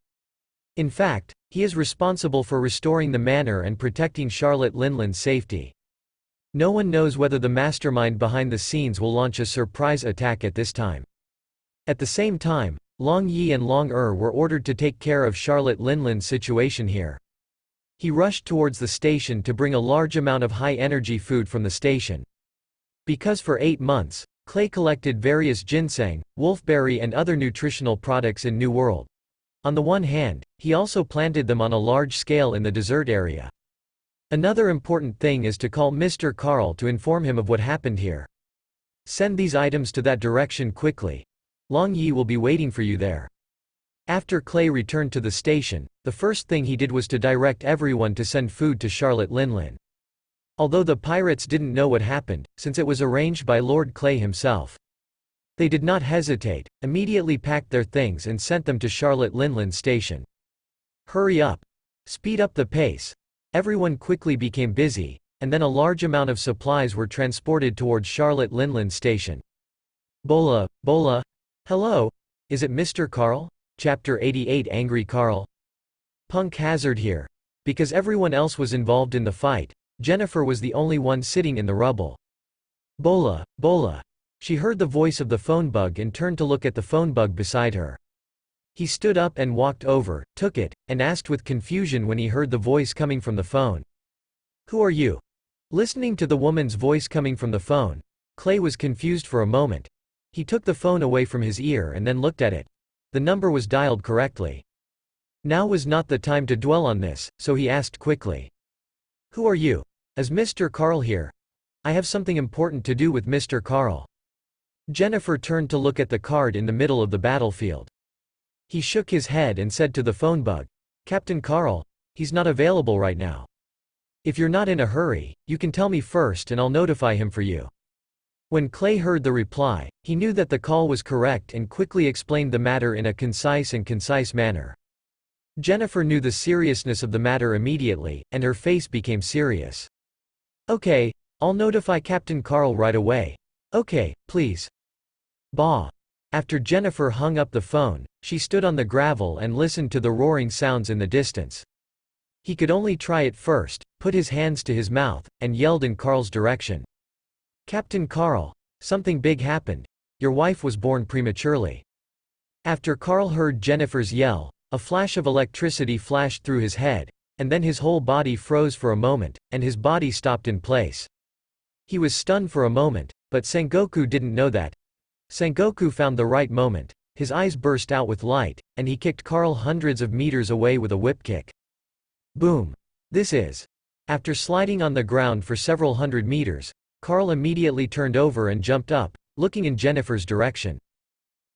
In fact, he is responsible for restoring the manor and protecting Charlotte Linlin's safety. No one knows whether the mastermind behind the scenes will launch a surprise attack at this time. At the same time, Long Yi and Long were ordered to take care of Charlotte Linlin's situation here. He rushed towards the station to bring a large amount of high-energy food from the station. Because for 8 months, Clay collected various ginseng, wolfberry and other nutritional products in New World. On the one hand, he also planted them on a large scale in the desert area. Another important thing is to call Mr. Carl to inform him of what happened here. Send these items to that direction quickly. Long Yi will be waiting for you there. After Clay returned to the station, the first thing he did was to direct everyone to send food to Charlotte Linlin. Although the pirates didn't know what happened, since it was arranged by Lord Clay himself. They did not hesitate, immediately packed their things and sent them to Charlotte Linlin station. Hurry up. Speed up the pace. Everyone quickly became busy, and then a large amount of supplies were transported towards Charlotte Linlin station. Bola, hello? Is it Mr. Carl? Chapter 88 Angry Carl. Punk Hazard here. Because everyone else was involved in the fight, Jennifer was the only one sitting in the rubble. Bola. She heard the voice of the phone bug and turned to look at the phone bug beside her. He stood up and walked over, took it, and asked with confusion when he heard the voice coming from the phone. Who are you? Listening to the woman's voice coming from the phone, Clay was confused for a moment. He took the phone away from his ear and then looked at it. The number was dialed correctly. Now was not the time to dwell on this, so he asked quickly. Who are you? Is Mr. Carl here? I have something important to do with Mr. Carl. Jennifer turned to look at the card in the middle of the battlefield. He shook his head and said to the phone bug, Captain Carl, he's not available right now. If you're not in a hurry, you can tell me first and I'll notify him for you. When Clay heard the reply, he knew that the call was correct and quickly explained the matter in a concise manner. Jennifer knew the seriousness of the matter immediately, and her face became serious. Okay, I'll notify Captain Carl right away. Okay, please. Bah. After Jennifer hung up the phone, she stood on the gravel and listened to the roaring sounds in the distance. He could only try it first, put his hands to his mouth, and yelled in Carl's direction. Captain Carl, something big happened. Your wife was born prematurely. After Carl heard Jennifer's yell, a flash of electricity flashed through his head, and then his whole body froze for a moment, and his body stopped in place. He was stunned for a moment, but Sengoku didn't know that. Sengoku found the right moment, his eyes burst out with light, and he kicked Carl hundreds of meters away with a whip kick. Boom! This is. After sliding on the ground for several hundred meters, Carl immediately turned over and jumped up, looking in Jennifer's direction.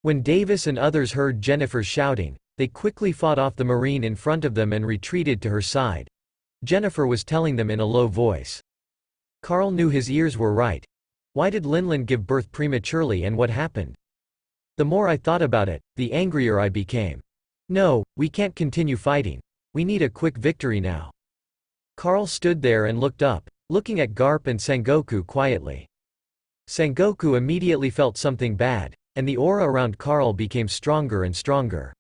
When Davis and others heard Jennifer shouting, they quickly fought off the Marine in front of them and retreated to her side. Jennifer was telling them in a low voice. Carl knew his ears were right. Why did Linlin give birth prematurely and what happened? The more I thought about it, the angrier I became. No, we can't continue fighting. We need a quick victory now. Carl stood there and looked up, looking at Garp and Sengoku quietly. Sengoku immediately felt something bad, and the aura around Carl became stronger and stronger.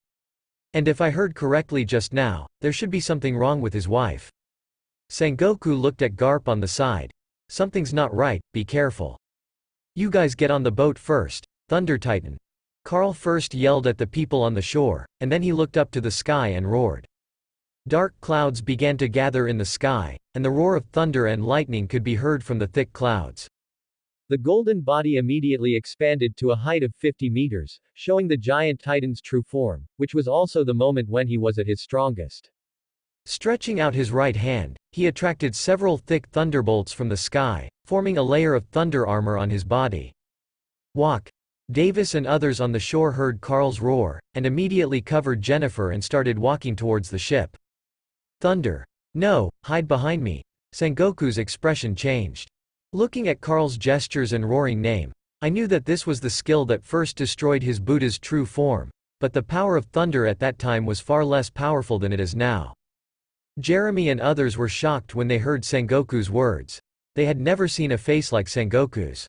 And if I heard correctly just now, there should be something wrong with his wife. Sengoku looked at Garp on the side. Something's not right, be careful. You guys get on the boat first, Thunder Titan. Carl first yelled at the people on the shore, and then he looked up to the sky and roared. Dark clouds began to gather in the sky, and the roar of thunder and lightning could be heard from the thick clouds. The golden body immediately expanded to a height of 50 meters, showing the giant titan's true form, which was also the moment when he was at his strongest. Stretching out his right hand, he attracted several thick thunderbolts from the sky, forming a layer of thunder armor on his body. Walk! Davis and others on the shore heard Carl's roar, and immediately covered Jennifer and started walking towards the ship. Thunder! No, hide behind me! Sengoku's expression changed. Looking at Carl's gestures and roaring name, I knew that this was the skill that first destroyed his Buddha's true form, but the power of thunder at that time was far less powerful than it is now. Jeremy and others were shocked when they heard Sengoku's words. They had never seen a face like Sengoku's.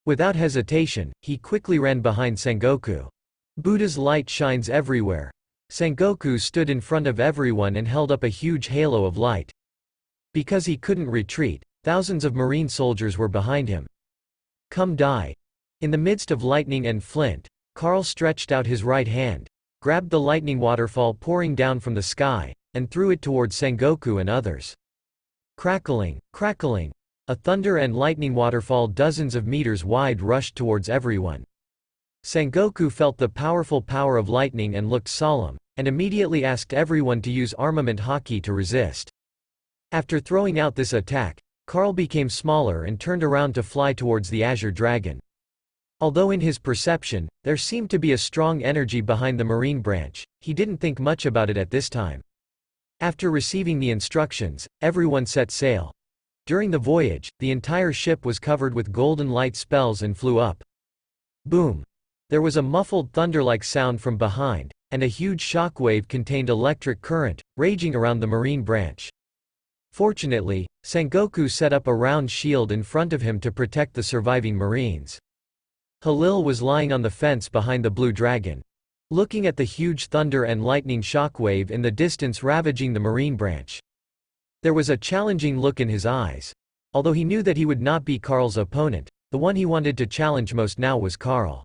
Without hesitation, he quickly ran behind Sengoku. Buddha's light shines everywhere. Sengoku stood in front of everyone and held up a huge halo of light. Because he couldn't retreat, thousands of Marine soldiers were behind him. Come die. In the midst of lightning and flint, Carl stretched out his right hand, grabbed the lightning waterfall pouring down from the sky, and threw it towards Sengoku and others. Crackling, crackling. A thunder and lightning waterfall dozens of meters wide rushed towards everyone. Sengoku felt the powerful power of lightning and looked solemn, and immediately asked everyone to use armament haki to resist. After throwing out this attack, Carl became smaller and turned around to fly towards the Azure Dragon. Although in his perception, there seemed to be a strong energy behind the marine branch, he didn't think much about it at this time. After receiving the instructions, everyone set sail. During the voyage, the entire ship was covered with golden light spells and flew up. Boom! There was a muffled thunder-like sound from behind, and a huge shock wave contained electric current, raging around the marine branch. Fortunately, Sengoku set up a round shield in front of him to protect the surviving marines. Halil was lying on the fence behind the blue dragon, looking at the huge thunder and lightning shockwave in the distance ravaging the marine branch. There was a challenging look in his eyes. Although he knew that he would not be Carl's opponent, the one he wanted to challenge most now was Carl.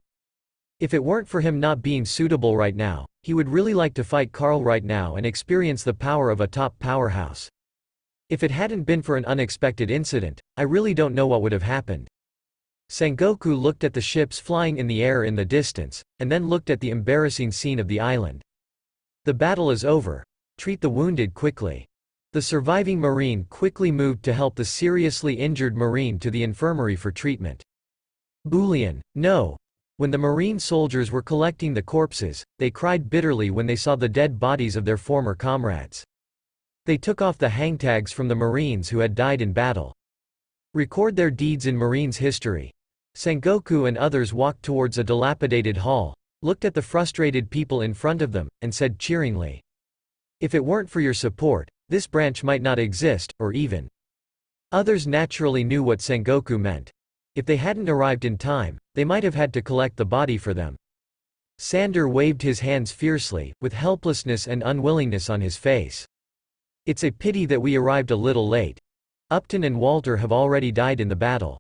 If it weren't for him not being suitable right now, he would really like to fight Carl right now and experience the power of a top powerhouse. If it hadn't been for an unexpected incident, I really don't know what would have happened. Sengoku looked at the ships flying in the air in the distance, and then looked at the embarrassing scene of the island. The battle is over. Treat the wounded quickly. The surviving marine quickly moved to help the seriously injured marine to the infirmary for treatment. Boolean, no. When the marine soldiers were collecting the corpses, they cried bitterly when they saw the dead bodies of their former comrades. They took off the hangtags from the marines who had died in battle. Record their deeds in Marines' history. Sengoku and others walked towards a dilapidated hall, looked at the frustrated people in front of them, and said cheeringly, "If it weren't for your support, this branch might not exist, or even." Others naturally knew what Sengoku meant. If they hadn't arrived in time, they might have had to collect the body for them. Sander waved his hands fiercely, with helplessness and unwillingness on his face. "It's a pity that we arrived a little late. Upton and Walter have already died in the battle."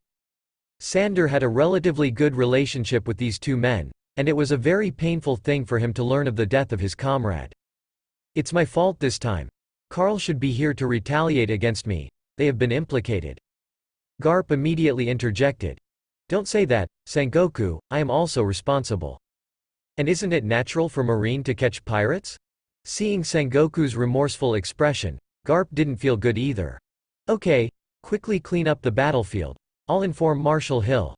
Sander had a relatively good relationship with these two men, and it was a very painful thing for him to learn of the death of his comrade. "It's my fault this time. Carl should be here to retaliate against me. They have been implicated." Garp immediately interjected. "Don't say that, Sengoku, I am also responsible. And isn't it natural for Marine to catch pirates?" Seeing Sengoku's remorseful expression, Garp didn't feel good either. "Okay, quickly clean up the battlefield. I'll inform Marshal Hill."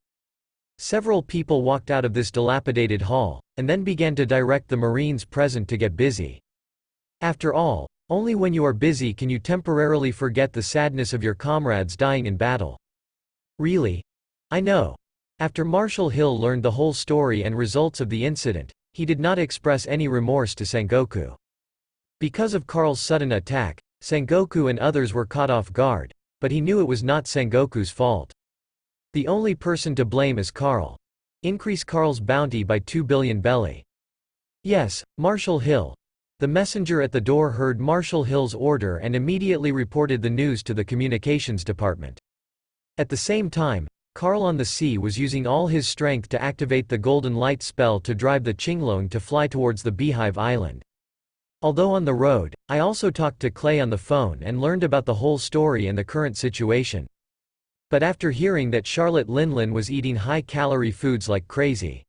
Several people walked out of this dilapidated hall, and then began to direct the Marines present to get busy. After all, only when you are busy can you temporarily forget the sadness of your comrades dying in battle. "Really? I know." After Marshal Hill learned the whole story and results of the incident, he did not express any remorse to Sengoku. Because of Carl's sudden attack, Sengoku and others were caught off guard, but he knew it was not Sengoku's fault. The only person to blame is Carl. Increase Carl's bounty by 2 billion belly. Yes, Marshal Hill. The messenger at the door heard Marshal Hill's order and immediately reported the news to the communications department. At the same time, Carl on the sea was using all his strength to activate the golden light spell to drive the Qinglong to fly towards the Beehive Island. Although on the road, I also talked to Clay on the phone and learned about the whole story and the current situation. But after hearing that Charlotte Linlin was eating high-calorie foods like crazy,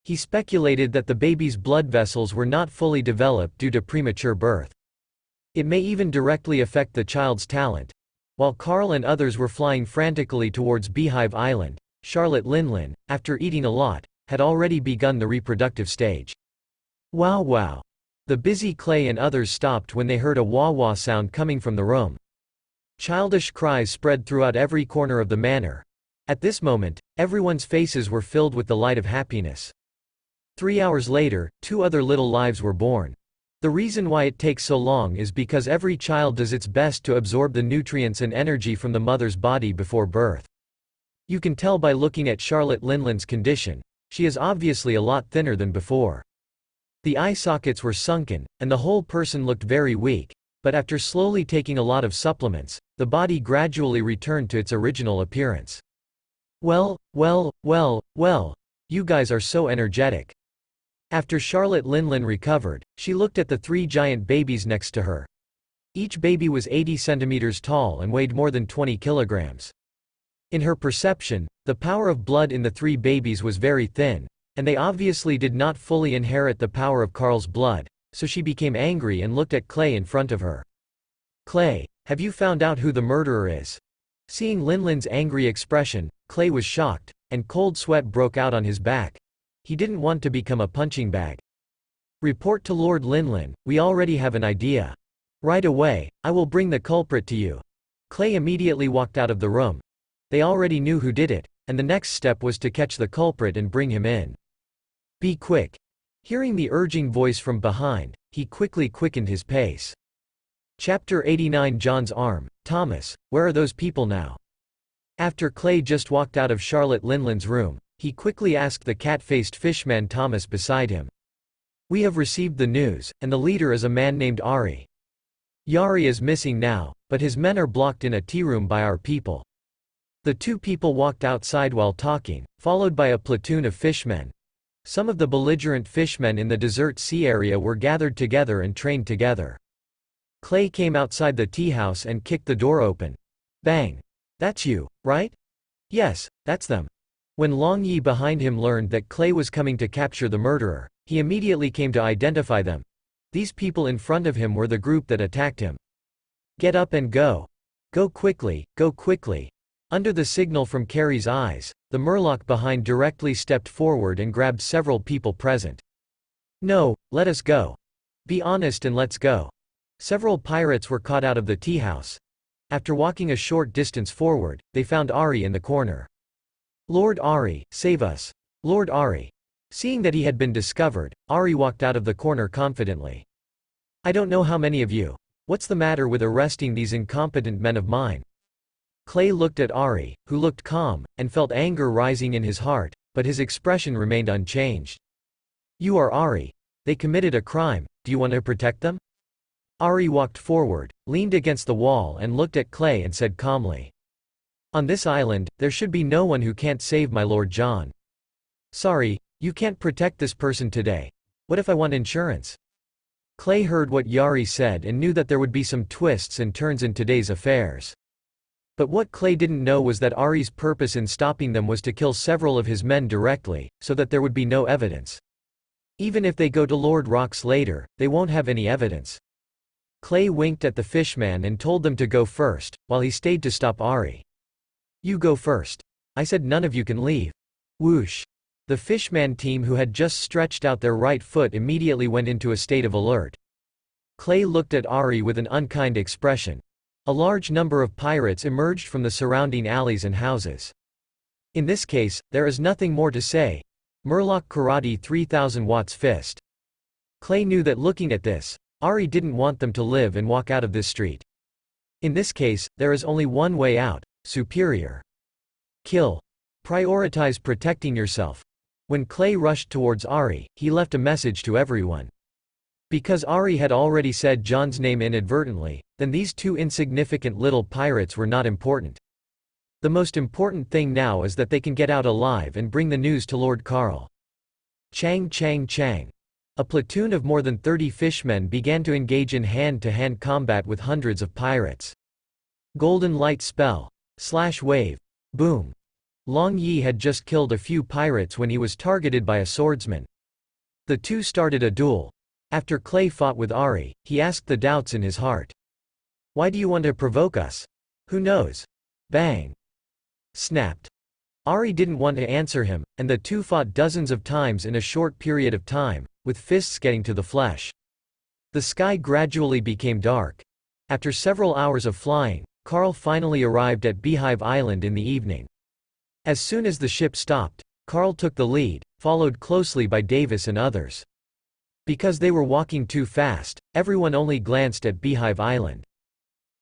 he speculated that the baby's blood vessels were not fully developed due to premature birth. It may even directly affect the child's talent. While Carl and others were flying frantically towards Beehive Island, Charlotte Linlin, after eating a lot, had already begun the reproductive stage. Wow wow. The busy Clay and others stopped when they heard a wah-wah sound coming from the room. Childish cries spread throughout every corner of the manor. At this moment, everyone's faces were filled with the light of happiness. 3 hours later, 2 other little lives were born. The reason why it takes so long is because every child does its best to absorb the nutrients and energy from the mother's body before birth. You can tell by looking at Charlotte Linlin's condition. She is obviously a lot thinner than before. The eye sockets were sunken, and the whole person looked very weak, but after slowly taking a lot of supplements, the body gradually returned to its original appearance. Well, you guys are so energetic. After Charlotte Linlin recovered, she looked at the 3 giant babies next to her. Each baby was 80 centimeters tall and weighed more than 20 kilograms. In her perception, the power of blood in the 3 babies was very thin, and they obviously did not fully inherit the power of Carl's blood, so she became angry and looked at Clay in front of her. "Clay, Have you found out who the murderer is? Seeing Linlin's angry expression, Clay was shocked, and cold sweat broke out on his back. He didn't want to become a punching bag. Report to Lord Linlin, we already have an idea. Right away, I will bring the culprit to you. Clay immediately walked out of the room. They already knew who did it, and the next step was to catch the culprit and bring him in. Be quick. Hearing the urging voice from behind, he quickly quickened his pace. Chapter 89 John's arm. Thomas, where are those people now? After Clay just walked out of Charlotte Linlin's room, he quickly asked the cat-faced fishman Thomas beside him. We have received the news, and the leader is a man named Ari. Yari is missing now, but his men are blocked in a tea room by our people. The two people walked outside while talking, followed by a platoon of fishmen. Some of the belligerent fishmen in the desert sea area were gathered together and trained together. Clay came outside the tea house and kicked the door open. Bang! That's you, right? Yes, that's them. When Long Yi behind him learned that Clay was coming to capture the murderer, he immediately came to identify them. These people in front of him were the group that attacked him. Get up and go. Go quickly, go quickly. Under the signal from Carrie's eyes, the Murloc behind directly stepped forward and grabbed several people present. No, let us go. Be honest and let's go. Several pirates were caught out of the tea house. After walking a short distance forward, they found Ari in the corner. Lord Ari, save us. Lord Ari. Seeing that he had been discovered, Ari walked out of the corner confidently. I don't know how many of you. What's the matter with arresting these incompetent men of mine? Clay looked at Ari, who looked calm, and felt anger rising in his heart, but his expression remained unchanged. You are Ari. They committed a crime, do you want to protect them? Ari walked forward, leaned against the wall and looked at Clay and said calmly. On this island, there should be no one who can't save my Lord John. Sorry, you can't protect this person today. What if I want insurance? Clay heard what Yari said and knew that there would be some twists and turns in today's affairs. But what Clay didn't know was that Ari's purpose in stopping them was to kill several of his men directly, so that there would be no evidence. Even if they go to Lord Rock's later, they won't have any evidence. Clay winked at the fishman and told them to go first, while he stayed to stop Ari. You go first. I said none of you can leave. Whoosh. The fishman team who had just stretched out their right foot immediately went into a state of alert. Clay looked at Ari with an unkind expression. A large number of pirates emerged from the surrounding alleys and houses. In this case, there is nothing more to say. Murloc Karate 3000 watts fist. Clay knew that looking at this, Ari didn't want them to live and walk out of this street. In this case, there is only one way out, superior. Kill. Prioritize protecting yourself. When Clay rushed towards Ari, he left a message to everyone. Because Ari had already said John's name inadvertently, then these two insignificant little pirates were not important. The most important thing now is that they can get out alive and bring the news to Lord Carl. Chang Chang Chang. A platoon of more than 30 fishmen began to engage in hand-to-hand combat with hundreds of pirates. Golden light spell. Slash wave. Boom. Long Yi had just killed a few pirates when he was targeted by a swordsman. The two started a duel. After Clay fought with Ari, he asked the doubts in his heart. Why do you want to provoke us? Who knows? Bang. Snapped. Ari didn't want to answer him, and the two fought dozens of times in a short period of time, with fists getting to the flesh. The sky gradually became dark. After several hours of flying, Carl finally arrived at Beehive Island in the evening. As soon as the ship stopped, Carl took the lead, followed closely by Davis and others. Because they were walking too fast, everyone only glanced at Beehive Island.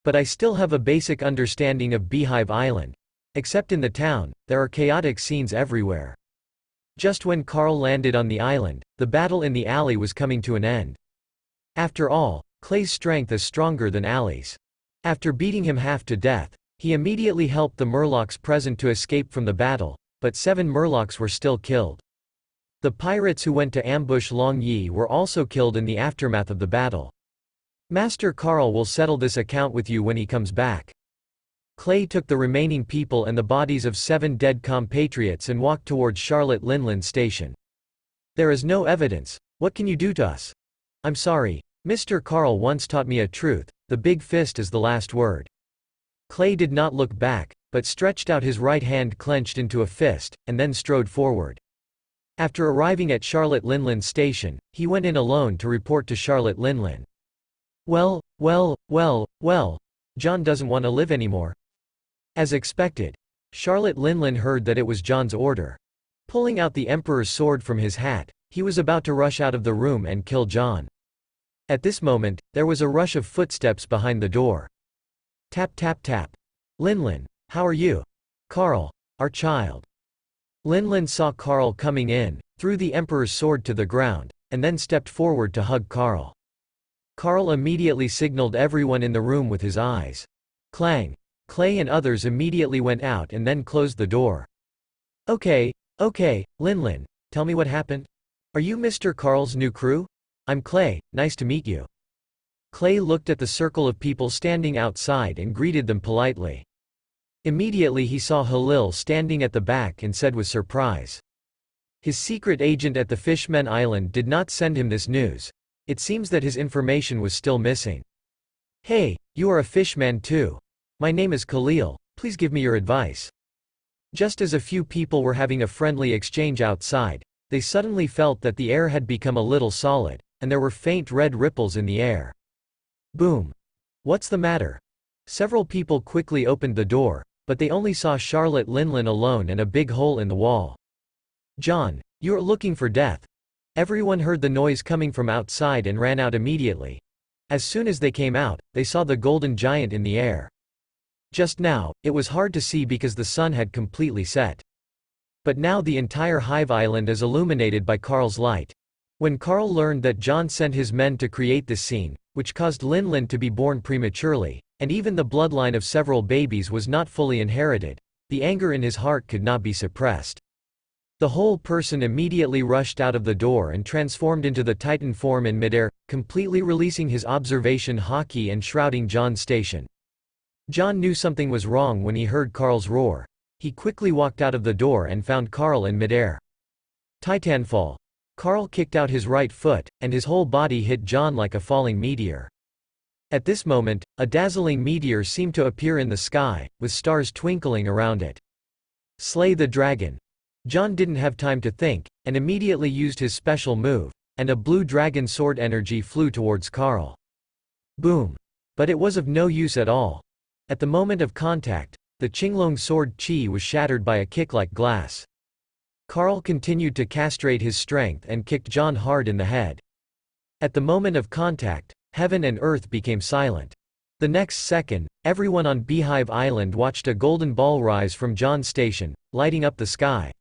But I still have a basic understanding of Beehive Island. Except in the town, there are chaotic scenes everywhere. Just when Carl landed on the island, the battle in the alley was coming to an end. After all, Clay's strength is stronger than Ali's. After beating him half to death, he immediately helped the Murlocs present to escape from the battle, but 7 Murlocs were still killed. The pirates who went to ambush Long Yi were also killed in the aftermath of the battle. Master Carl will settle this account with you when he comes back. Clay took the remaining people and the bodies of 7 dead compatriots and walked towards Charlotte Linland Station. There is no evidence. What can you do to us? I'm sorry. Mr. Carl once taught me a truth, the big fist is the last word. Clay did not look back, but stretched out his right hand clenched into a fist, and then strode forward. After arriving at Charlotte Linlin's station, he went in alone to report to Charlotte Linlin. Well, John doesn't want to live anymore. As expected, Charlotte Linlin heard that it was John's order. Pulling out the Emperor's sword from his hat, he was about to rush out of the room and kill John. At this moment, there was a rush of footsteps behind the door. Tap tap tap. Linlin, how are you? Carl, our child. Linlin saw Carl coming in, threw the Emperor's sword to the ground, and then stepped forward to hug Carl. Carl immediately signaled everyone in the room with his eyes. Clang. Clay and others immediately went out and then closed the door. Okay, Linlin, tell me what happened? Are you Mr. Carl's new crew? I'm Clay, nice to meet you. Clay looked at the circle of people standing outside and greeted them politely. Immediately he saw Halil standing at the back and said with surprise. His secret agent at the Fishmen Island did not send him this news. It seems that his information was still missing. Hey, you are a fishman too. My name is Khalil, please give me your advice. Just as a few people were having a friendly exchange outside, they suddenly felt that the air had become a little solid, and there were faint red ripples in the air. Boom. What's the matter? Several people quickly opened the door, but they only saw Charlotte Linlin alone and a big hole in the wall. John, you are looking for death. Everyone heard the noise coming from outside and ran out immediately. As soon as they came out, they saw the golden giant in the air. Just now, it was hard to see because the sun had completely set. But now the entire Hive Island is illuminated by Carl's light. When Carl learned that John sent his men to create this scene, which caused Linlin to be born prematurely, and even the bloodline of several babies was not fully inherited, the anger in his heart could not be suppressed. The whole person immediately rushed out of the door and transformed into the Titan form in midair, completely releasing his observation haki and shrouding John's station. John knew something was wrong when he heard Carl's roar. He quickly walked out of the door and found Carl in midair. Titanfall. Carl kicked out his right foot, and his whole body hit John like a falling meteor. At this moment, a dazzling meteor seemed to appear in the sky, with stars twinkling around it. Slay the dragon. John didn't have time to think, and immediately used his special move, and a blue dragon sword energy flew towards Carl. Boom. But it was of no use at all. At the moment of contact, the Qinglong sword chi was shattered by a kick like glass. Carl continued to castrate his strength and kicked John hard in the head. At the moment of contact, heaven and earth became silent. The next second, everyone on Beehive Island watched a golden ball rise from John's station, lighting up the sky.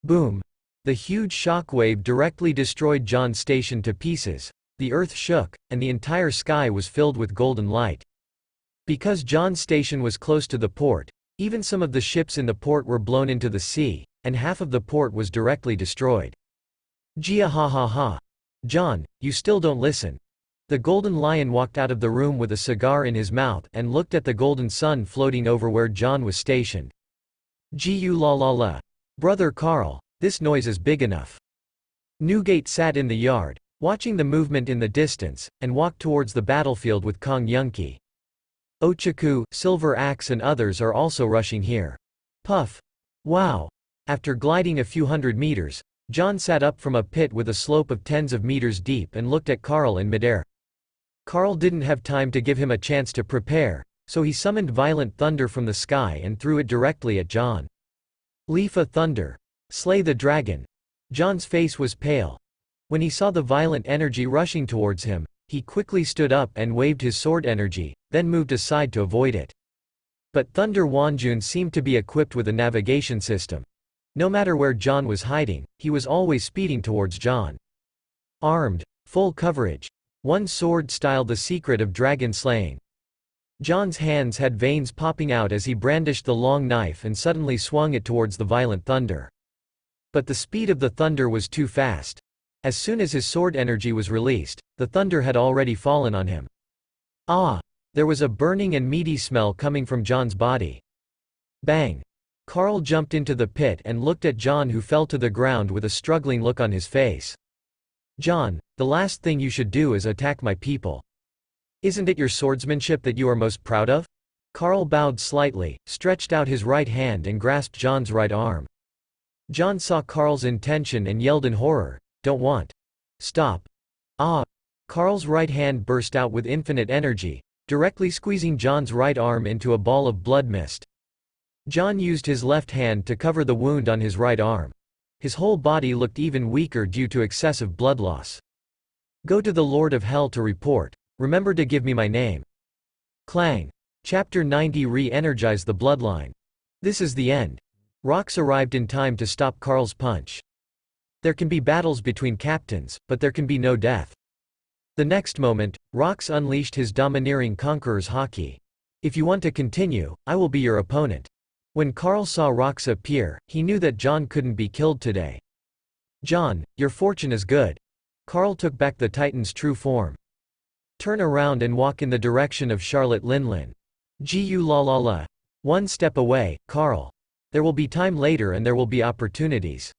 Boom. The huge shockwave directly destroyed John's station to pieces, the earth shook, and the entire sky was filled with golden light. Because John's station was close to the port, even some of the ships in the port were blown into the sea, and half of the port was directly destroyed. Gia ha ha ha. John, you still don't listen. The golden lion walked out of the room with a cigar in his mouth and looked at the golden sun floating over where John was stationed. Gu la la la. Brother Carl, this noise is big enough. Newgate sat in the yard, watching the movement in the distance, and walked towards the battlefield with Kong Yunki. Ochaku, Silver Axe and others are also rushing here. Puff. Wow. After gliding a few hundred meters, John sat up from a pit with a slope of tens of meters deep and looked at Carl in midair. Carl didn't have time to give him a chance to prepare, so he summoned violent thunder from the sky and threw it directly at John. Leafa thunder. Slay the dragon. John's face was pale. When he saw the violent energy rushing towards him, he quickly stood up and waved his sword energy, then moved aside to avoid it. But Thunder Wanjun seemed to be equipped with a navigation system. No matter where John was hiding, he was always speeding towards John. Armed, full coverage. One sword styled the secret of dragon slaying. John's hands had veins popping out as he brandished the long knife and suddenly swung it towards the violent thunder. But the speed of the thunder was too fast. As soon as his sword energy was released, the thunder had already fallen on him. Ah! There was a burning and meaty smell coming from John's body. Bang! Carl jumped into the pit and looked at John, who fell to the ground with a struggling look on his face. John, the last thing you should do is attack my people. Isn't it your swordsmanship that you are most proud of? Carl bowed slightly, stretched out his right hand and grasped John's right arm. John saw Carl's intention and yelled in horror, "Don't want. Stop." Ah! Carl's right hand burst out with infinite energy, directly squeezing John's right arm into a ball of blood mist. John used his left hand to cover the wound on his right arm. His whole body looked even weaker due to excessive blood loss. "Go to the Lord of Hell to report. Remember to give me my name." Clang. Chapter 90 Re-energize the bloodline. This is the end. Rox arrived in time to stop Carl's punch. There can be battles between captains, but there can be no death. The next moment, Rox unleashed his domineering conqueror's haki. "If you want to continue, I will be your opponent." When Carl saw Rox appear, he knew that John couldn't be killed today. "John, your fortune is good." Carl took back the Titan's true form. "Turn around and walk in the direction of Charlotte Linlin. Gu la la la. One step away, Carl. There will be time later and there will be opportunities."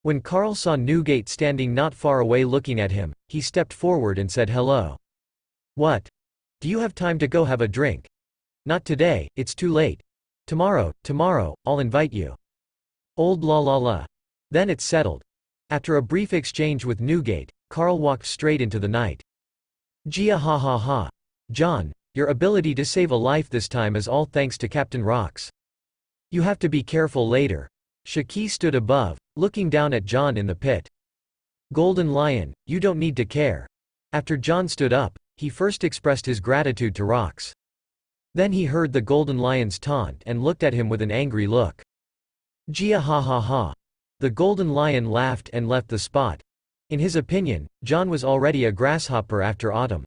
When Carl saw Newgate standing not far away looking at him, he stepped forward and said hello. "What? Do you have time to go have a drink?" "Not today, it's too late. Tomorrow, I'll invite you." "Old la la la. Then it's settled." After a brief exchange with Newgate, Carl walked straight into the night. "Gia ha ha ha. John, your ability to save a life this time is all thanks to Captain Rox. You have to be careful later." Shaki stood above, looking down at John in the pit. "Golden Lion, you don't need to care." After John stood up, he first expressed his gratitude to Rox. Then he heard the Golden Lion's taunt and looked at him with an angry look. "Gia ha ha ha." The Golden Lion laughed and left the spot. In his opinion, John was already a grasshopper after autumn.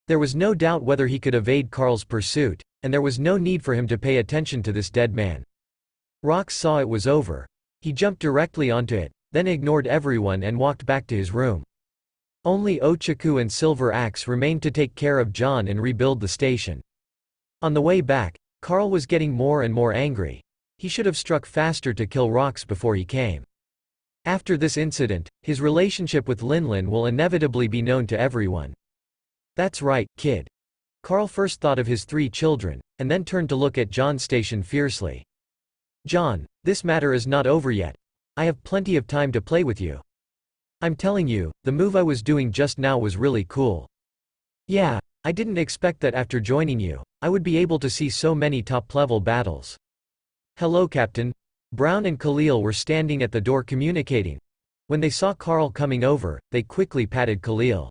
There was no doubt whether he could evade Carl's pursuit, and there was no need for him to pay attention to this dead man. Rox saw it was over. He jumped directly onto it, then ignored everyone and walked back to his room. Only Ochaku and Silver Axe remained to take care of John and rebuild the station. On the way back, Carl was getting more and more angry. He should have struck faster to kill Rox before he came. After this incident, his relationship with Linlin will inevitably be known to everyone. "That's right, kid." Carl first thought of his 3 children, and then turned to look at John's station fiercely. "John, this matter is not over yet. I have plenty of time to play with you. I'm telling you, the move I was doing just now was really cool. Yeah, I didn't expect that after joining you, I would be able to see so many top-level battles." "Hello, Captain." Brown and Khalil were standing at the door communicating. When they saw Carl coming over, they quickly patted Khalil.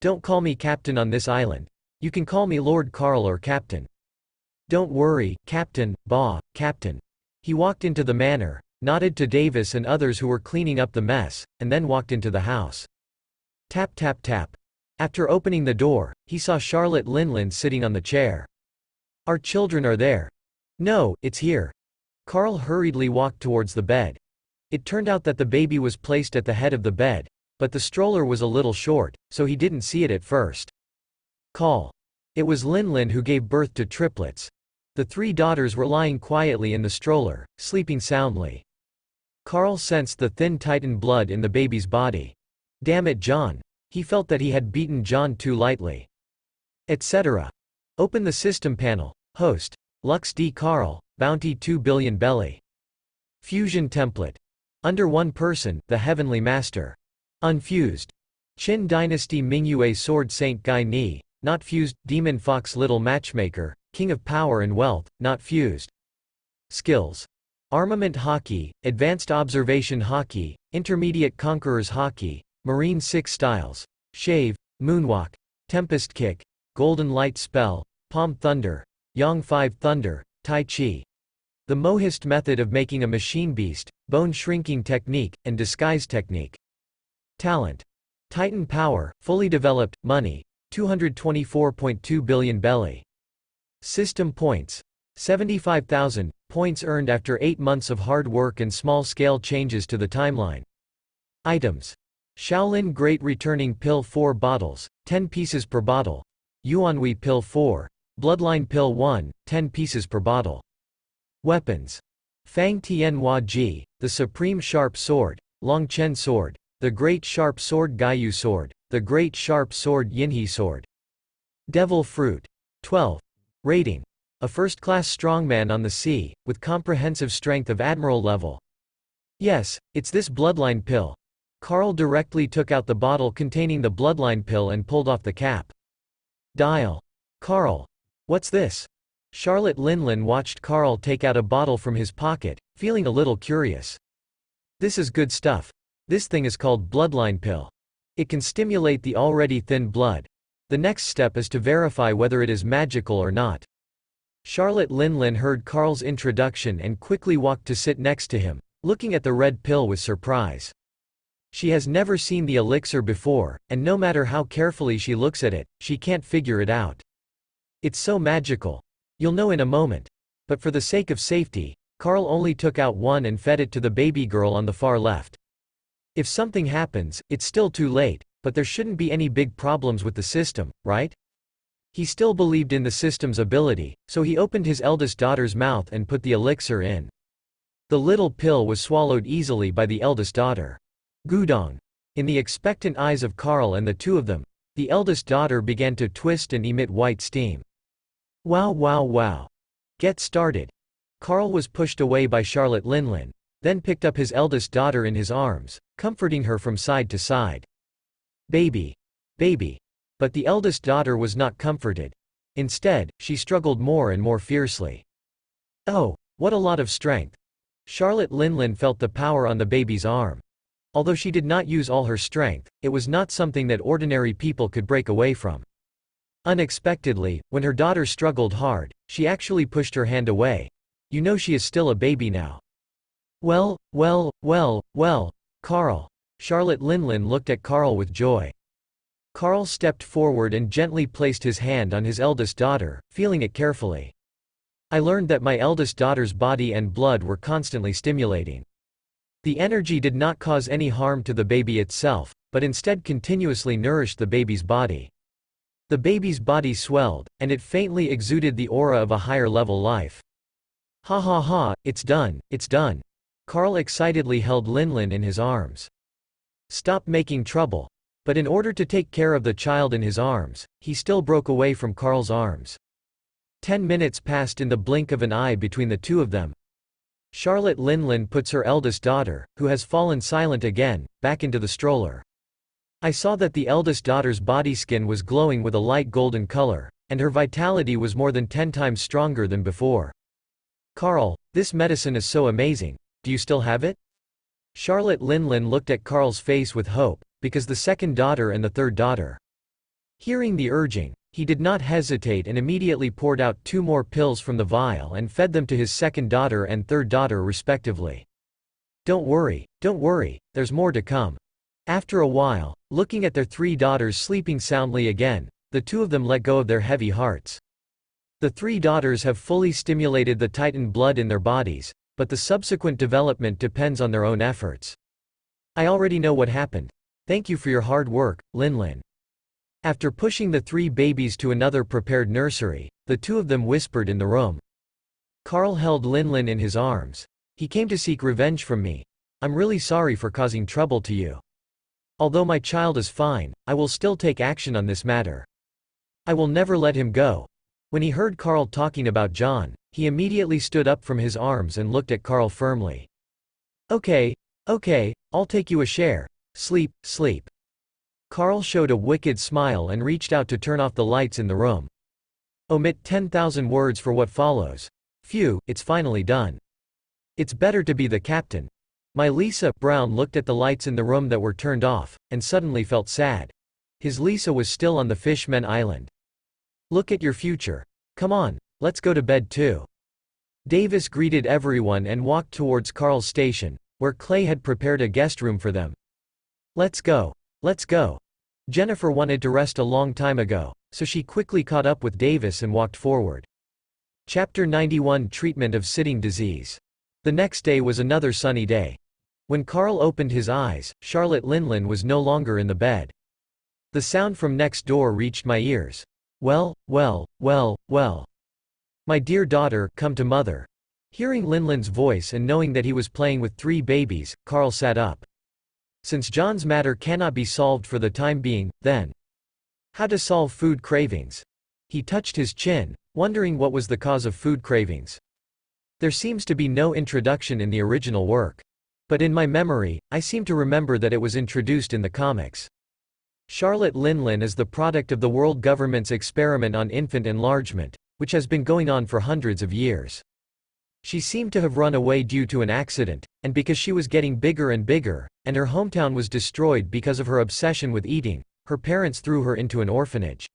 "Don't call me Captain on this island. You can call me Lord Carl or Captain." "Don't worry, Captain, Captain." He walked into the manor, nodded to Davis and others who were cleaning up the mess, and then walked into the house. Tap tap tap. After opening the door, he saw Charlotte Linlin sitting on the chair. "Our children are there." "No, it's here." Carl hurriedly walked towards the bed. It turned out that the baby was placed at the head of the bed, but the stroller was a little short, so he didn't see it at first. Call. It was Linlin who gave birth to triplets. The 3 daughters were lying quietly in the stroller, sleeping soundly. Carl sensed the thin Titan blood in the baby's body. Damn it, John. He felt that he had beaten John too lightly. Etc. Open the system panel. Host. Lux D. Carl, Bounty 2 billion belly. Fusion template. Under one person, the Heavenly Master. Unfused. Qin Dynasty Mingyue Sword Saint Gai Ni, not fused. Demon Fox Little Matchmaker, King of Power and Wealth, not fused. Skills. Armament Haki, Advanced Observation Haki, Intermediate Conqueror's Haki, Marine 6 Styles, Shave, Moonwalk, Tempest Kick, Golden Light Spell, Palm Thunder, Yang 5 Thunder, Tai Chi. The Mohist method of making a machine beast, Bone Shrinking Technique, and Disguise Technique. Talent. Titan Power, fully developed, money, 224.2 billion belly. System points. 75,000, points earned after 8 months of hard work and small-scale changes to the timeline. Items. Shaolin Great Returning Pill 4 bottles, 10 pieces per bottle. Yuanhui Pill 4. Bloodline Pill 1, 10 pieces per bottle. Weapons. Fang Tian Hua Ji, the Supreme Sharp Sword, Long Chen Sword, the Great Sharp Sword Gaiyu Sword, the Great Sharp Sword Yinhe Sword. Devil fruit. 12. Rating. A first-class strongman on the sea, with comprehensive strength of admiral level. Yes, it's this bloodline pill. Carl directly took out the bottle containing the bloodline pill and pulled off the cap. Dial. Carl. What's this? Charlotte Linlin watched Carl take out a bottle from his pocket, feeling a little curious. This is good stuff. This thing is called bloodline pill. It can stimulate the already thin blood. The next step is to verify whether it is magical or not. Charlotte Linlin heard Carl's introduction and quickly walked to sit next to him, looking at the red pill with surprise. She has never seen the elixir before, and no matter how carefully she looks at it, she can't figure it out. It's so magical. You'll know in a moment. But for the sake of safety, Carl only took out one and fed it to the baby girl on the far left. If something happens, it's still too late, but there shouldn't be any big problems with the system, right? He still believed in the system's ability, so he opened his eldest daughter's mouth and put the elixir in. The little pill was swallowed easily by the eldest daughter. Gudong. In the expectant eyes of Carl and the two of them, the eldest daughter began to twist and emit white steam. Wow, wow, wow. Get started. Carl was pushed away by Charlotte Linlin, then picked up his eldest daughter in his arms, comforting her from side to side. Baby. Baby. But the eldest daughter was not comforted. Instead, she struggled more and more fiercely. Oh, what a lot of strength. Charlotte Linlin felt the power on the baby's arm. Although she did not use all her strength, it was not something that ordinary people could break away from. Unexpectedly, when her daughter struggled hard, she actually pushed her hand away. You know she is still a baby now. Well, Carl. Charlotte Linlin looked at Carl with joy. Carl stepped forward and gently placed his hand on his eldest daughter, feeling it carefully. I learned that my eldest daughter's body and blood were constantly stimulating. The energy did not cause any harm to the baby itself, but instead continuously nourished the baby's body. The baby's body swelled, and it faintly exuded the aura of a higher-level life. Ha ha ha, it's done, it's done. Carl excitedly held Linlin in his arms. Stop making trouble. But in order to take care of the child in his arms, he still broke away from Carl's arms. 10 minutes passed in the blink of an eye between the two of them. Charlotte Linlin puts her eldest daughter, who has fallen silent again, back into the stroller. I saw that the eldest daughter's body skin was glowing with a light golden color, and her vitality was more than 10 times stronger than before. Carl, this medicine is so amazing. Do you still have it? Charlotte Linlin looked at Carl's face with hope, because the second daughter and the third daughter. Hearing the urging, he did not hesitate and immediately poured out 2 more pills from the vial and fed them to his second daughter and third daughter respectively. Don't worry, there's more to come. After a while, looking at their 3 daughters sleeping soundly again, the 2 of them let go of their heavy hearts. The 3 daughters have fully stimulated the Titan blood in their bodies, but the subsequent development depends on their own efforts. I already know what happened. Thank you for your hard work, Linlin. After pushing the 3 babies to another prepared nursery, the 2 of them whispered in the room. Carl held Linlin in his arms. He came to seek revenge from me. I'm really sorry for causing trouble to you. Although my child is fine, I will still take action on this matter. I will never let him go. When he heard Carl talking about John, he immediately stood up from his arms and looked at Carl firmly. Okay, I'll take you a share. Sleep. Carl showed a wicked smile and reached out to turn off the lights in the room. Omit 10,000 words for what follows. Phew, it's finally done. It's better to be the captain. My Lisa. Brown looked at the lights in the room that were turned off, and suddenly felt sad. His Lisa was still on the Fishmen Island. Look at your future. Come on, let's go to bed too. Davis greeted everyone and walked towards Carl's station, where Clay had prepared a guest room for them. Let's go. Jennifer wanted to rest a long time ago, so she quickly caught up with Davis and walked forward. Chapter 91 Treatment of Sitting Disease. The next day was another sunny day. When Carl opened his eyes, Charlotte Linlin was no longer in the bed. The sound from next door reached my ears. Well. My dear daughter, come to mother. Hearing Linlin's voice and knowing that he was playing with 3 babies, Carl sat up. Since John's matter cannot be solved for the time being, then how to solve food cravings? He touched his chin, wondering what was the cause of food cravings. There seems to be no introduction in the original work. But in my memory, I seem to remember that it was introduced in the comics. Charlotte Linlin is the product of the world government's experiment on infant enlargement, which has been going on for hundreds of years. She seemed to have run away due to an accident, and because she was getting bigger and bigger, and her hometown was destroyed because of her obsession with eating, her parents threw her into an orphanage.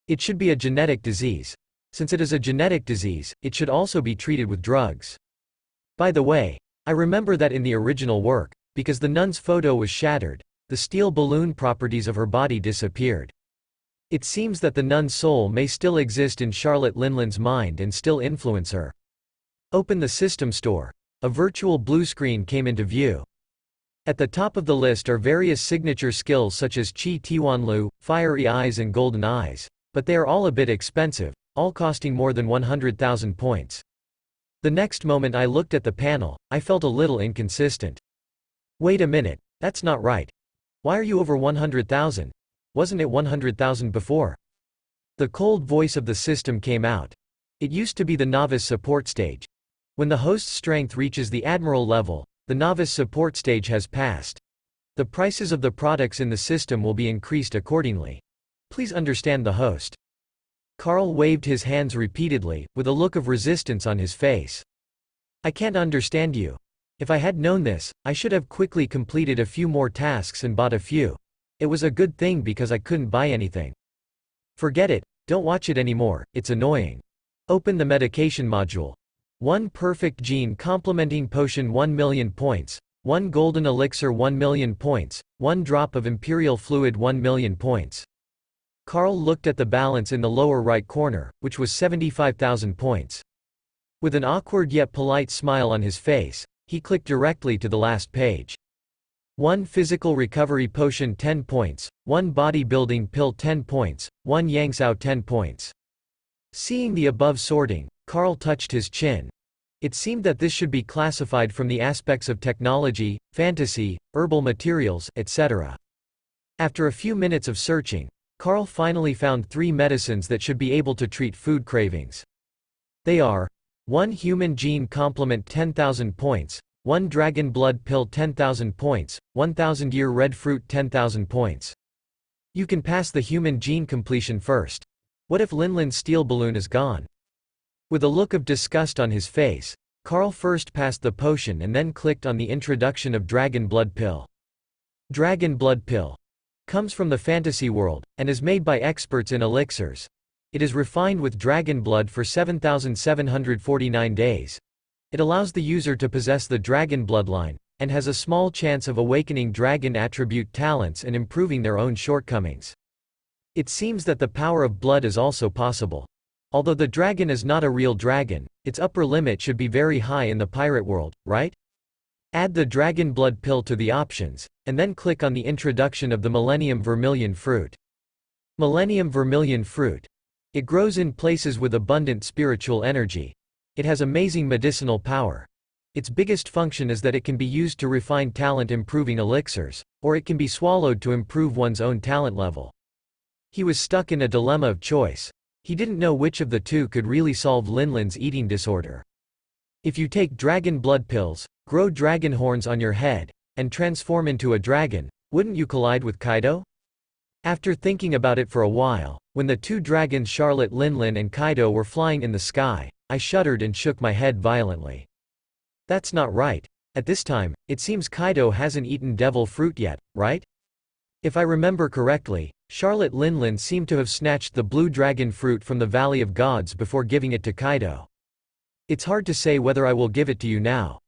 It should be a genetic disease. Since it is a genetic disease, it should also be treated with drugs. By the way, I remember that in the original work, because the nun's photo was shattered, the steel balloon properties of her body disappeared. It seems that the nun's soul may still exist in Charlotte Linlin's mind and still influence her. Open the system store. A virtual blue screen came into view. At the top of the list are various signature skills such as Chi Tiwanlu, Fiery Eyes and Golden Eyes, but they are all a bit expensive, all costing more than 100,000 points. The next moment I looked at the panel, I felt a little inconsistent. Wait a minute, that's not right. Why are you over 100,000? Wasn't it 100,000 before? The cold voice of the system came out. It used to be the novice support stage. When the host's strength reaches the admiral level, the novice support stage has passed. The prices of the products in the system will be increased accordingly. Please understand the host. Carl waved his hands repeatedly, with a look of resistance on his face. I can't understand you. If I had known this, I should have quickly completed a few more tasks and bought a few. It was a good thing because I couldn't buy anything. Forget it, don't watch it anymore, it's annoying. Open the medication module. 1 perfect gene complementing potion 1 million points, 1 golden elixir 1 million points, 1 drop of imperial fluid 1 million points. Carl looked at the balance in the lower right corner, which was 75,000 points. With an awkward yet polite smile on his face, he clicked directly to the last page. 1 physical recovery potion 10 points, 1 bodybuilding pill 10 points, 1 Yangzhou 10 points. Seeing the above sorting, Carl touched his chin. It seemed that this should be classified from the aspects of technology, fantasy, herbal materials, etc. After a few minutes of searching, Carl finally found 3 medicines that should be able to treat food cravings. They are 1 human gene complement 10,000 points, 1 dragon blood pill 10,000 points, 1,000-year red fruit 10,000 points. You can pass the human gene completion first. What if Linlin's steel balloon is gone? With a look of disgust on his face, Carl first passed the potion and then clicked on the introduction of Dragon Blood Pill. Dragon Blood Pill comes from the fantasy world, and is made by experts in elixirs. It is refined with dragon blood for 7,749 days. It allows the user to possess the dragon bloodline, and has a small chance of awakening dragon attribute talents and improving their own shortcomings. It seems that the power of blood is also possible. Although the dragon is not a real dragon, its upper limit should be very high in the pirate world, right? Add the dragon blood pill to the options, and then click on the introduction of the Millennium Vermilion Fruit. Millennium Vermilion Fruit. It grows in places with abundant spiritual energy. It has amazing medicinal power. Its biggest function is that it can be used to refine talent-improving elixirs, or it can be swallowed to improve one's own talent level. He was stuck in a dilemma of choice. He didn't know which of the two could really solve Linlin's eating disorder. If you take dragon blood pills, grow dragon horns on your head, and transform into a dragon, wouldn't you collide with Kaido? After thinking about it for a while, when the 2 dragons Charlotte Linlin and Kaido were flying in the sky, I shuddered and shook my head violently. That's not right. At this time, it seems Kaido hasn't eaten devil fruit yet, right? If I remember correctly, Charlotte Linlin seemed to have snatched the blue dragon fruit from the Valley of Gods before giving it to Kaido. It's hard to say whether I will give it to you now.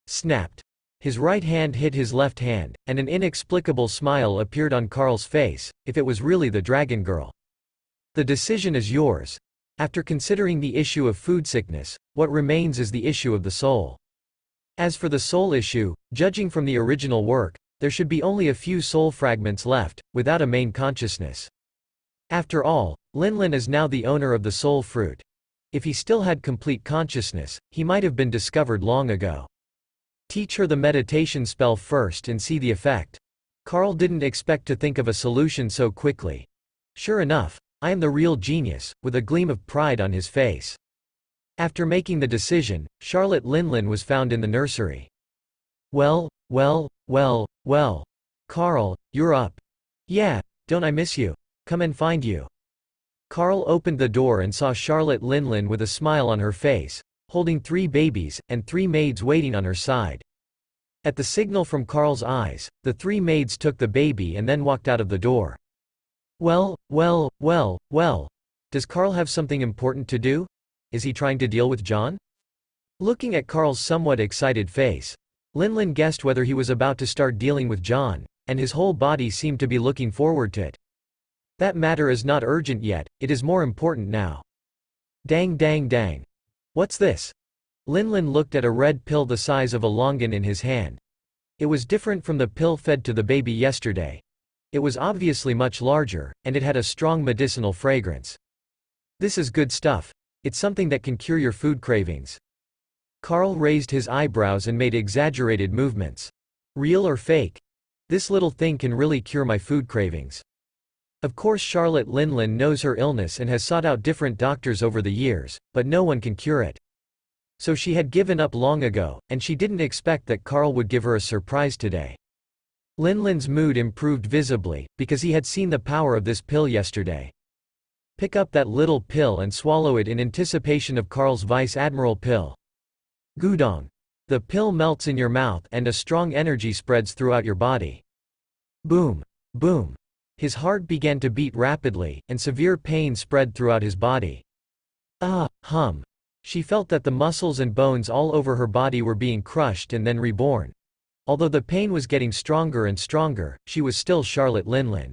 Snapped. His right hand hit his left hand, and an inexplicable smile appeared on Carl's face, if it was really the dragon girl. The decision is yours. After considering the issue of food sickness, what remains is the issue of the soul. As for the soul issue, judging from the original work, there should be only a few soul fragments left, without a main consciousness. After all, Linlin is now the owner of the soul fruit. If he still had complete consciousness, he might have been discovered long ago. Teach her the meditation spell first and see the effect. Carl didn't expect to think of a solution so quickly. Sure enough, I am the real genius," with a gleam of pride on his face. After making the decision, Charlotte Linlin was found in the nursery. "Well, well, well, well. Carl, you're up. Yeah, don't I miss you? Come and find you." Carl opened the door and saw Charlotte Linlin with a smile on her face, holding 3 babies, and 3 maids waiting on her side. At the signal from Carl's eyes, the 3 maids took the baby and then walked out of the door. Well, well, well, well. Does Carl have something important to do? Is he trying to deal with John? Looking at Carl's somewhat excited face, Linlin guessed whether he was about to start dealing with John, and his whole body seemed to be looking forward to it. That matter is not urgent yet, it is more important now. Dang dang dang. What's this? Linlin looked at a red pill the size of a longan in his hand. It was different from the pill fed to the baby yesterday. It was obviously much larger, and it had a strong medicinal fragrance. This is good stuff. It's something that can cure your food cravings. Carl raised his eyebrows and made exaggerated movements. Real or fake? This little thing can really cure my food cravings. Of course Charlotte Linlin knows her illness and has sought out different doctors over the years, but no one can cure it. So she had given up long ago, and she didn't expect that Carl would give her a surprise today. Linlin's mood improved visibly, because he had seen the power of this pill yesterday. Pick up that little pill and swallow it in anticipation of Carl's Vice Admiral pill. Gudong. The pill melts in your mouth and a strong energy spreads throughout your body. Boom. Boom. His heart began to beat rapidly, and severe pain spread throughout his body. Hum. She felt that the muscles and bones all over her body were being crushed and then reborn. Although the pain was getting stronger and stronger, she was still Charlotte Linlin.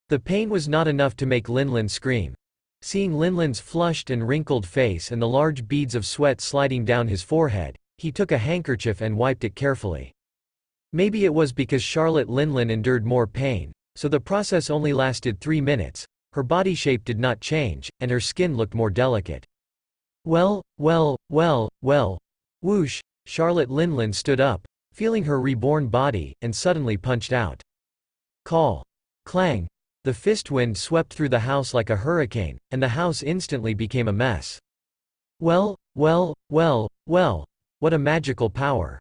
The pain was not enough to make Linlin scream. Seeing Linlin's flushed and wrinkled face and the large beads of sweat sliding down his forehead, he took a handkerchief and wiped it carefully. Maybe it was because Charlotte Linlin endured more pain, so the process only lasted 3 minutes, her body shape did not change, and her skin looked more delicate. Well, well, well, well. Whoosh, Charlotte Linlin stood up, feeling her reborn body, and suddenly punched out. Call. Clang. The fist wind swept through the house like a hurricane, and the house instantly became a mess. Well, well, well, well. What a magical power.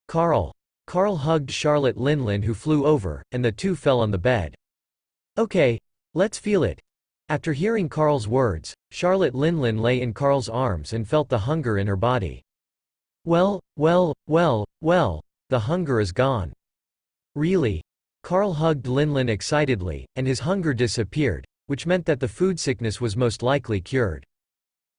Carl. Carl hugged Charlotte Linlin, who flew over, and the two fell on the bed. Okay, let's feel it. After hearing Carl's words, Charlotte Linlin lay in Carl's arms and felt the hunger in her body. Well, well, well, well. The hunger is gone. Really? Carl hugged Linlin excitedly, and his hunger disappeared, which meant that the food sickness was most likely cured.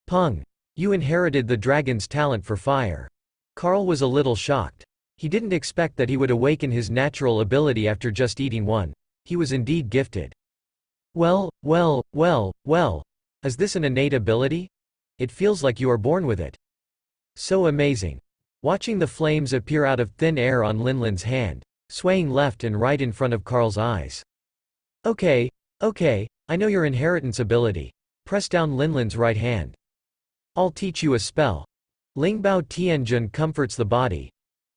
Pung. You inherited the dragon's talent for fire. Carl was a little shocked. He didn't expect that he would awaken his natural ability after just eating one. He was indeed gifted. Well, well, well, well. Is this an innate ability? It feels like you are born with it. So amazing. Watching the flames appear out of thin air on Linlin's hand, swaying left and right in front of Carl's eyes. Okay, I know your inheritance ability. Press down Linlin's right hand. I'll teach you a spell. Lingbao Tianjun comforts the body.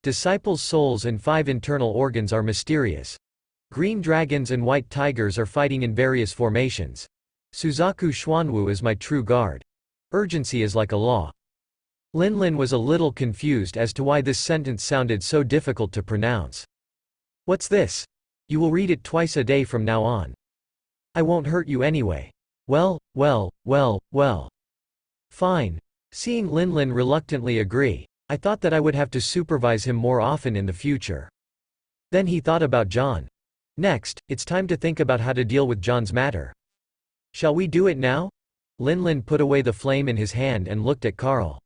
Disciples' souls and 5 internal organs are mysterious. Green dragons and white tigers are fighting in various formations. Suzaku Xuanwu is my true guard. Urgency is like a law. Linlin was a little confused as to why this sentence sounded so difficult to pronounce. What's this? You will read it twice a day from now on. I won't hurt you anyway. Well, well, well, well. Fine. Seeing Linlin reluctantly agree, I thought that I would have to supervise him more often in the future. Then he thought about John. Next, it's time to think about how to deal with John's matter. Shall we do it now? Linlin put away the flame in his hand and looked at Carl.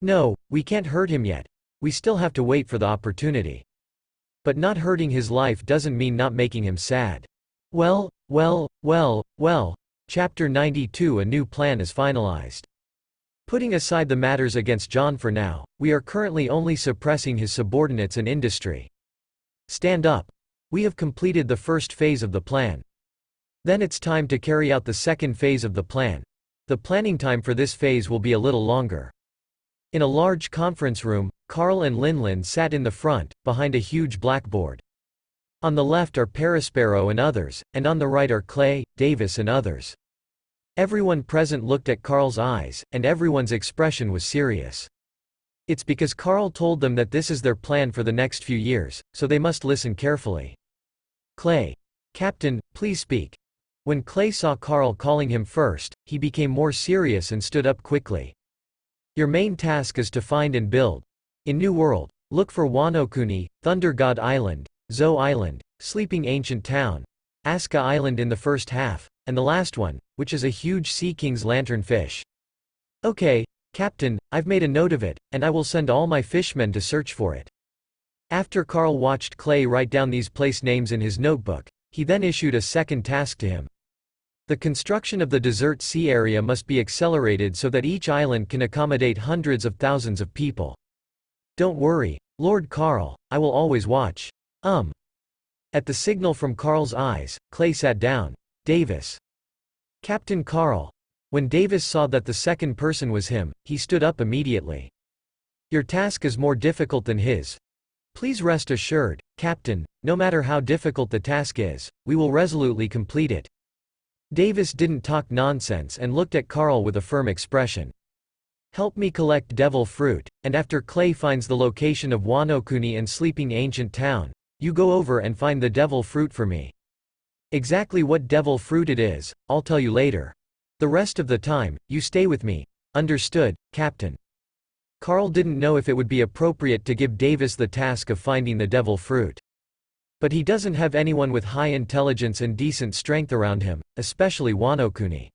No, we can't hurt him yet. We still have to wait for the opportunity. But not hurting his life doesn't mean not making him sad. Well, well, well, well. Chapter 92. A new plan is finalized. Putting aside the matters against John for now, we are currently only suppressing his subordinates and industry. Stand up. We have completed the first phase of the plan. Then it's time to carry out the second phase of the plan. The planning time for this phase will be a little longer. In a large conference room, Carl and Linlin sat in the front, behind a huge blackboard. On the left are Perispero and others, and on the right are Clay, Davis and others. Everyone present looked at Carl's eyes, and everyone's expression was serious. It's because Carl told them that this is their plan for the next few years, so they must listen carefully. Clay. Captain, please speak. When Clay saw Carl calling him first, he became more serious and stood up quickly. Your main task is to find and build. In New World, look for Wano-kuni, Thunder God Island, Zo Island, Sleeping Ancient Town, Asuka Island in the first half, and the last one, which is a huge Sea King's lanternfish. Okay, Captain, I've made a note of it, and I will send all my fishmen to search for it. After Carl watched Clay write down these place names in his notebook, he then issued a second task to him. The construction of the desert sea area must be accelerated so that each island can accommodate hundreds of thousands of people. Don't worry, Lord Carl, I will always watch. At the signal from Carl's eyes, Clay sat down. Davis. Captain Carl. When Davis saw that the second person was him, he stood up immediately. Your task is more difficult than his. Please rest assured, Captain, no matter how difficult the task is, we will resolutely complete it. Davis didn't talk nonsense and looked at Carl with a firm expression. Help me collect devil fruit, and after Clay finds the location of Wano-kuni and Sleeping Ancient Town, you go over and find the devil fruit for me. Exactly what devil fruit it is, I'll tell you later. The rest of the time, you stay with me. Understood, Captain. Carl didn't know if it would be appropriate to give Davis the task of finding the devil fruit. But he doesn't have anyone with high intelligence and decent strength around him, especially Wano-kuni.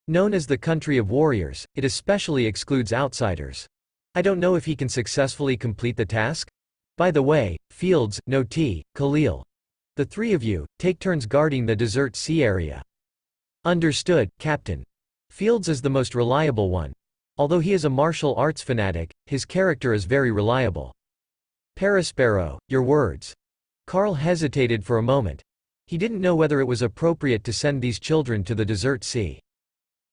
Known as the country of warriors, it especially excludes outsiders. I don't know if he can successfully complete the task. By the way, Fields, Noti, Khalil. The three of you, take turns guarding the desert sea area. Understood, Captain. Fields is the most reliable one. Although he is a martial arts fanatic, his character is very reliable. Perispero, your words. Carl hesitated for a moment. He didn't know whether it was appropriate to send these children to the desert sea.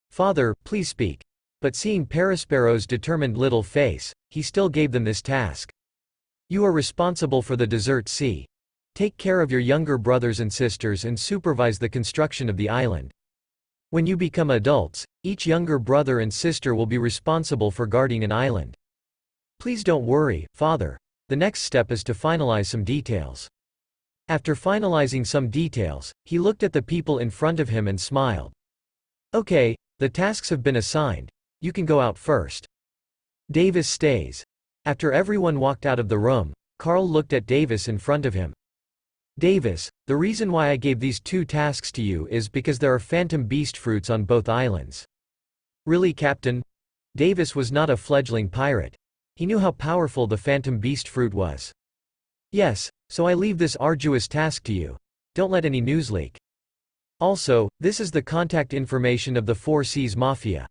Father, please speak. But seeing Perispero's determined little face, he still gave them this task. You are responsible for the desert sea. Take care of your younger brothers and sisters and supervise the construction of the island. When you become adults, each younger brother and sister will be responsible for guarding an island. Please don't worry, Father. The next step is to finalize some details. After finalizing some details, he looked at the people in front of him and smiled. Okay, the tasks have been assigned. You can go out first. Davis stays. After everyone walked out of the room, Carl looked at Davis in front of him. Davis, the reason why I gave these two tasks to you is because there are phantom beast fruits on both islands. Really, Captain? Davis was not a fledgling pirate. He knew how powerful the phantom beast fruit was. Yes, so I leave this arduous task to you. Don't let any news leak. Also, this is the contact information of the Four Seas Mafia.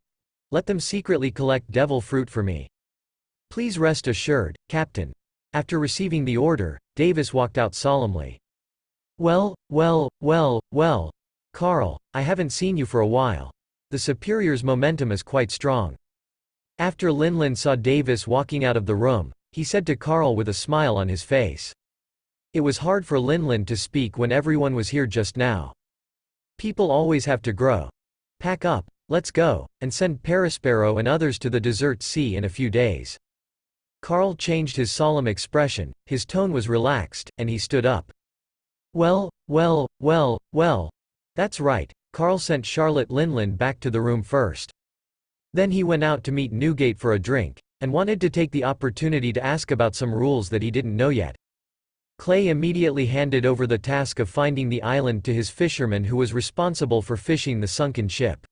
Let them secretly collect devil fruit for me. Please rest assured, Captain. After receiving the order, Davis walked out solemnly. Well, Carl, I haven't seen you for a while. The superior's momentum is quite strong. After Linlin saw Davis walking out of the room, he said to Carl with a smile on his face. It was hard for Linlin to speak when everyone was here just now. People always have to grow. Pack up, let's go, and send Perispero and others to the desert sea in a few days. Carl changed his solemn expression, his tone was relaxed, and he stood up. Well. That's right, Carl sent Charlotte Linlin back to the room first. Then he went out to meet Newgate for a drink, and wanted to take the opportunity to ask about some rules that he didn't know yet. Clay immediately handed over the task of finding the island to his fisherman who was responsible for fishing the sunken ship.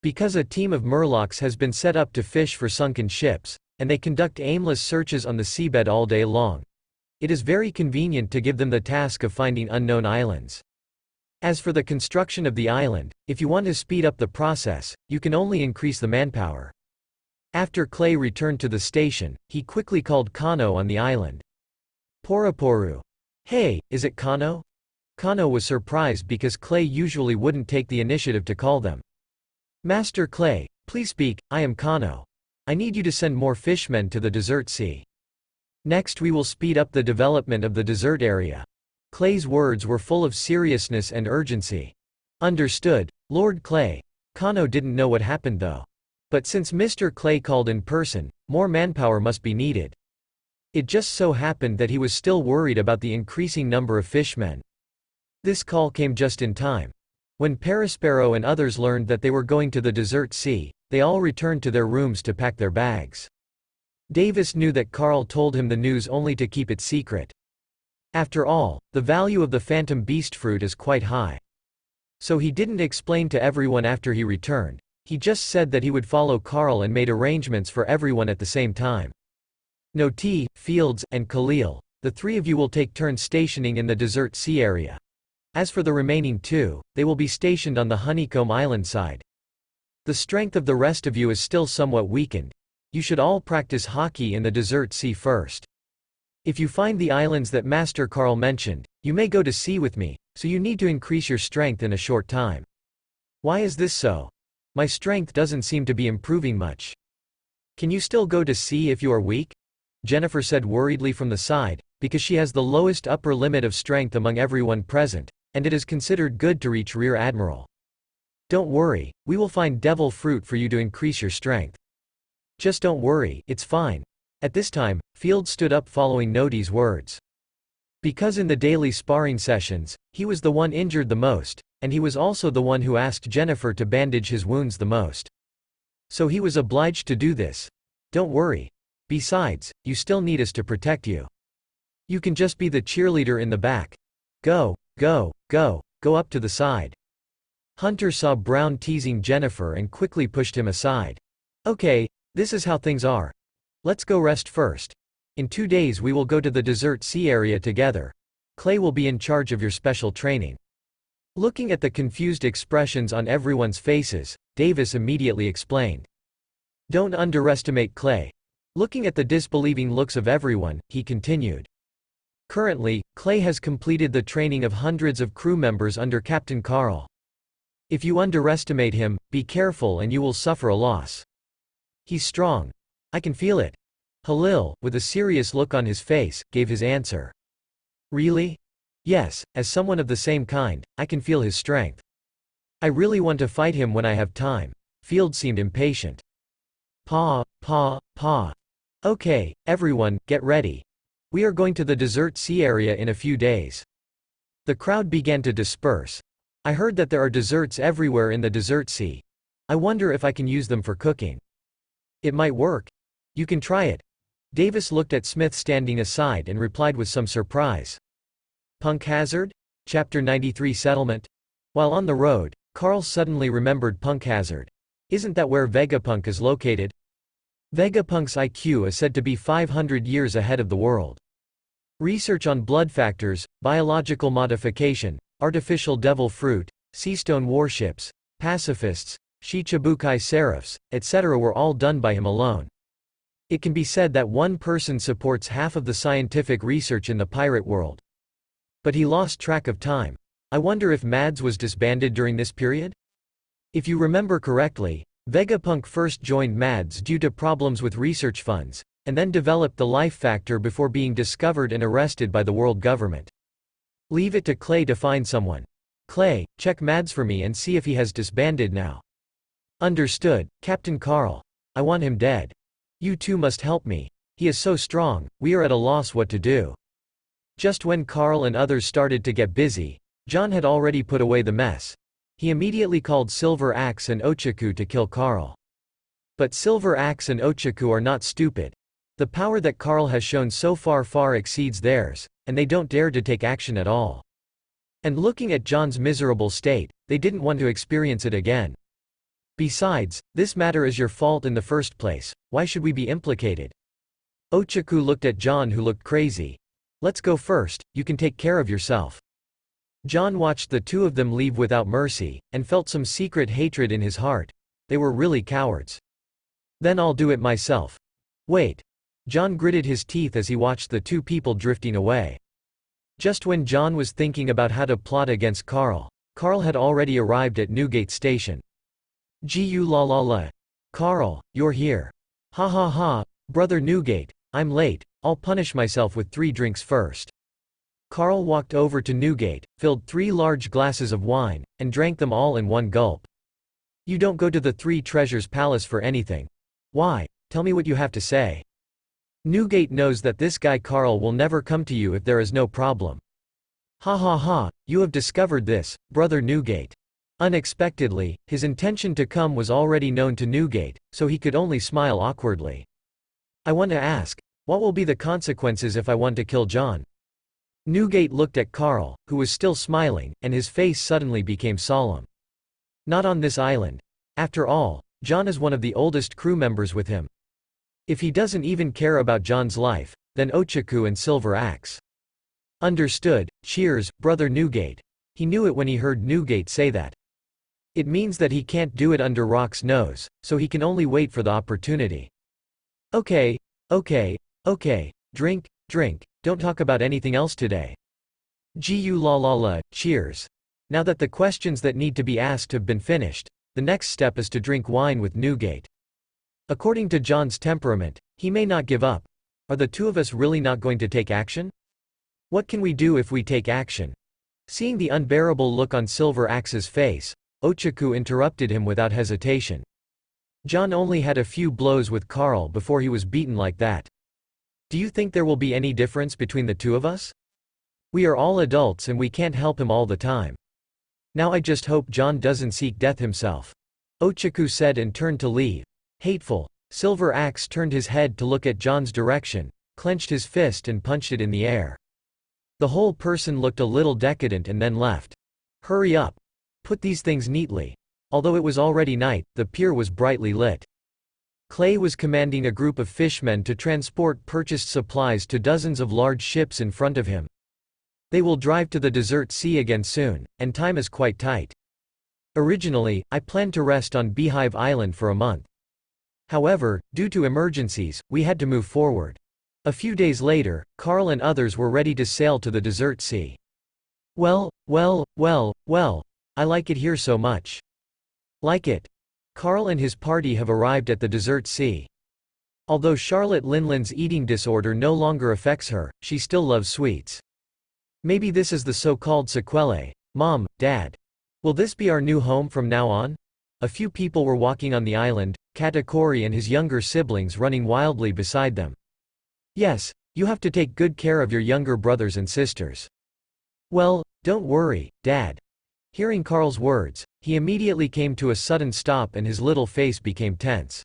Because a team of Murlocs has been set up to fish for sunken ships, and they conduct aimless searches on the seabed all day long, it is very convenient to give them the task of finding unknown islands. As for the construction of the island, if you want to speed up the process, you can only increase the manpower. After Clay returned to the station, he quickly called Kano on the island. Poroporu. Hey, is it Kano? Kano was surprised because Clay usually wouldn't take the initiative to call them. Master Clay, please speak, I am Kano. I need you to send more fishmen to the desert sea. Next we will speed up the development of the desert area. Clay's words were full of seriousness and urgency. Understood, Lord Clay. Kano didn't know what happened though. But since Mr. Clay called in person, more manpower must be needed. It just so happened that he was still worried about the increasing number of fishmen. This call came just in time. When Perispero and others learned that they were going to the desert sea, they all returned to their rooms to pack their bags. Davis knew that Carl told him the news only to keep it secret. After all, the value of the phantom beast fruit is quite high. So he didn't explain to everyone after he returned, he just said that he would follow Carl and made arrangements for everyone at the same time. Noti, Fields, and Khalil, the three of you will take turns stationing in the desert sea area. As for the remaining two, they will be stationed on the Honeycomb Island side. The strength of the rest of you is still somewhat weakened. You should all practice hockey in the desert sea first. If you find the islands that Master Carl mentioned, you may go to sea with me, so you need to increase your strength in a short time. Why is this so? My strength doesn't seem to be improving much. Can you still go to sea if you are weak? Jennifer said worriedly from the side, because she has the lowest upper limit of strength among everyone present, and it is considered good to reach Rear Admiral. Don't worry, we will find devil fruit for you to increase your strength. Just don't worry, it's fine. At this time, Field stood up following Noti's words. Because in the daily sparring sessions, he was the one injured the most, and he was also the one who asked Jennifer to bandage his wounds the most. So he was obliged to do this. Don't worry. Besides, you still need us to protect you. You can just be the cheerleader in the back. Go, go, go, go up to the side. Hunter saw Brown teasing Jennifer and quickly pushed him aside. Okay, this is how things are. Let's go rest first. In 2 days we will go to the desert sea area together. Clay will be in charge of your special training. Looking at the confused expressions on everyone's faces, Davis immediately explained. Don't underestimate Clay. Looking at the disbelieving looks of everyone, he continued. Currently, Clay has completed the training of hundreds of crew members under Captain Carl. If you underestimate him, be careful and you will suffer a loss. He's strong. I can feel it. Halil, with a serious look on his face, gave his answer. Really? Yes, as someone of the same kind, I can feel his strength. I really want to fight him when I have time. Field seemed impatient. Pa. Okay, everyone, get ready. We are going to the desert sea area in a few days. The crowd began to disperse. I heard that there are deserts everywhere in the desert sea. I wonder if I can use them for cooking. It might work. You can try it. Davis looked at Smith standing aside and replied with some surprise. Punk Hazard? Chapter 93 Settlement? While on the road, Carl suddenly remembered Punk Hazard. Isn't that where Vegapunk is located? Vegapunk's IQ is said to be 500 years ahead of the world. Research on blood factors, biological modification, artificial devil fruit, seastone warships, pacifists, Shichibukai seraphs, etc. were all done by him alone. It can be said that one person supports half of the scientific research in the pirate world. But he lost track of time. I wonder if Mads was disbanded during this period? If you remember correctly, Vegapunk first joined Mads due to problems with research funds, and then developed the life factor before being discovered and arrested by the world government. Leave it to Clay to find someone. Clay, check Mads for me and see if he has disbanded now. Understood, Captain Carl. I want him dead. You two must help me. He is so strong, we are at a loss what to do. Just when Carl and others started to get busy, John had already put away the mess. He immediately called Silver Axe and Ochaku to kill Carl. But Silver Axe and Ochaku are not stupid. The power that Carl has shown so far exceeds theirs, and they don't dare to take action at all. And looking at John's miserable state, they didn't want to experience it again. Besides, this matter is your fault in the first place, why should we be implicated? Ochaku looked at John who looked crazy. Let's go first, you can take care of yourself. John watched the two of them leave without mercy, and felt some secret hatred in his heart. They were really cowards. Then I'll do it myself. Wait. John gritted his teeth as he watched the two people drifting away. Just when John was thinking about how to plot against Carl, Carl had already arrived at Newgate Station. Gu la la la. Carl, you're here. Ha ha ha, brother Newgate, I'm late, I'll punish myself with 3 drinks first. Carl walked over to Newgate, filled 3 large glasses of wine, and drank them all in one gulp. You don't go to the Three Treasures Palace for anything. Why? Tell me what you have to say. Newgate knows that this guy Carl will never come to you if there is no problem. Ha ha ha, you have discovered this, brother Newgate. Unexpectedly, his intention to come was already known to Newgate, so he could only smile awkwardly. I want to ask, what will be the consequences if I want to kill John? Newgate looked at Carl, who was still smiling, and his face suddenly became solemn. Not on this island. After all, John is one of the oldest crew members with him. If he doesn't even care about John's life, then Ochaku and Silver Axe. Understood. Cheers, brother Newgate. He knew it when he heard Newgate say that. It means that he can't do it under Rock's nose, so he can only wait for the opportunity. Okay, drink, don't talk about anything else today. Gu la la la, cheers. Now that the questions that need to be asked have been finished, the next step is to drink wine with Newgate. According to John's temperament, he may not give up. Are the two of us really not going to take action? What can we do if we take action? Seeing the unbearable look on Silver Axe's face, Ochaku interrupted him without hesitation. John only had a few blows with Carl before he was beaten like that. Do you think there will be any difference between the two of us? We are all adults and we can't help him all the time. Now I just hope John doesn't seek death himself. Ochaku said and turned to leave. Hateful. Silver Axe turned his head to look at John's direction, clenched his fist and punched it in the air. The whole person looked a little decadent and then left. Hurry up. Put these things neatly. Although it was already night, the pier was brightly lit. Clay was commanding a group of fishmen to transport purchased supplies to dozens of large ships in front of him. They will drive to the desert sea again soon, and time is quite tight. Originally, I planned to rest on Beehive Island for a month. However, due to emergencies, we had to move forward. A few days later, Carl and others were ready to sail to the desert sea. Well, I like it here so much. Like it. Carl and his party have arrived at the desert sea. Although Charlotte Linlin's eating disorder no longer affects her, she still loves sweets. Maybe this is the so-called sequelae. Mom, Dad. Will this be our new home from now on? A few people were walking on the island, Katakuri and his younger siblings running wildly beside them. Yes, you have to take good care of your younger brothers and sisters. Well, don't worry, Dad. Hearing Carl's words, he immediately came to a sudden stop and his little face became tense.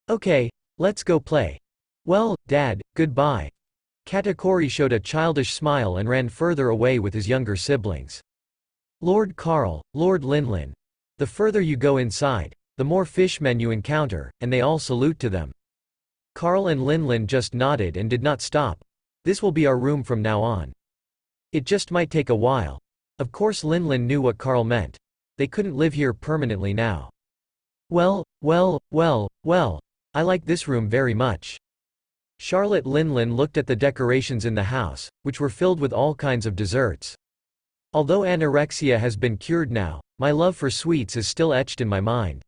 Okay, let's go play. Well, Dad, goodbye. Katakuri showed a childish smile and ran further away with his younger siblings. Lord Carl, Lord Linlin. The further you go inside, the more fishmen you encounter, and they all salute to them. Carl and Linlin just nodded and did not stop. This will be our room from now on. It just might take a while. Of course Linlin knew what Carl meant. They couldn't live here permanently now. Well, I like this room very much. Charlotte Linlin looked at the decorations in the house, which were filled with all kinds of desserts. Although anorexia has been cured now, my love for sweets is still etched in my mind.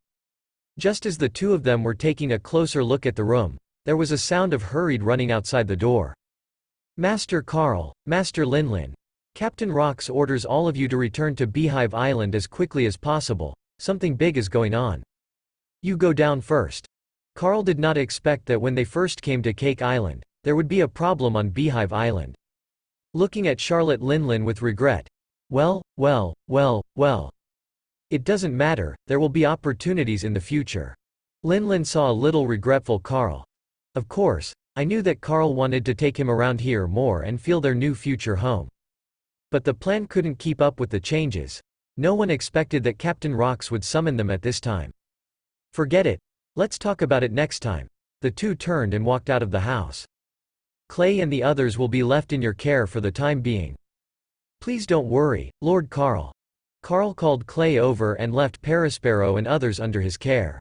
Just as the two of them were taking a closer look at the room, there was a sound of hurried running outside the door. Master Carl, Master Linlin. Captain Rox orders all of you to return to Beehive Island as quickly as possible. Something big is going on. You go down first. Carl did not expect that when they first came to Cake Island, there would be a problem on Beehive Island. Looking at Charlotte Linlin with regret. Well. It doesn't matter, there will be opportunities in the future. Linlin saw a little regretful Carl. Of course, I knew that Carl wanted to take him around here more and feel their new future home. But the plan couldn't keep up with the changes. No one expected that Captain Rox would summon them at this time. Forget it. Let's talk about it next time. The two turned and walked out of the house. Clay and the others will be left in your care for the time being. Please don't worry, Lord Carl. Carl called Clay over and left Perispero and others under his care.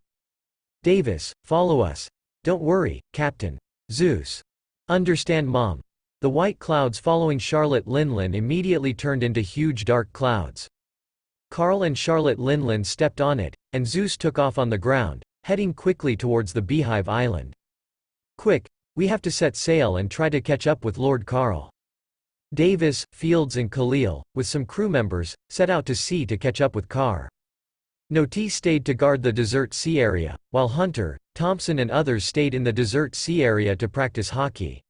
Davis, follow us. Don't worry, Captain. Zeus. Understand, Mom. The white clouds following Charlotte Linlin immediately turned into huge dark clouds. Carl and Charlotte Linlin stepped on it, and Zeus took off on the ground, heading quickly towards the Beehive Island. Quick, we have to set sail and try to catch up with Lord Carl. Davis, Fields and Khalil, with some crew members, set out to sea to catch up with Carr. Noti stayed to guard the desert sea area, while Hunter, Thompson and others stayed in the desert sea area to practice hockey.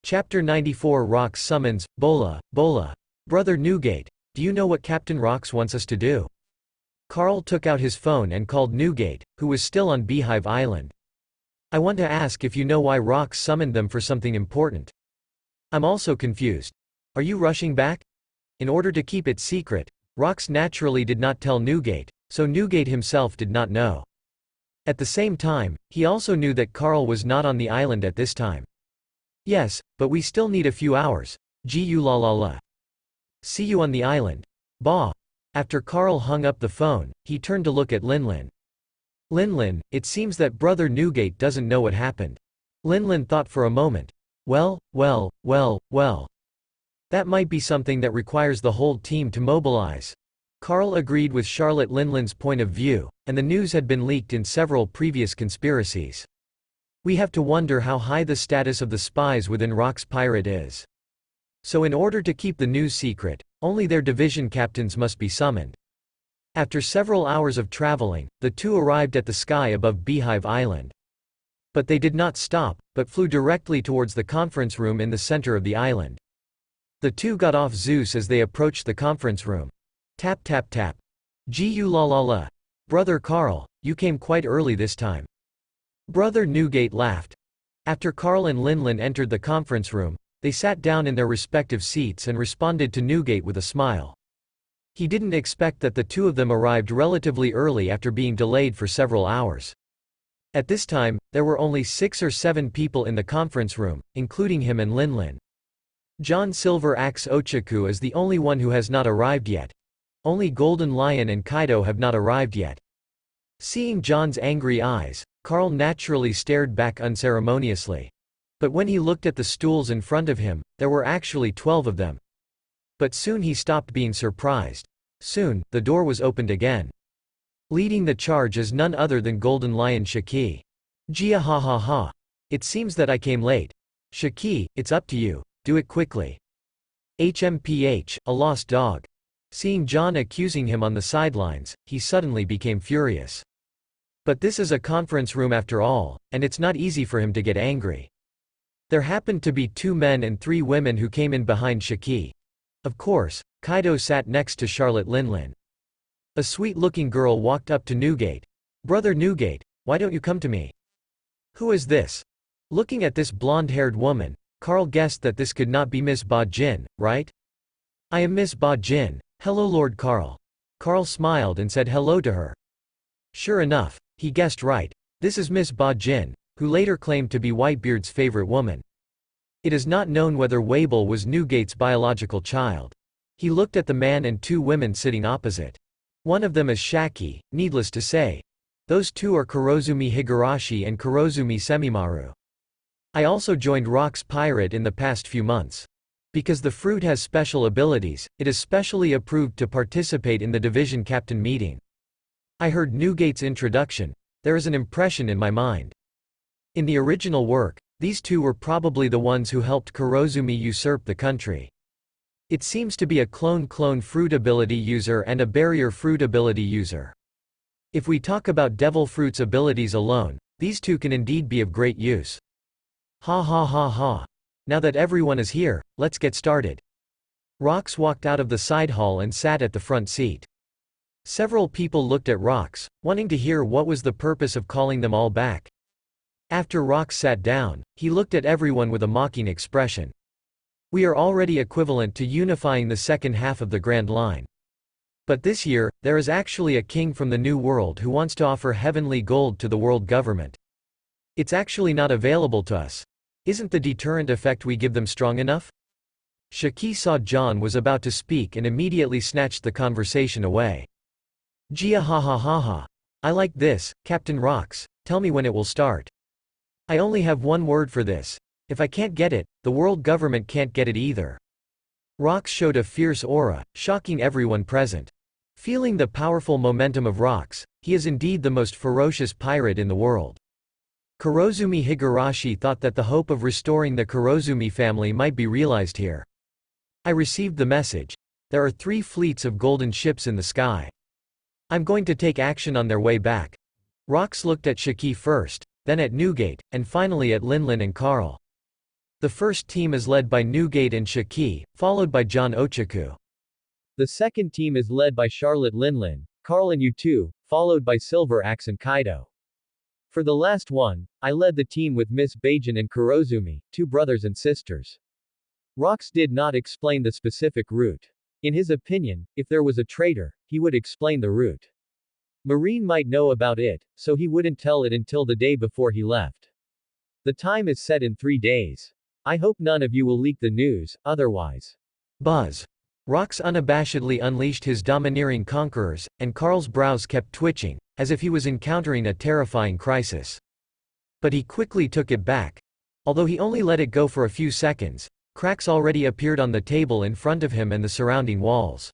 Chapter 94 Rox summons, Bola, Bola. Brother Newgate, do you know what Captain Rox wants us to do? Carl took out his phone and called Newgate, who was still on Beehive Island. I want to ask if you know why Rox summoned them for something important. I'm also confused. Are you rushing back? In order to keep it secret, Rox naturally did not tell Newgate, so Newgate himself did not know. At the same time, he also knew that Carl was not on the island at this time. Yes, but we still need a few hours. Gu la la la. See you on the island. Bah. After Carl hung up the phone, he turned to look at Linlin. Linlin, it seems that Brother Newgate doesn't know what happened. Linlin thought for a moment. Well. That might be something that requires the whole team to mobilize. Carl agreed with Charlotte Linlin's point of view, and the news had been leaked in several previous conspiracies. We have to wonder how high the status of the spies within Rox Pirate is. So in order to keep the news secret, only their division captains must be summoned. After several hours of traveling, the two arrived at the sky above Beehive Island. But they did not stop, but flew directly towards the conference room in the center of the island. The two got off Zeus as they approached the conference room. Tap tap tap. Gu la la la. Brother Carl, you came quite early this time. Brother Newgate laughed. After Carl and Linlin entered the conference room, they sat down in their respective seats and responded to Newgate with a smile. He didn't expect that the two of them arrived relatively early after being delayed for several hours. At this time, there were only 6 or 7 people in the conference room, including him and Linlin. John Silver Axe Ochaku is the only one who has not arrived yet. Only Golden Lion and Kaido have not arrived yet. Seeing John's angry eyes, Carl naturally stared back unceremoniously. But when he looked at the stools in front of him, there were actually 12 of them. But soon he stopped being surprised. Soon, the door was opened again. Leading the charge is none other than Golden Lion Shiki. Gia ha ha ha. It seems that I came late. Shiki, it's up to you, do it quickly. HMPH, a lost dog. Seeing John accusing him on the sidelines, he suddenly became furious. But this is a conference room after all, and it's not easy for him to get angry. There happened to be 2 men and 3 women who came in behind Shiki. Of course, Kaido sat next to Charlotte Linlin. A sweet-looking girl walked up to Newgate. Brother Newgate, why don't you come to me? Who is this? Looking at this blonde-haired woman, Carl guessed that this could not be Miss Ba Jin, right? I am Miss Ba Jin. Hello Lord Carl. Carl smiled and said hello to her. Sure enough, he guessed right. This is Miss Ba Jin, who later claimed to be Whitebeard's favorite woman. It is not known whether Wable was Newgate's biological child. He looked at the man and 2 women sitting opposite. One of them is Shaki, needless to say. Those 2 are Kurozumi Higurashi and Kurozumi Semimaru. I also joined Rox Pirate in the past few months. Because the fruit has special abilities, it is specially approved to participate in the division captain meeting. I heard Newgate's introduction. There is an impression in my mind. In the original work, these 2 were probably the ones who helped Kurozumi usurp the country. It seems to be a clone fruit ability user and a barrier fruit ability user. If we talk about devil fruits abilities alone, these 2 can indeed be of great use. Ha ha ha ha. Now that everyone is here, let's get started. Rox walked out of the side hall and sat at the front seat. Several people looked at Rox, wanting to hear what was the purpose of calling them all back. After Rox sat down, he looked at everyone with a mocking expression. We are already equivalent to unifying the second half of the Grand Line. But this year, there is actually a king from the New World who wants to offer heavenly gold to the world government. It's actually not available to us. Isn't the deterrent effect we give them strong enough? Shiki saw John was about to speak and immediately snatched the conversation away. Gia ha ha ha ha. I like this, Captain Rox, tell me when it will start. I only have one word for this. If I can't get it, the world government can't get it either. Rox showed a fierce aura, shocking everyone present. Feeling the powerful momentum of Rox, he is indeed the most ferocious pirate in the world. Kurozumi Higurashi thought that the hope of restoring the Kurozumi family might be realized here. I received the message. There are 3 fleets of golden ships in the sky. I'm going to take action on their way back. Rox looked at Shiki first, then at Newgate, and finally at Linlin and Carl. The first team is led by Newgate and Shiki, followed by John Ochaku. The second team is led by Charlotte Linlin, Carl and U2, followed by Silver Axe and Kaido. For the last one, I led the team with Miss Bajan and Kurozumi, 2 brothers and sisters. Rox did not explain the specific route. In his opinion, if there was a traitor, he would explain the route. Marine might know about it, so he wouldn't tell it until the day before he left. The time is set in 3 days. I hope none of you will leak the news, otherwise. Buzz. Rox unabashedly unleashed his domineering conquerors, and Carl's brows kept twitching, as if he was encountering a terrifying crisis. But he quickly took it back. Although he only let it go for a few seconds, cracks already appeared on the table in front of him and the surrounding walls.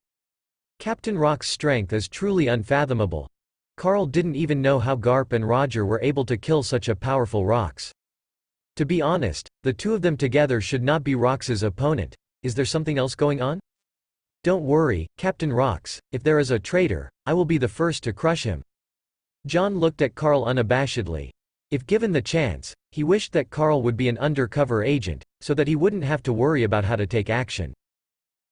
Captain Rock's strength is truly unfathomable. Carl didn't even know how Garp and Roger were able to kill such a powerful Rox. To be honest, the 2 of them together should not be Rox's opponent. Is there something else going on? Don't worry, Captain Rox, if there is a traitor, I will be the first to crush him. John looked at Carl unabashedly. If given the chance, he wished that Carl would be an undercover agent, so that he wouldn't have to worry about how to take action.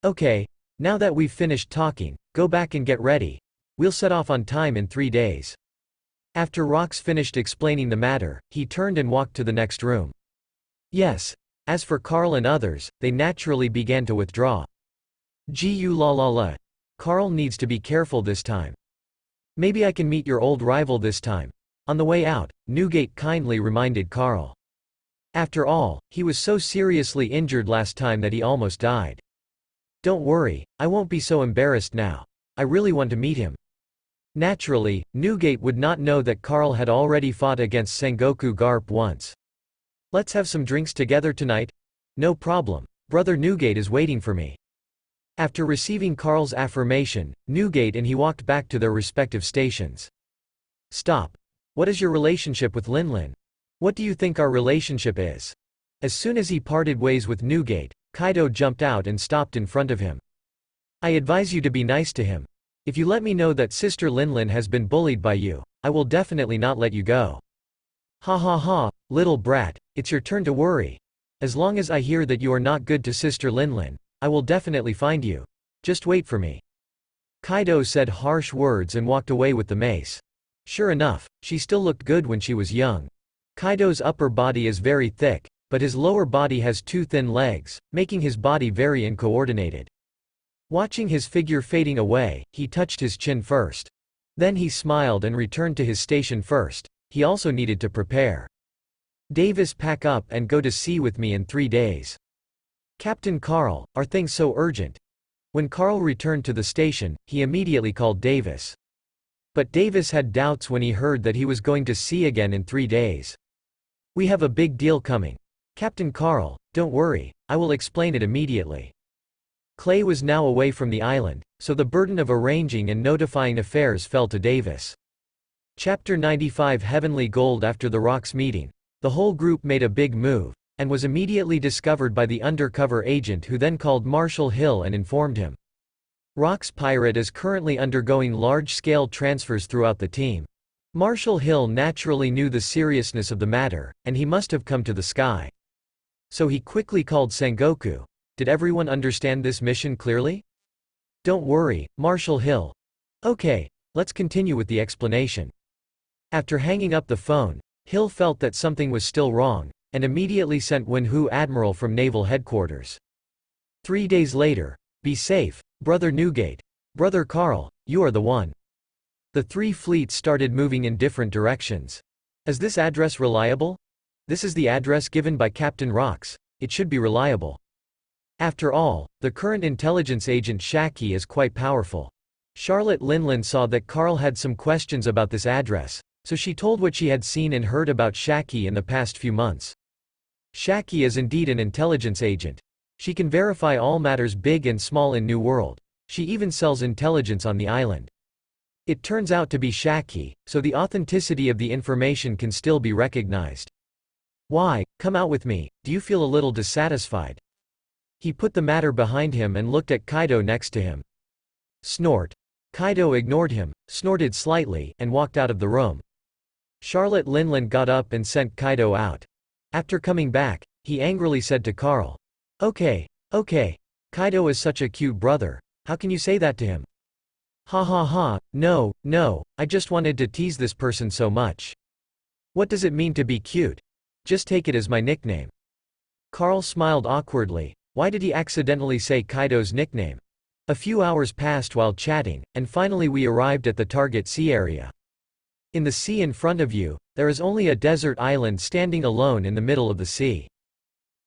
Okay, now that we've finished talking, go back and get ready. We'll set off on time in 3 days. After Rox finished explaining the matter, he turned and walked to the next room. Yes. As for Carl and others, they naturally began to withdraw. Gu la la la. Carl needs to be careful this time. Maybe I can meet your old rival this time. On the way out, Newgate kindly reminded Carl. After all, he was so seriously injured last time that he almost died. Don't worry, I won't be so embarrassed now. I really want to meet him. Naturally, Newgate would not know that Carl had already fought against Sengoku Garp once. Let's have some drinks together tonight? No problem. Brother Newgate is waiting for me. After receiving Carl's affirmation, Newgate and he walked back to their respective stations. Stop. What is your relationship with Linlin? What do you think our relationship is? As soon as he parted ways with Newgate, Kaido jumped out and stopped in front of him. I advise you to be nice to him. If you let me know that Sister Linlin has been bullied by you, I will definitely not let you go. Ha ha ha, little brat, it's your turn to worry. As long as I hear that you are not good to Sister Linlin, I will definitely find you. Just wait for me. Kaido said harsh words and walked away with the mace. Sure enough, she still looked good when she was young. Kaido's upper body is very thick, but his lower body has 2 thin legs, making his body very uncoordinated. Watching his figure fading away, he touched his chin first. Then he smiled and returned to his station first. He also needed to prepare. Davis, pack up and go to sea with me in 3 days. Captain Carl, are things so urgent? When Carl returned to the station, he immediately called Davis. But Davis had doubts when he heard that he was going to sea again in 3 days. We have a big deal coming. Captain Carl, don't worry, I will explain it immediately. Clay was now away from the island, so the burden of arranging and notifying affairs fell to Davis. Chapter 95 Heavenly Gold. After the Rocks meeting, the whole group made a big move, and was immediately discovered by the undercover agent, who then called Marshall Hill and informed him. Rocks Pirate is currently undergoing large-scale transfers throughout the team. Marshall Hill naturally knew the seriousness of the matter, and he must have come to the sky. So he quickly called Sengoku. Did everyone understand this mission clearly? Don't worry, Marshall Hill. Okay, let's continue with the explanation. After hanging up the phone, Hill felt that something was still wrong, and immediately sent Wenhu Admiral from Naval Headquarters. 3 days later, be safe, Brother Newgate. Brother Carl, you are the one. The 3 fleets started moving in different directions. Is this address reliable? This is the address given by Captain Rocks. It should be reliable. After all, the current intelligence agent Shaki is quite powerful. Charlotte Linlin saw that Carl had some questions about this address, so she told what she had seen and heard about Shaki in the past few months. Shaki is indeed an intelligence agent. She can verify all matters big and small in New World. She even sells intelligence on the island. It turns out to be Shaki, so the authenticity of the information can still be recognized. Why, come out with me, do you feel a little dissatisfied? He put the matter behind him and looked at Kaido next to him. Snort. Kaido ignored him, snorted slightly, and walked out of the room. Charlotte Linlin got up and sent Kaido out. After coming back, he angrily said to Carl, "Okay, okay. Kaido is such a cute brother. How can you say that to him?" "Ha ha ha, no, no, I just wanted to tease this person so much." "What does it mean to be cute? Just take it as my nickname." Carl smiled awkwardly. Why did he accidentally say Kaido's nickname? A few hours passed while chatting, and finally we arrived at the target sea area. In the sea in front of you, there is only a desert island standing alone in the middle of the sea.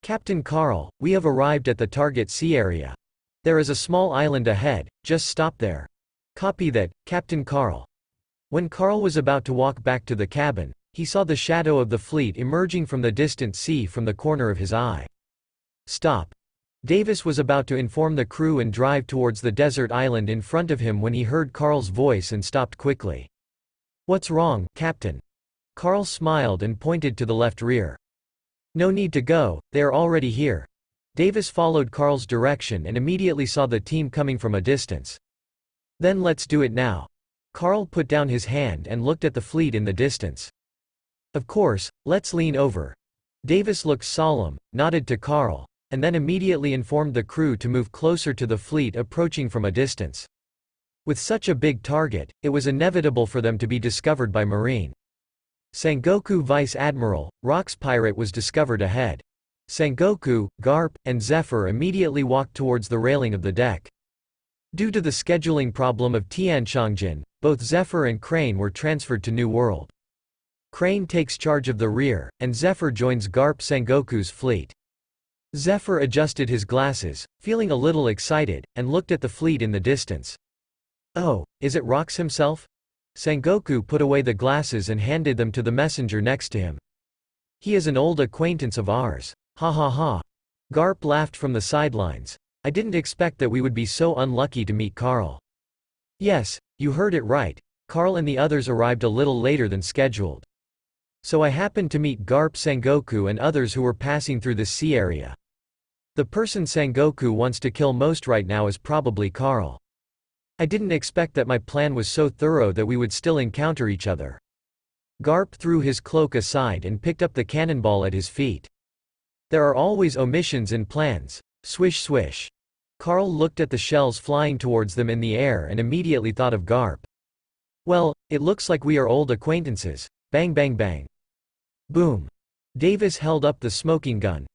"Captain Carl, we have arrived at the target sea area. There is a small island ahead, just stop there." "Copy that, Captain Carl." When Carl was about to walk back to the cabin, he saw the shadow of the fleet emerging from the distant sea from the corner of his eye. "Stop." Davis was about to inform the crew and drive towards the desert island in front of him when he heard Carl's voice and stopped quickly. "What's wrong, Captain?" Carl smiled and pointed to the left rear. "No need to go, they are already here." Davis followed Carl's direction and immediately saw the team coming from a distance. "Then let's do it now." Carl put down his hand and looked at the fleet in the distance. "Of course, let's lean over." Davis looked solemn, nodded to Carl, and then immediately informed the crew to move closer to the fleet approaching from a distance. With such a big target, it was inevitable for them to be discovered by Marine. Sengoku Vice Admiral, Rock's pirate, was discovered ahead. Sengoku, Garp, and Zephyr immediately walked towards the railing of the deck. Due to the scheduling problem of Tianshongjin, both Zephyr and Crane were transferred to New World. Crane takes charge of the rear, and Zephyr joins Garp Sengoku's fleet. Zephyr adjusted his glasses, feeling a little excited, and looked at the fleet in the distance. "Oh, is it Rox himself?" Sengoku put away the glasses and handed them to the messenger next to him. "He is an old acquaintance of ours. Ha ha ha." Garp laughed from the sidelines. "I didn't expect that we would be so unlucky to meet Carl." "Yes, you heard it right. Carl and the others arrived a little later than scheduled. So I happened to meet Garp Sengoku and others who were passing through this sea area. The person Sengoku wants to kill most right now is probably Carl. I didn't expect that my plan was so thorough that we would still encounter each other." Garp threw his cloak aside and picked up the cannonball at his feet. "There are always omissions in plans. Swish swish." Carl looked at the shells flying towards them in the air and immediately thought of Garp. "Well, it looks like we are old acquaintances. Bang bang bang." Boom. Davis held up the smoking gun.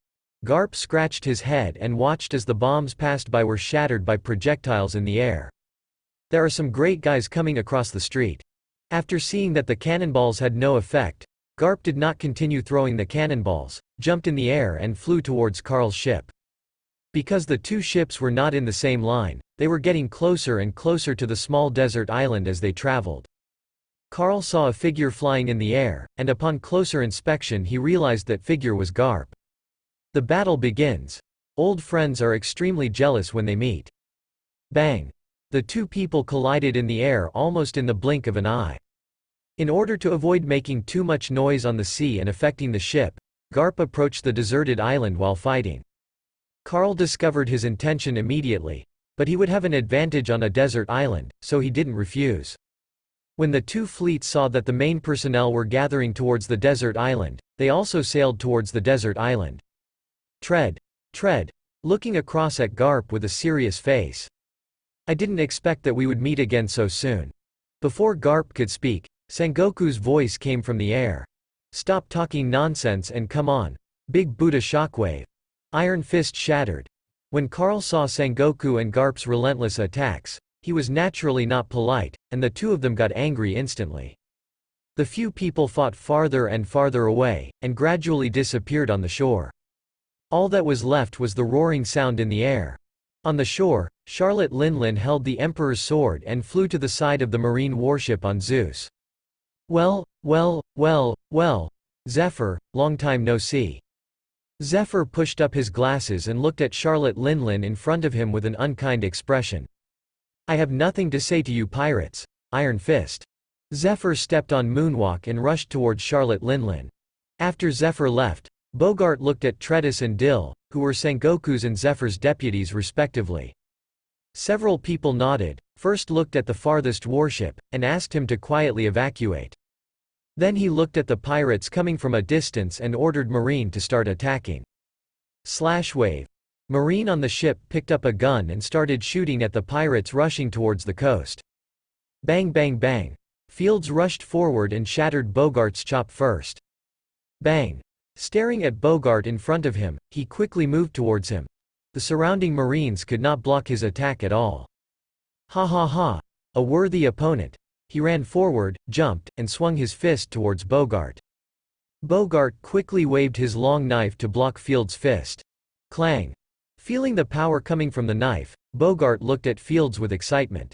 Garp scratched his head and watched as the bombs passed by were shattered by projectiles in the air. "There are some great guys coming across the street." After seeing that the cannonballs had no effect, Garp did not continue throwing the cannonballs, jumped in the air and flew towards Carl's ship. Because the two ships were not in the same line, they were getting closer and closer to the small desert island as they traveled. Carl saw a figure flying in the air, and upon closer inspection he realized that figure was Garp. The battle begins. Old friends are extremely jealous when they meet. Bang! The two people collided in the air almost in the blink of an eye. In order to avoid making too much noise on the sea and affecting the ship, Garp approached the deserted island while fighting. Carl discovered his intention immediately, but he would have an advantage on a desert island, so he didn't refuse. When the two fleets saw that the main personnel were gathering towards the desert island, they also sailed towards the desert island. Tread. Tread. Looking across at Garp with a serious face. "I didn't expect that we would meet again so soon." Before Garp could speak, Sengoku's voice came from the air. "Stop talking nonsense and come on. Big Buddha shockwave." Iron Fist shattered. When Carl saw Sengoku and Garp's relentless attacks, he was naturally not polite, and the two of them got angry instantly. The few people fought farther and farther away, and gradually disappeared on the shore. All that was left was the roaring sound in the air. On the shore, Charlotte Linlin held the Emperor's sword and flew to the side of the marine warship on Zeus. Well, Zephyr, long time no see." Zephyr pushed up his glasses and looked at Charlotte Linlin in front of him with an unkind expression. "I have nothing to say to you pirates. Iron Fist." Zephyr stepped on Moonwalk and rushed towards Charlotte Linlin. After Zephyr left, Bogart looked at Tretis and Dill, who were Sengoku's and Zephyr's deputies respectively. Several people nodded, first looked at the farthest warship, and asked him to quietly evacuate. Then he looked at the pirates coming from a distance and ordered Marine to start attacking. Wave. Marine on the ship picked up a gun and started shooting at the pirates rushing towards the coast. Bang bang bang. Fields rushed forward and shattered Bogart's chop first. Bang. Staring at Bogart in front of him, he quickly moved towards him. The surrounding Marines could not block his attack at all. Ha ha ha. A worthy opponent. He ran forward, jumped, and swung his fist towards Bogart. Bogart quickly waved his long knife to block Fields' fist. Clang. Feeling the power coming from the knife, Bogart looked at Fields with excitement.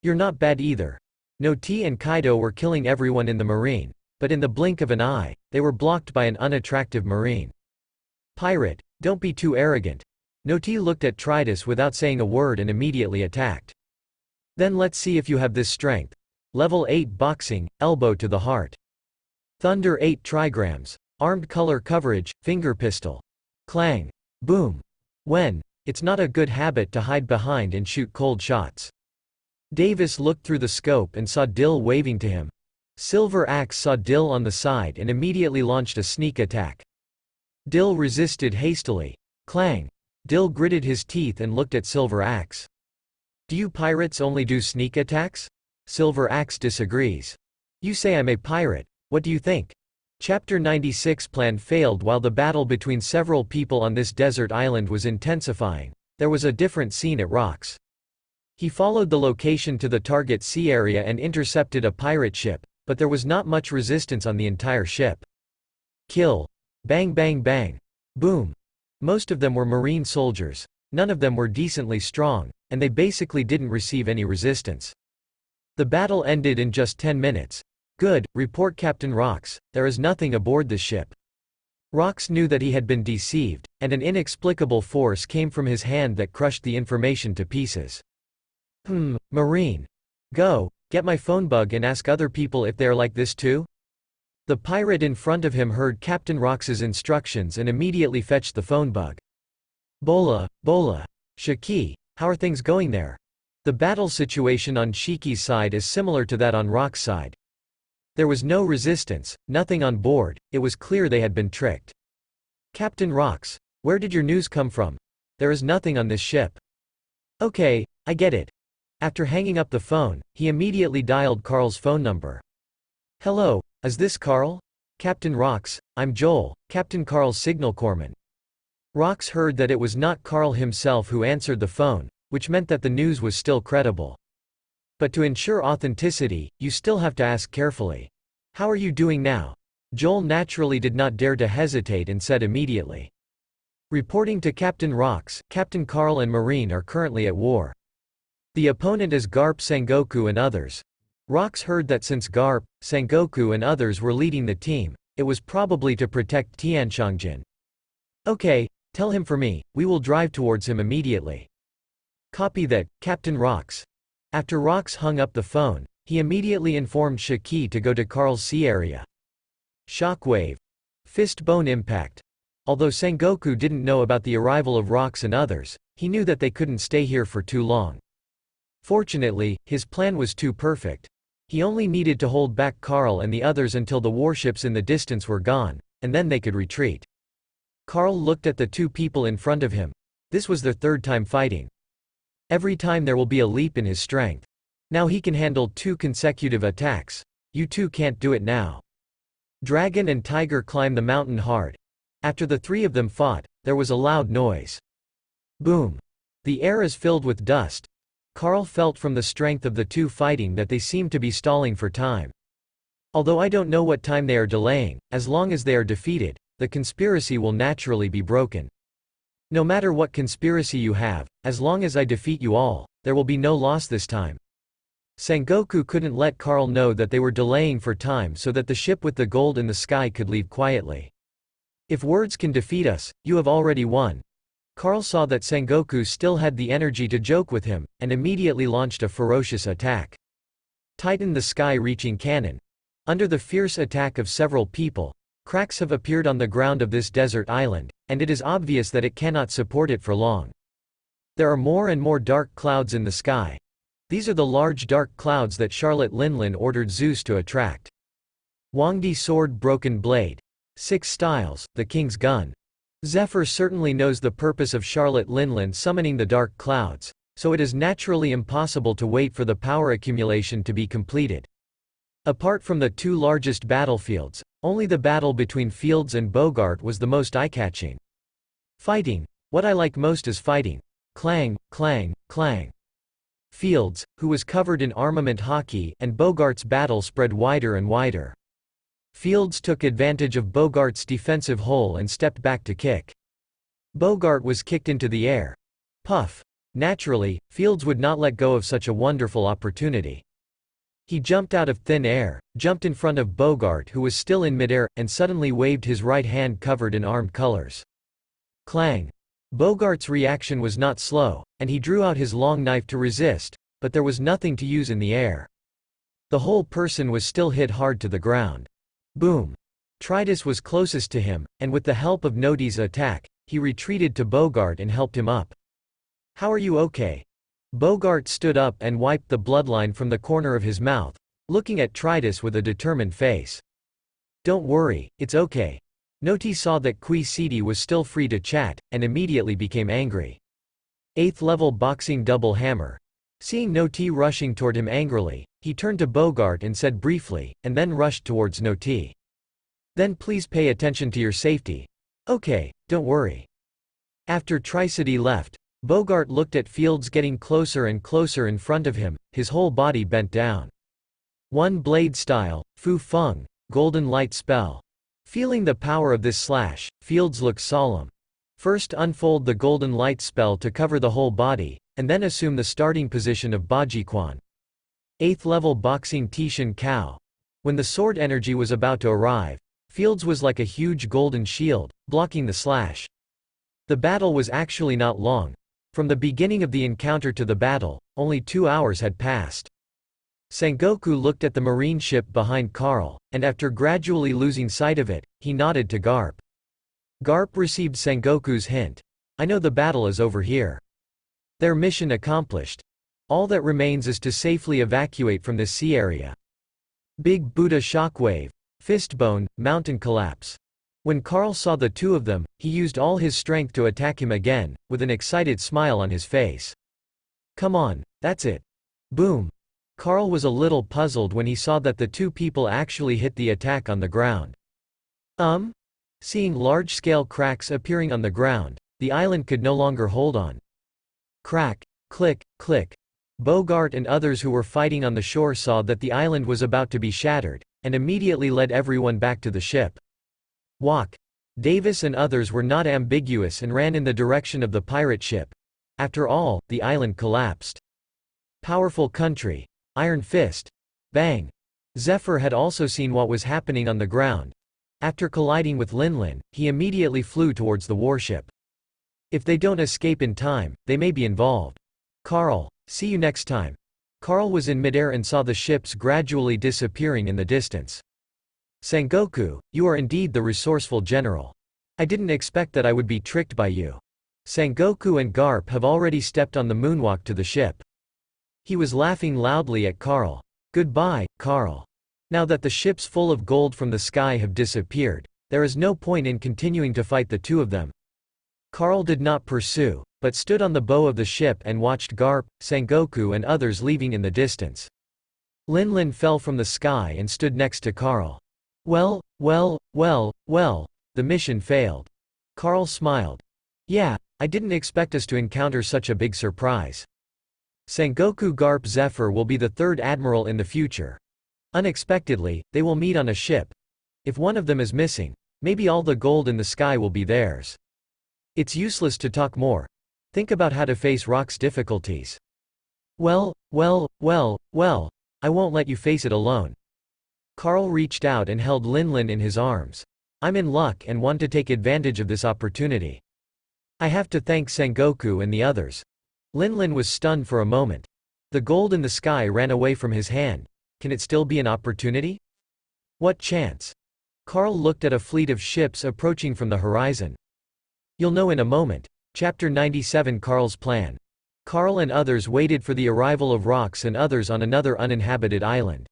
You're not bad either. Noti and Kaido were killing everyone in the Marine, but in the blink of an eye, they were blocked by an unattractive Marine. Pirate, don't be too arrogant. Noti looked at Tritus without saying a word and immediately attacked. Then let's see if you have this strength. Level 8 boxing, elbow to the heart. Thunder 8 trigrams. Armed color coverage, finger pistol. Clang. Boom. When, it's not a good habit to hide behind and shoot cold shots. Davis looked through the scope and saw Dill waving to him. Silver Axe saw Dill on the side and immediately launched a sneak attack. Dill resisted hastily. Clang. Dill gritted his teeth and looked at Silver Axe. Do you pirates only do sneak attacks? Silver Axe disagrees. You say I'm a pirate, what do you think? Chapter 96 plan failed. While the battle between several people on this desert island was intensifying, there was a different scene at Rocks. He followed the location to the target sea area and intercepted a pirate ship, but there was not much resistance on the entire ship. Kill. Bang bang bang. Boom. Most of them were Marine soldiers. None of them were decently strong, and they basically didn't receive any resistance. The battle ended in just 10 minutes. Good, report Captain Rocks, there is nothing aboard this ship. Rocks knew that he had been deceived, and an inexplicable force came from his hand that crushed the information to pieces. Marine. Go, get my phone bug and ask other people if they are like this too? The pirate in front of him heard Captain Rox's instructions and immediately fetched the phone bug. Bola, Shiki, how are things going there? The battle situation on Shiki's side is similar to that on Rock's side. There was no resistance, nothing on board, it was clear they had been tricked. Captain Rocks, where did your news come from? There is nothing on this ship. Okay, I get it. After hanging up the phone, he immediately dialed Carl's phone number. Hello, is this Carl? Captain Rocks, I'm Joel, Captain Carl's signal corpsman. Rocks heard that it was not Carl himself who answered the phone, which meant that the news was still credible. But to ensure authenticity, you still have to ask carefully. How are you doing now? Joel naturally did not dare to hesitate and said immediately. Reporting to Captain Rocks, Captain Carl and Marine are currently at war. The opponent is Garp Sengoku and others. Rocks heard that since Garp, Sengoku and others were leading the team, it was probably to protect Tianshangjin. Okay, tell him for me, we will drive towards him immediately. Copy that, Captain Rocks. After Rocks hung up the phone, he immediately informed Shiki to go to Carl's sea area. Shockwave. Fist bone impact. Although Sengoku didn't know about the arrival of Rocks and others, he knew that they couldn't stay here for too long. Fortunately, his plan was too perfect. He only needed to hold back Carl and the others until the warships in the distance were gone, and then they could retreat. Carl looked at the two people in front of him. This was their third time fighting. Every time there will be a leap in his strength. Now he can handle 2 consecutive attacks. You two can't do it now. Dragon and Tiger climbed the mountain hard. After the 3 of them fought, there was a loud noise. Boom. The air is filled with dust. Carl felt from the strength of the 2 fighting that they seemed to be stalling for time. Although I don't know what time they are delaying, as long as they are defeated, the conspiracy will naturally be broken. No matter what conspiracy you have, as long as I defeat you all, there will be no loss this time. Sengoku couldn't let Carl know that they were delaying for time so that the ship with the gold in the sky could leave quietly. If words can defeat us, you have already won. Carl saw that Sengoku still had the energy to joke with him, and immediately launched a ferocious attack. Titan the sky-reaching cannon. Under the fierce attack of several people, Cracks have appeared on the ground of this desert island, and it is obvious that it cannot support it for long. There are more and more dark clouds in the sky. These are the large dark clouds that Charlotte Linlin ordered Zeus to attract. Wangdi sword broken blade. 6 styles, the king's gun. Zephyr certainly knows the purpose of Charlotte Linlin summoning the dark clouds, so it is naturally impossible to wait for the power accumulation to be completed. Apart from the 2 largest battlefields, only the battle between Fields and Bogart was the most eye-catching. Fighting. What I like most is fighting. Clang, clang, clang. Fields, who was covered in armament hockey, and Bogart's battle spread wider and wider. Fields took advantage of Bogart's defensive hole and stepped back to kick. Bogart was kicked into the air. Puff. Naturally, Fields would not let go of such a wonderful opportunity. He jumped out of thin air, jumped in front of Bogart who was still in midair, and suddenly waved his right hand covered in armed colors. Clang. Bogart's reaction was not slow, and he drew out his long knife to resist, but there was nothing to use in the air. The whole person was still hit hard to the ground. Boom. Tritus was closest to him, and with the help of Noti's attack, he retreated to Bogart and helped him up. How are you okay? Bogart stood up and wiped the bloodline from the corner of his mouth, looking at Tritus with a determined face. Don't worry, it's okay. Noti saw that Qui Sidi was still free to chat, and immediately became angry. 8th level boxing double hammer. Seeing Noti rushing toward him angrily, he turned to Bogart and said briefly, and then rushed towards Noti. Then please pay attention to your safety. Okay, don't worry. After Tricity left, Bogart looked at Fields getting closer and closer in front of him, his whole body bent down. 1 blade style, Fu Feng, golden light spell. Feeling the power of this slash, Fields looked solemn. First unfold the golden light spell to cover the whole body, and then assume the starting position of Bajiquan. 8th level boxing Tishan Cow. When the sword energy was about to arrive, Fields was like a huge golden shield, blocking the slash. The battle was actually not long. From the beginning of the encounter to the battle, only 2 hours had passed. Sengoku looked at the marine ship behind Carl, and after gradually losing sight of it, he nodded to Garp. Garp received Sengoku's hint. I know the battle is over here. Their mission accomplished. All that remains is to safely evacuate from this sea area. Big Buddha shockwave. Fistbone, mountain collapse. When Carl saw the 2 of them, he used all his strength to attack him again, with an excited smile on his face. Come on, that's it. Boom. Carl was a little puzzled when he saw that the 2 people actually hit the attack on the ground. Seeing large-scale cracks appearing on the ground, the island could no longer hold on. Crack, click, click. Bogart and others who were fighting on the shore saw that the island was about to be shattered, and immediately led everyone back to the ship. Walk. Davis and others were not ambiguous and ran in the direction of the pirate ship. After all, the island collapsed. Powerful country. Iron Fist. Bang. Zephyr had also seen what was happening on the ground. After colliding with Linlin, he immediately flew towards the warship. If they don't escape in time, they may be involved. Carl, see you next time. Carl was in midair and saw the ships gradually disappearing in the distance. Sengoku, you are indeed the resourceful general. I didn't expect that I would be tricked by you. Sengoku and Garp have already stepped on the moonwalk to the ship. He was laughing loudly at Carl. Goodbye, Carl. Now that the ships full of gold from the sky have disappeared, there is no point in continuing to fight the 2 of them. Carl did not pursue, but stood on the bow of the ship and watched Garp, Sengoku and others leaving in the distance. Linlin fell from the sky and stood next to Carl. Well, the mission failed. Carl smiled. Yeah, I didn't expect us to encounter such a big surprise. Sengoku Garp Zephyr will be the 3rd admiral in the future. Unexpectedly, they will meet on a ship. If one of them is missing, maybe all the gold in the sky will be theirs. It's useless to talk more. Think about how to face Rock's difficulties. Well, I won't let you face it alone. Carl reached out and held Linlin in his arms. I'm in luck and want to take advantage of this opportunity. I have to thank Sengoku and the others. Linlin was stunned for a moment. The gold in the sky ran away from his hand. Can it still be an opportunity? What chance? Carl looked at a fleet of ships approaching from the horizon. You'll know in a moment. Chapter 97 Carl's Plan. Carl and others waited for the arrival of Rox and others on another uninhabited island.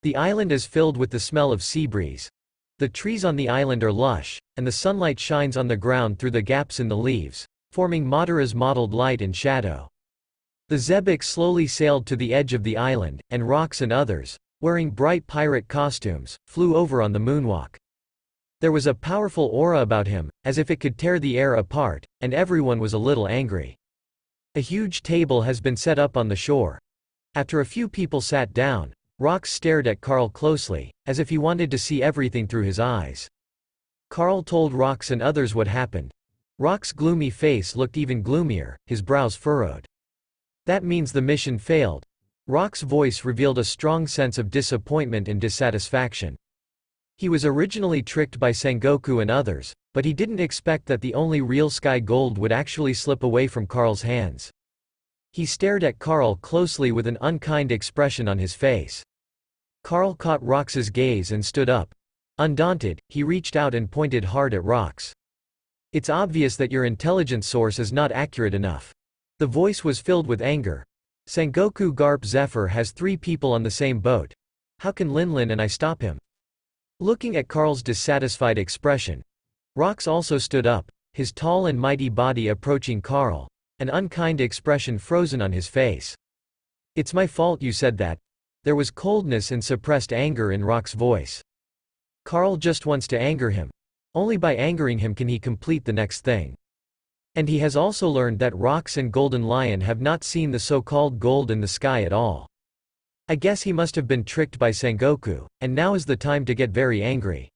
The island is filled with the smell of sea breeze. The trees on the island are lush, and the sunlight shines on the ground through the gaps in the leaves, forming Madara's mottled light and shadow. The Xebec slowly sailed to the edge of the island, and Rox and others, wearing bright pirate costumes, flew over on the moonwalk. There was a powerful aura about him, as if it could tear the air apart, and everyone was a little angry. A huge table has been set up on the shore. After a few people sat down, Rox stared at Carl closely, as if he wanted to see everything through his eyes. Carl told Rox and others what happened. Rox's gloomy face looked even gloomier, his brows furrowed. That means the mission failed. Rox's voice revealed a strong sense of disappointment and dissatisfaction. He was originally tricked by Sengoku and others, but he didn't expect that the only real sky gold would actually slip away from Carl's hands. He stared at Carl closely with an unkind expression on his face. Carl caught Rox's gaze and stood up. Undaunted, he reached out and pointed hard at Rox. It's obvious that your intelligence source is not accurate enough. The voice was filled with anger. Sengoku Garp Zephyr has 3 people on the same boat. How can Linlin and I stop him? Looking at Carl's dissatisfied expression, Rox also stood up, his tall and mighty body approaching Carl, an unkind expression frozen on his face. It's my fault you said that. There was coldness and suppressed anger in Rox's voice. Carl just wants to anger him. Only by angering him can he complete the next thing. And he has also learned that Rox and Golden Lion have not seen the so-called gold in the sky at all. I guess he must have been tricked by Sengoku, and now is the time to get very angry.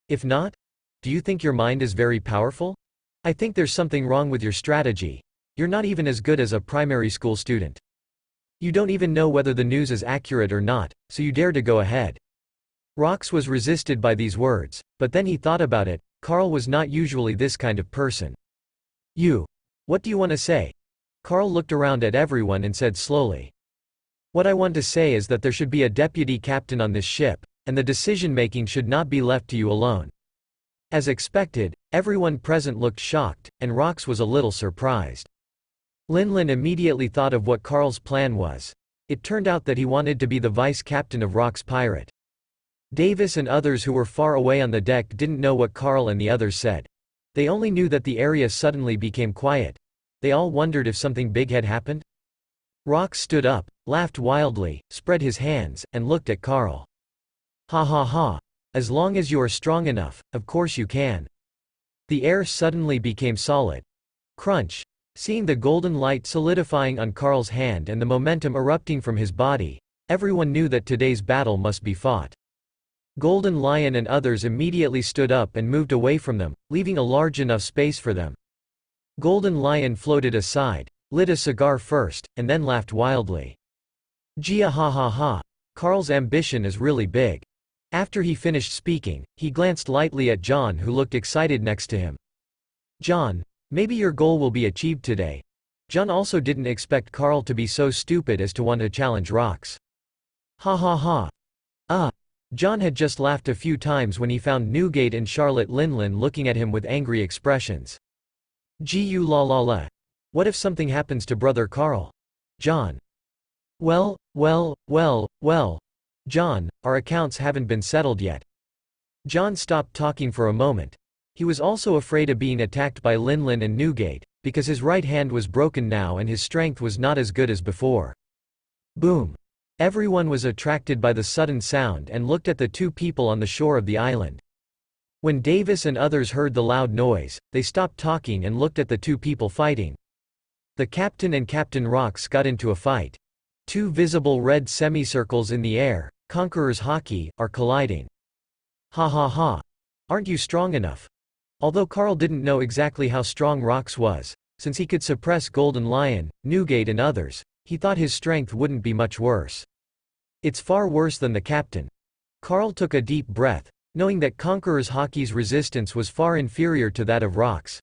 If not? Do you think your mind is very powerful? I think there's something wrong with your strategy. You're not even as good as a primary school student. You don't even know whether the news is accurate or not, so you dare to go ahead. Rox was resisted by these words, but then he thought about it. Carl was not usually this kind of person. What do you want to say? Carl looked around at everyone and said slowly. What I want to say is that there should be a deputy captain on this ship, and the decision-making should not be left to you alone. As expected, everyone present looked shocked, and Rox was a little surprised. Linlin immediately thought of what Carl's plan was. It turned out that he wanted to be the vice-captain of Rox Pirate. Davis and others who were far away on the deck didn't know what Carl and the others said. They only knew that the area suddenly became quiet. They all wondered if something big had happened. Rox stood up, laughed wildly, spread his hands, and looked at Carl. Ha ha ha. As long as you are strong enough, of course you can. The air suddenly became solid. Crunch. Seeing the golden light solidifying on Carl's hand and the momentum erupting from his body, everyone knew that today's battle must be fought. Golden Lion and others immediately stood up and moved away from them, leaving a large enough space for them. Golden Lion floated aside, lit a cigar first, and then laughed wildly. Gia ha ha ha. Carl's ambition is really big. After he finished speaking, he glanced lightly at John, who looked excited next to him. John, maybe your goal will be achieved today. John also didn't expect Carl to be so stupid as to want to challenge Rox. Ha ha ha. John had just laughed a few times when he found Newgate and Charlotte Linlin looking at him with angry expressions. Gu la la la. What if something happens to brother Carl? John. Well. John, our accounts haven't been settled yet. John stopped talking for a moment. He was also afraid of being attacked by Linlin and Newgate, because his right hand was broken now and his strength was not as good as before. Boom. Everyone was attracted by the sudden sound and looked at the 2 people on the shore of the island. When Davis and others heard the loud noise, they stopped talking and looked at the 2 people fighting. The captain and Captain Rox got into a fight. 2 visible red semicircles in the air, Conqueror's Haki, are colliding. Ha ha ha. Aren't you strong enough? Although Carl didn't know exactly how strong Rox was, since he could suppress Golden Lion, Newgate and others, he thought his strength wouldn't be much worse. It's far worse than the captain. Carl took a deep breath, knowing that Conqueror's Haki's resistance was far inferior to that of Rox.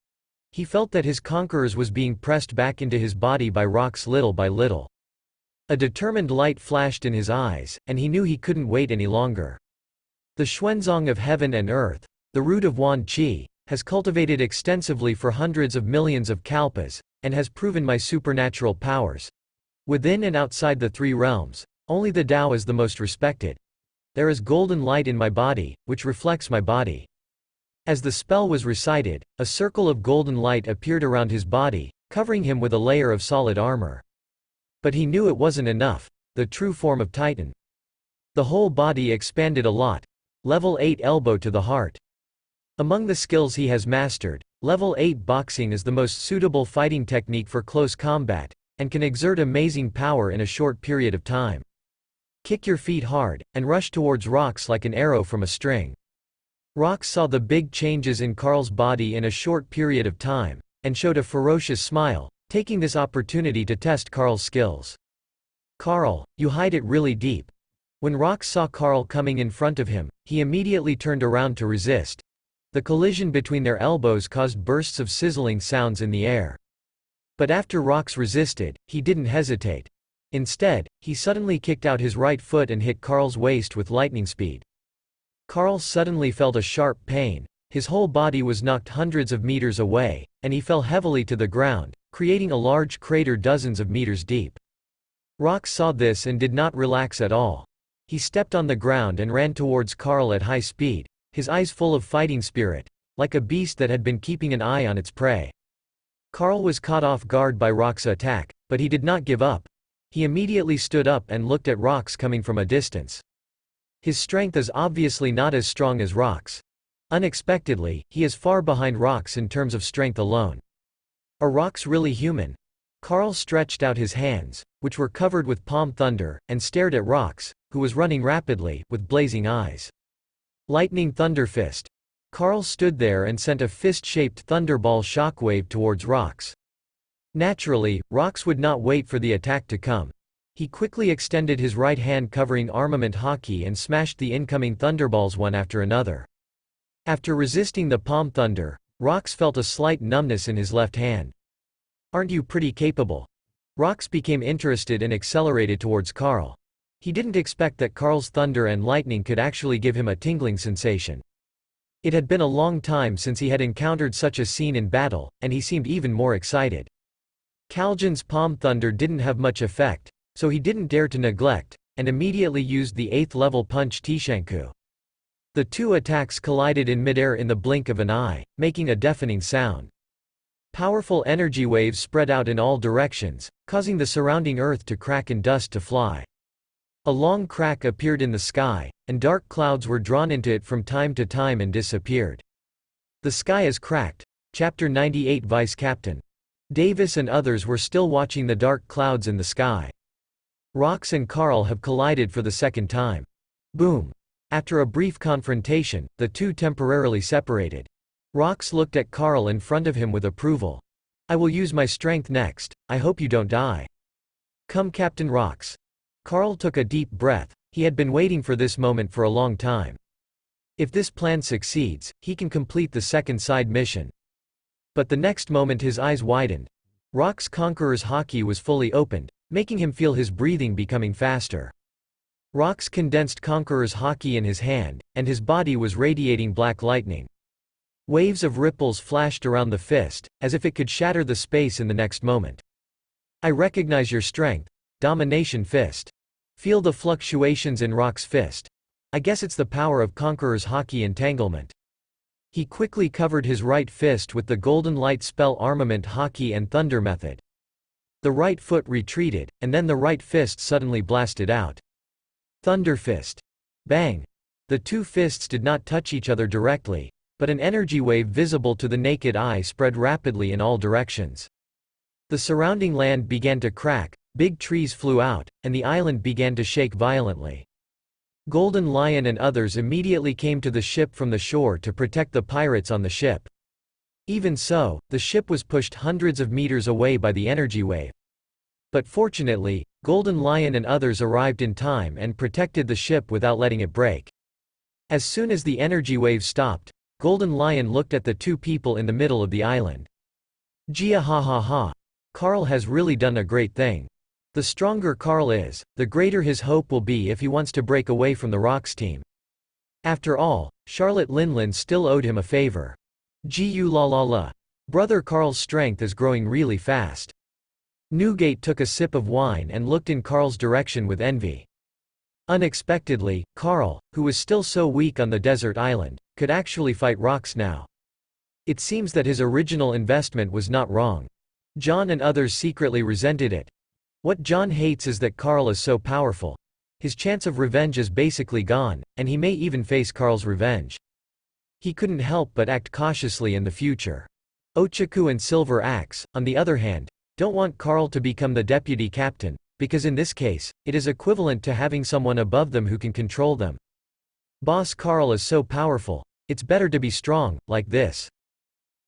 He felt that his Conqueror's was being pressed back into his body by Rox little by little. A determined light flashed in his eyes, and he knew he couldn't wait any longer. The Xuanzang of heaven and earth, the root of Wan Qi, has cultivated extensively for hundreds of millions of kalpas, and has proven my supernatural powers. Within and outside the three realms, only the Tao is the most respected. There is golden light in my body, which reflects my body. As the spell was recited, a circle of golden light appeared around his body, covering him with a layer of solid armor. But he knew it wasn't enough, the true form of Titan. The whole body expanded a lot. Level 8 elbow to the heart. Among the skills he has mastered, level 8 boxing is the most suitable fighting technique for close combat, and can exert amazing power in a short period of time. Kick your feet hard, and rush towards Rox like an arrow from a string. Rox saw the big changes in Carl's body in a short period of time, and showed a ferocious smile, taking this opportunity to test Carl's skills. Carl, you hide it really deep. When Rox saw Carl coming in front of him, he immediately turned around to resist. The collision between their elbows caused bursts of sizzling sounds in the air. But after Rox resisted, he didn't hesitate. Instead, he suddenly kicked out his right foot and hit Carl's waist with lightning speed. Carl suddenly felt a sharp pain. His whole body was knocked hundreds of meters away, and he fell heavily to the ground, creating a large crater dozens of meters deep. Rox saw this and did not relax at all. He stepped on the ground and ran towards Carl at high speed, his eyes full of fighting spirit, like a beast that had been keeping an eye on its prey. Carl was caught off guard by Rox's attack, but he did not give up. He immediately stood up and looked at Rox coming from a distance. His strength is obviously not as strong as Rox. Unexpectedly, he is far behind Rox in terms of strength alone. Are Rox really human? Carl stretched out his hands, which were covered with palm thunder, and stared at Rox, who was running rapidly, with blazing eyes. Lightning Thunder Fist. Carl stood there and sent a fist-shaped thunderball shockwave towards Rox. Naturally, Rox would not wait for the attack to come. He quickly extended his right hand covering armament hockey and smashed the incoming thunderballs one after another. After resisting the palm thunder, Rox felt a slight numbness in his left hand. Aren't you pretty capable? Rox became interested and accelerated towards Carl. He didn't expect that Carl's thunder and lightning could actually give him a tingling sensation. It had been a long time since he had encountered such a scene in battle, and he seemed even more excited. Kaljan's palm thunder didn't have much effect, so he didn't dare to neglect, and immediately used the 8th level punch Tishanku. The two attacks collided in midair in the blink of an eye, making a deafening sound. Powerful energy waves spread out in all directions, causing the surrounding earth to crack and dust to fly. A long crack appeared in the sky, and dark clouds were drawn into it from time to time and disappeared. The sky is cracked. Chapter 98. Vice Captain Davis and others were still watching the dark clouds in the sky. Rox and Carl have collided for the second time. Boom! After a brief confrontation, the two temporarily separated. Rox looked at Carl in front of him with approval. I will use my strength next, I hope you don't die. Come Captain Rox. Carl took a deep breath, he had been waiting for this moment for a long time. If this plan succeeds, he can complete the second side mission. But the next moment his eyes widened. Rox Conqueror's haki was fully opened, making him feel his breathing becoming faster. Rox condensed Conqueror's haki in his hand, and his body was radiating black lightning. Waves of ripples flashed around the fist, as if it could shatter the space in the next moment. I recognize your strength, Domination Fist. Feel the fluctuations in Rox's fist. I guess it's the power of Conqueror's haki entanglement. He quickly covered his right fist with the golden light spell armament haki and thunder method. The right foot retreated, and then the right fist suddenly blasted out. Thunder Fist. Bang! The two fists did not touch each other directly, but an energy wave visible to the naked eye spread rapidly in all directions. The surrounding land began to crack, big trees flew out, and the island began to shake violently. Golden Lion and others immediately came to the ship from the shore to protect the pirates on the ship. Even so, the ship was pushed hundreds of meters away by the energy wave. But fortunately, Golden Lion and others arrived in time and protected the ship without letting it break. As soon as the energy wave stopped, Golden Lion looked at the two people in the middle of the island. Gia ha ha ha. Carl has really done a great thing. The stronger Carl is, the greater his hope will be if he wants to break away from the Rox team. After all, Charlotte Linlin still owed him a favor. Gu la la la. Brother Carl's strength is growing really fast. Newgate took a sip of wine and looked in Carl's direction with envy. Unexpectedly, Carl, who was still so weak on the desert island, could actually fight rocks now. It seems that his original investment was not wrong. John and others secretly resented it. What John hates is that Carl is so powerful. His chance of revenge is basically gone, and he may even face Carl's revenge. He couldn't help but act cautiously in the future. Ochaku and Silver Axe, on the other hand, don't want Carl to become the deputy captain, because in this case, it is equivalent to having someone above them who can control them. Boss Carl is so powerful, it's better to be strong, like this.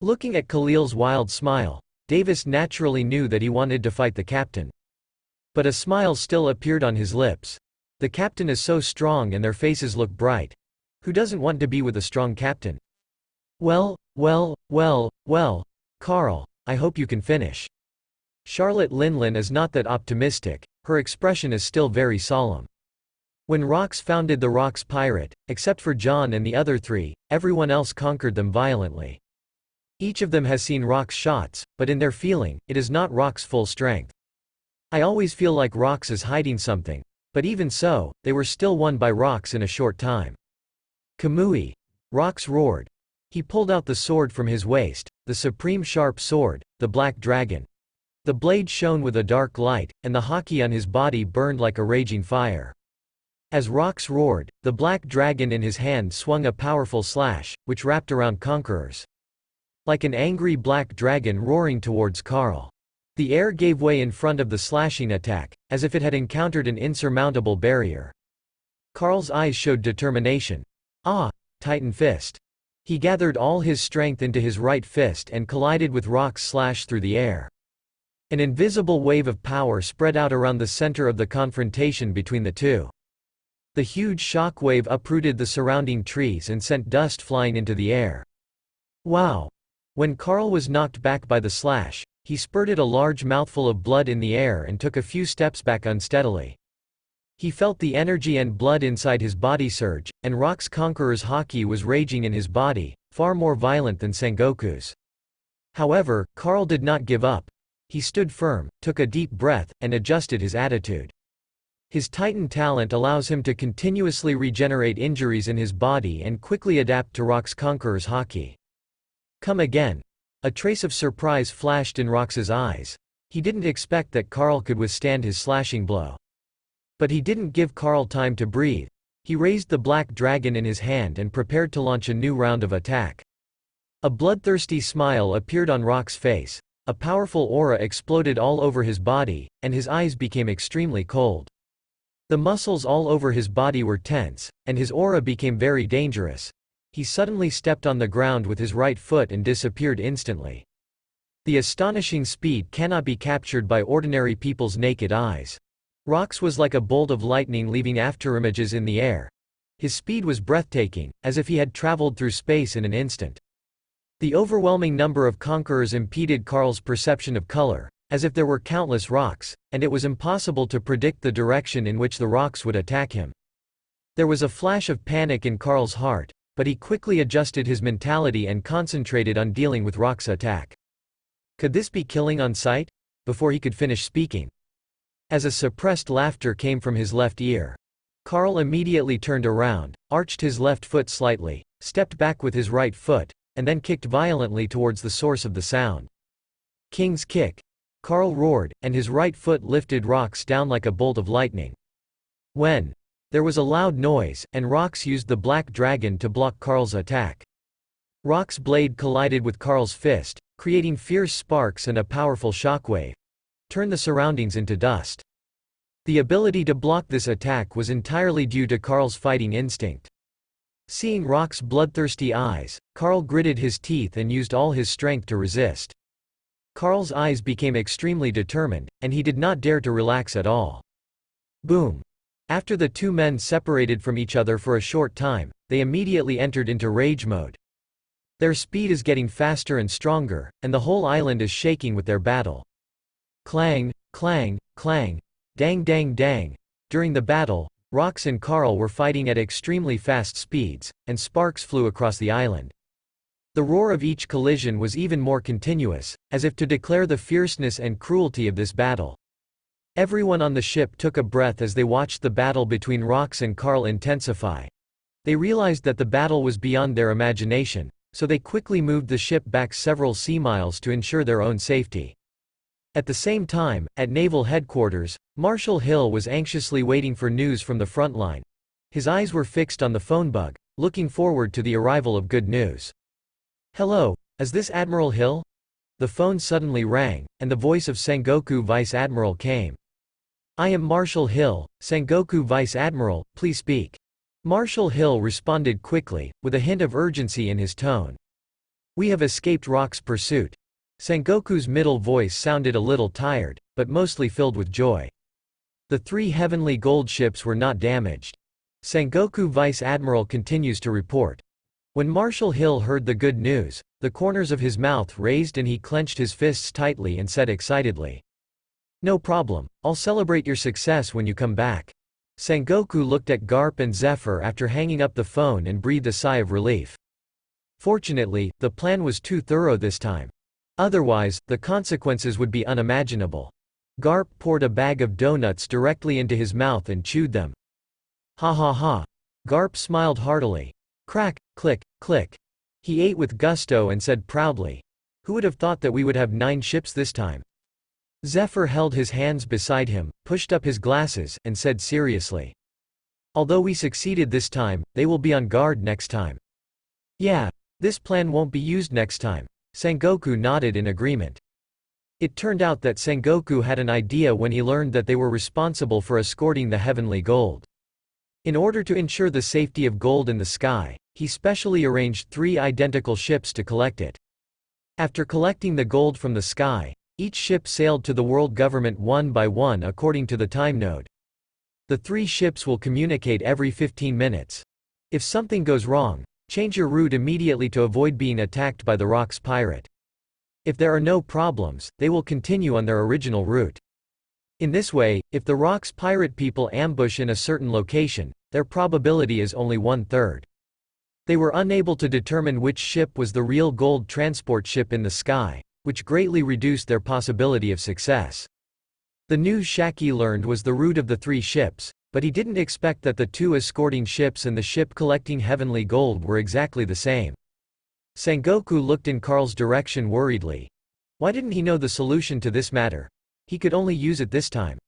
Looking at Khalil's wild smile, Davis naturally knew that he wanted to fight the captain. But a smile still appeared on his lips. The captain is so strong and their faces look bright. Who doesn't want to be with a strong captain? Well, Carl, I hope you can finish. Charlotte Linlin is not that optimistic, her expression is still very solemn. When Rox founded the Rox Pirate, except for John and the other three, everyone else conquered them violently. Each of them has seen Rox shots, but in their feeling, it is not Rox's full strength. I always feel like Rox is hiding something, but even so, they were still won by Rox in a short time. Kamui! Rox roared. He pulled out the sword from his waist, the supreme sharp sword, the Black Dragon. The blade shone with a dark light, and the haki on his body burned like a raging fire. As Rox roared, the Black Dragon in his hand swung a powerful slash, which wrapped around conquerors. Like an angry black dragon roaring towards Carl. The air gave way in front of the slashing attack, as if it had encountered an insurmountable barrier. Carl's eyes showed determination. Ah! Titan fist. He gathered all his strength into his right fist and collided with Rox's slash through the air. An invisible wave of power spread out around the center of the confrontation between the two. The huge shock wave uprooted the surrounding trees and sent dust flying into the air. Wow! When Carl was knocked back by the slash, he spurted a large mouthful of blood in the air and took a few steps back unsteadily. He felt the energy and blood inside his body surge, and Rox Conqueror's haki was raging in his body, far more violent than Sengoku's. However, Carl did not give up. He stood firm, took a deep breath, and adjusted his attitude. His Titan talent allows him to continuously regenerate injuries in his body and quickly adapt to Rox Conqueror's haki. Come again. A trace of surprise flashed in Rox's eyes. He didn't expect that Carl could withstand his slashing blow. But he didn't give Carl time to breathe. He raised the Black Dragon in his hand and prepared to launch a new round of attack. A bloodthirsty smile appeared on Rox's face, a powerful aura exploded all over his body, and his eyes became extremely cold. The muscles all over his body were tense, and his aura became very dangerous. He suddenly stepped on the ground with his right foot and disappeared instantly. The astonishing speed cannot be captured by ordinary people's naked eyes. Rox was like a bolt of lightning leaving afterimages in the air. His speed was breathtaking, as if he had traveled through space in an instant. The overwhelming number of conquerors impeded Carl's perception of color, as if there were countless Rox, and it was impossible to predict the direction in which the Rox would attack him. There was a flash of panic in Carl's heart, but he quickly adjusted his mentality and concentrated on dealing with Rox's attack. Could this be killing on sight? Before he could finish speaking. As a suppressed laughter came from his left ear. Carl immediately turned around, arched his left foot slightly, stepped back with his right foot, and then kicked violently towards the source of the sound. King's kick. Carl roared, and his right foot lifted Rox down like a bolt of lightning. When? There was a loud noise, and Rox used the Black Dragon to block Carl's attack. Rox's blade collided with Carl's fist, creating fierce sparks and a powerful shockwave. Turned the surroundings into dust. The ability to block this attack was entirely due to Carl's fighting instinct. Seeing Rox's bloodthirsty eyes, Carl gritted his teeth and used all his strength to resist. Carl's eyes became extremely determined, and he did not dare to relax at all. Boom! After the two men separated from each other for a short time, they immediately entered into rage mode. Their speed is getting faster and stronger, and the whole island is shaking with their battle. Clang, clang, clang, dang dang dang. During the battle, Rox and Carl were fighting at extremely fast speeds, and sparks flew across the island. The roar of each collision was even more continuous, as if to declare the fierceness and cruelty of this battle. Everyone on the ship took a breath as they watched the battle between Rox and Carl intensify. They realized that the battle was beyond their imagination, so they quickly moved the ship back several sea miles to ensure their own safety. At the same time, at Naval Headquarters, Marshal Hill was anxiously waiting for news from the front line. His eyes were fixed on the phone bug, looking forward to the arrival of good news. "Hello, is this Admiral Hill?" The phone suddenly rang, and the voice of Sengoku Vice Admiral came. "I am Marshal Hill, Sengoku Vice Admiral, please speak." Marshal Hill responded quickly, with a hint of urgency in his tone. "We have escaped Rock's pursuit." Sengoku's middle voice sounded a little tired, but mostly filled with joy. The 3 heavenly gold ships were not damaged. Sengoku Vice Admiral continues to report. When Marshal Hill heard the good news, the corners of his mouth raised and he clenched his fists tightly and said excitedly, "No problem, I'll celebrate your success when you come back." Sengoku looked at Garp and Zephyr after hanging up the phone and breathed a sigh of relief. Fortunately, the plan was too thorough this time. Otherwise, the consequences would be unimaginable. Garp poured a bag of donuts directly into his mouth and chewed them. "Ha ha ha." Garp smiled heartily. Crack, click, click. He ate with gusto and said proudly, "Who would have thought that we would have 9 ships this time?" Zephyr held his hands beside him, pushed up his glasses, and said seriously, "Although we succeeded this time, they will be on guard next time." "Yeah, this plan won't be used next time." Sengoku nodded in agreement. It turned out that Sengoku had an idea when he learned that they were responsible for escorting the heavenly gold. In order to ensure the safety of gold in the sky, he specially arranged 3 identical ships to collect it. After collecting the gold from the sky, each ship sailed to the world government one by one according to the time node. The 3 ships will communicate every 15 minutes. If something goes wrong, change your route immediately to avoid being attacked by the Rox pirate. If there are no problems, they will continue on their original route. In this way, if the Rox pirate people ambush in a certain location, their probability is only 1/3. They were unable to determine which ship was the real gold transport ship in the sky, which greatly reduced their possibility of success. The news Shaki learned was the route of the 3 ships, but he didn't expect that the 2 escorting ships and the ship collecting heavenly gold were exactly the same. Sengoku looked in Carl's direction worriedly. Why didn't he know the solution to this matter? He could only use it this time.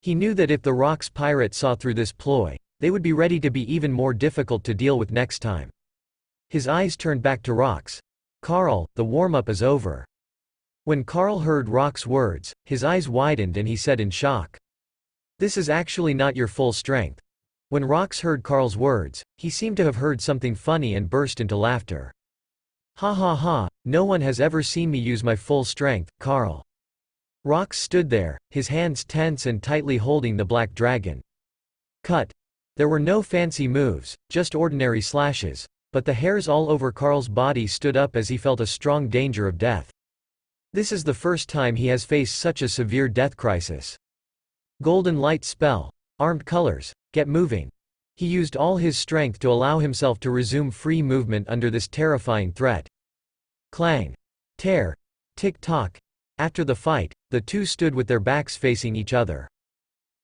He knew that if the Rox pirate saw through this ploy, they would be ready to be even more difficult to deal with next time. His eyes turned back to Rox. "Carl, the warm-up is over." When Carl heard Rock's words, his eyes widened and he said in shock, "This is actually not your full strength." When Rox heard Carl's words, he seemed to have heard something funny and burst into laughter. "Ha ha ha, no one has ever seen me use my full strength, Carl." Rox stood there, his hands tense and tightly holding the black dragon. Cut. There were no fancy moves, just ordinary slashes, but the hairs all over Carl's body stood up as he felt a strong danger of death. This is the first time he has faced such a severe death crisis. Golden light spell. Armed colors. Get moving. He used all his strength to allow himself to resume free movement under this terrifying threat. Clang. Tear. Tick-tock. After the fight, the 2 stood with their backs facing each other.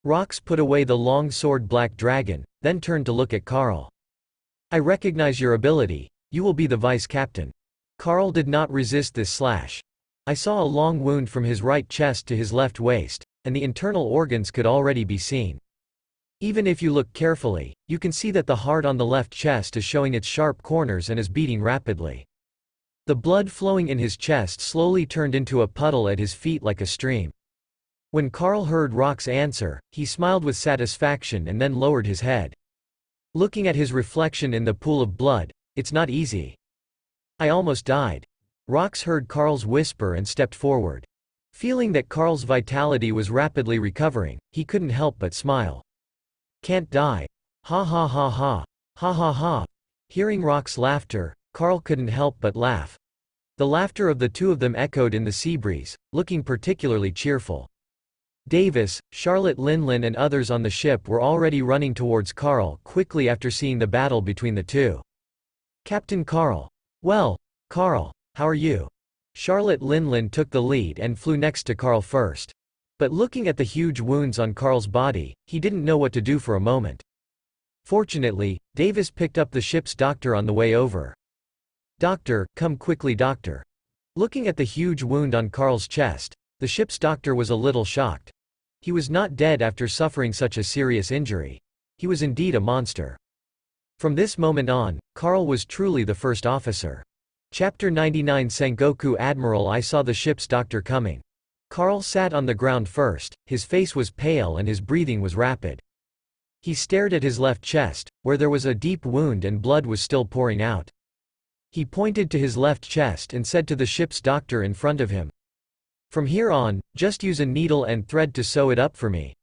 Rox put away the long sword Black Dragon, then turned to look at Carl. "I recognize your ability, you will be the vice captain." Carl did not resist this slash. I saw a long wound from his right chest to his left waist, and the internal organs could already be seen. Even if you look carefully, you can see that the heart on the left chest is showing its sharp corners and is beating rapidly. The blood flowing in his chest slowly turned into a puddle at his feet like a stream. When Carl heard Rock's answer, he smiled with satisfaction and then lowered his head. Looking at his reflection in the pool of blood, it's not easy. I almost died. Rox heard Carl's whisper and stepped forward. Feeling that Carl's vitality was rapidly recovering, he couldn't help but smile. Can't die. Ha ha ha ha. Ha ha ha. Hearing Rock's laughter, Carl couldn't help but laugh. The laughter of the 2 of them echoed in the sea breeze, looking particularly cheerful. Davis, Charlotte Linlin and others on the ship were already running towards Carl quickly after seeing the battle between the two. "Captain Carl. Well, Carl, how are you?" Charlotte Linlin took the lead and flew next to Carl first. But looking at the huge wounds on Carl's body, he didn't know what to do for a moment. Fortunately, Davis picked up the ship's doctor on the way over. "Doctor, come quickly, doctor." Looking at the huge wound on Carl's chest, the ship's doctor was a little shocked. He was not dead after suffering such a serious injury. He was indeed a monster. From this moment on, Carl was truly the first officer. Chapter 99 Sengoku Admiral. I saw the ship's doctor coming. Carl sat on the ground first, his face was pale and his breathing was rapid. He stared at his left chest, where there was a deep wound and blood was still pouring out. He pointed to his left chest and said to the ship's doctor in front of him, "From here on, just use a needle and thread to sew it up for me."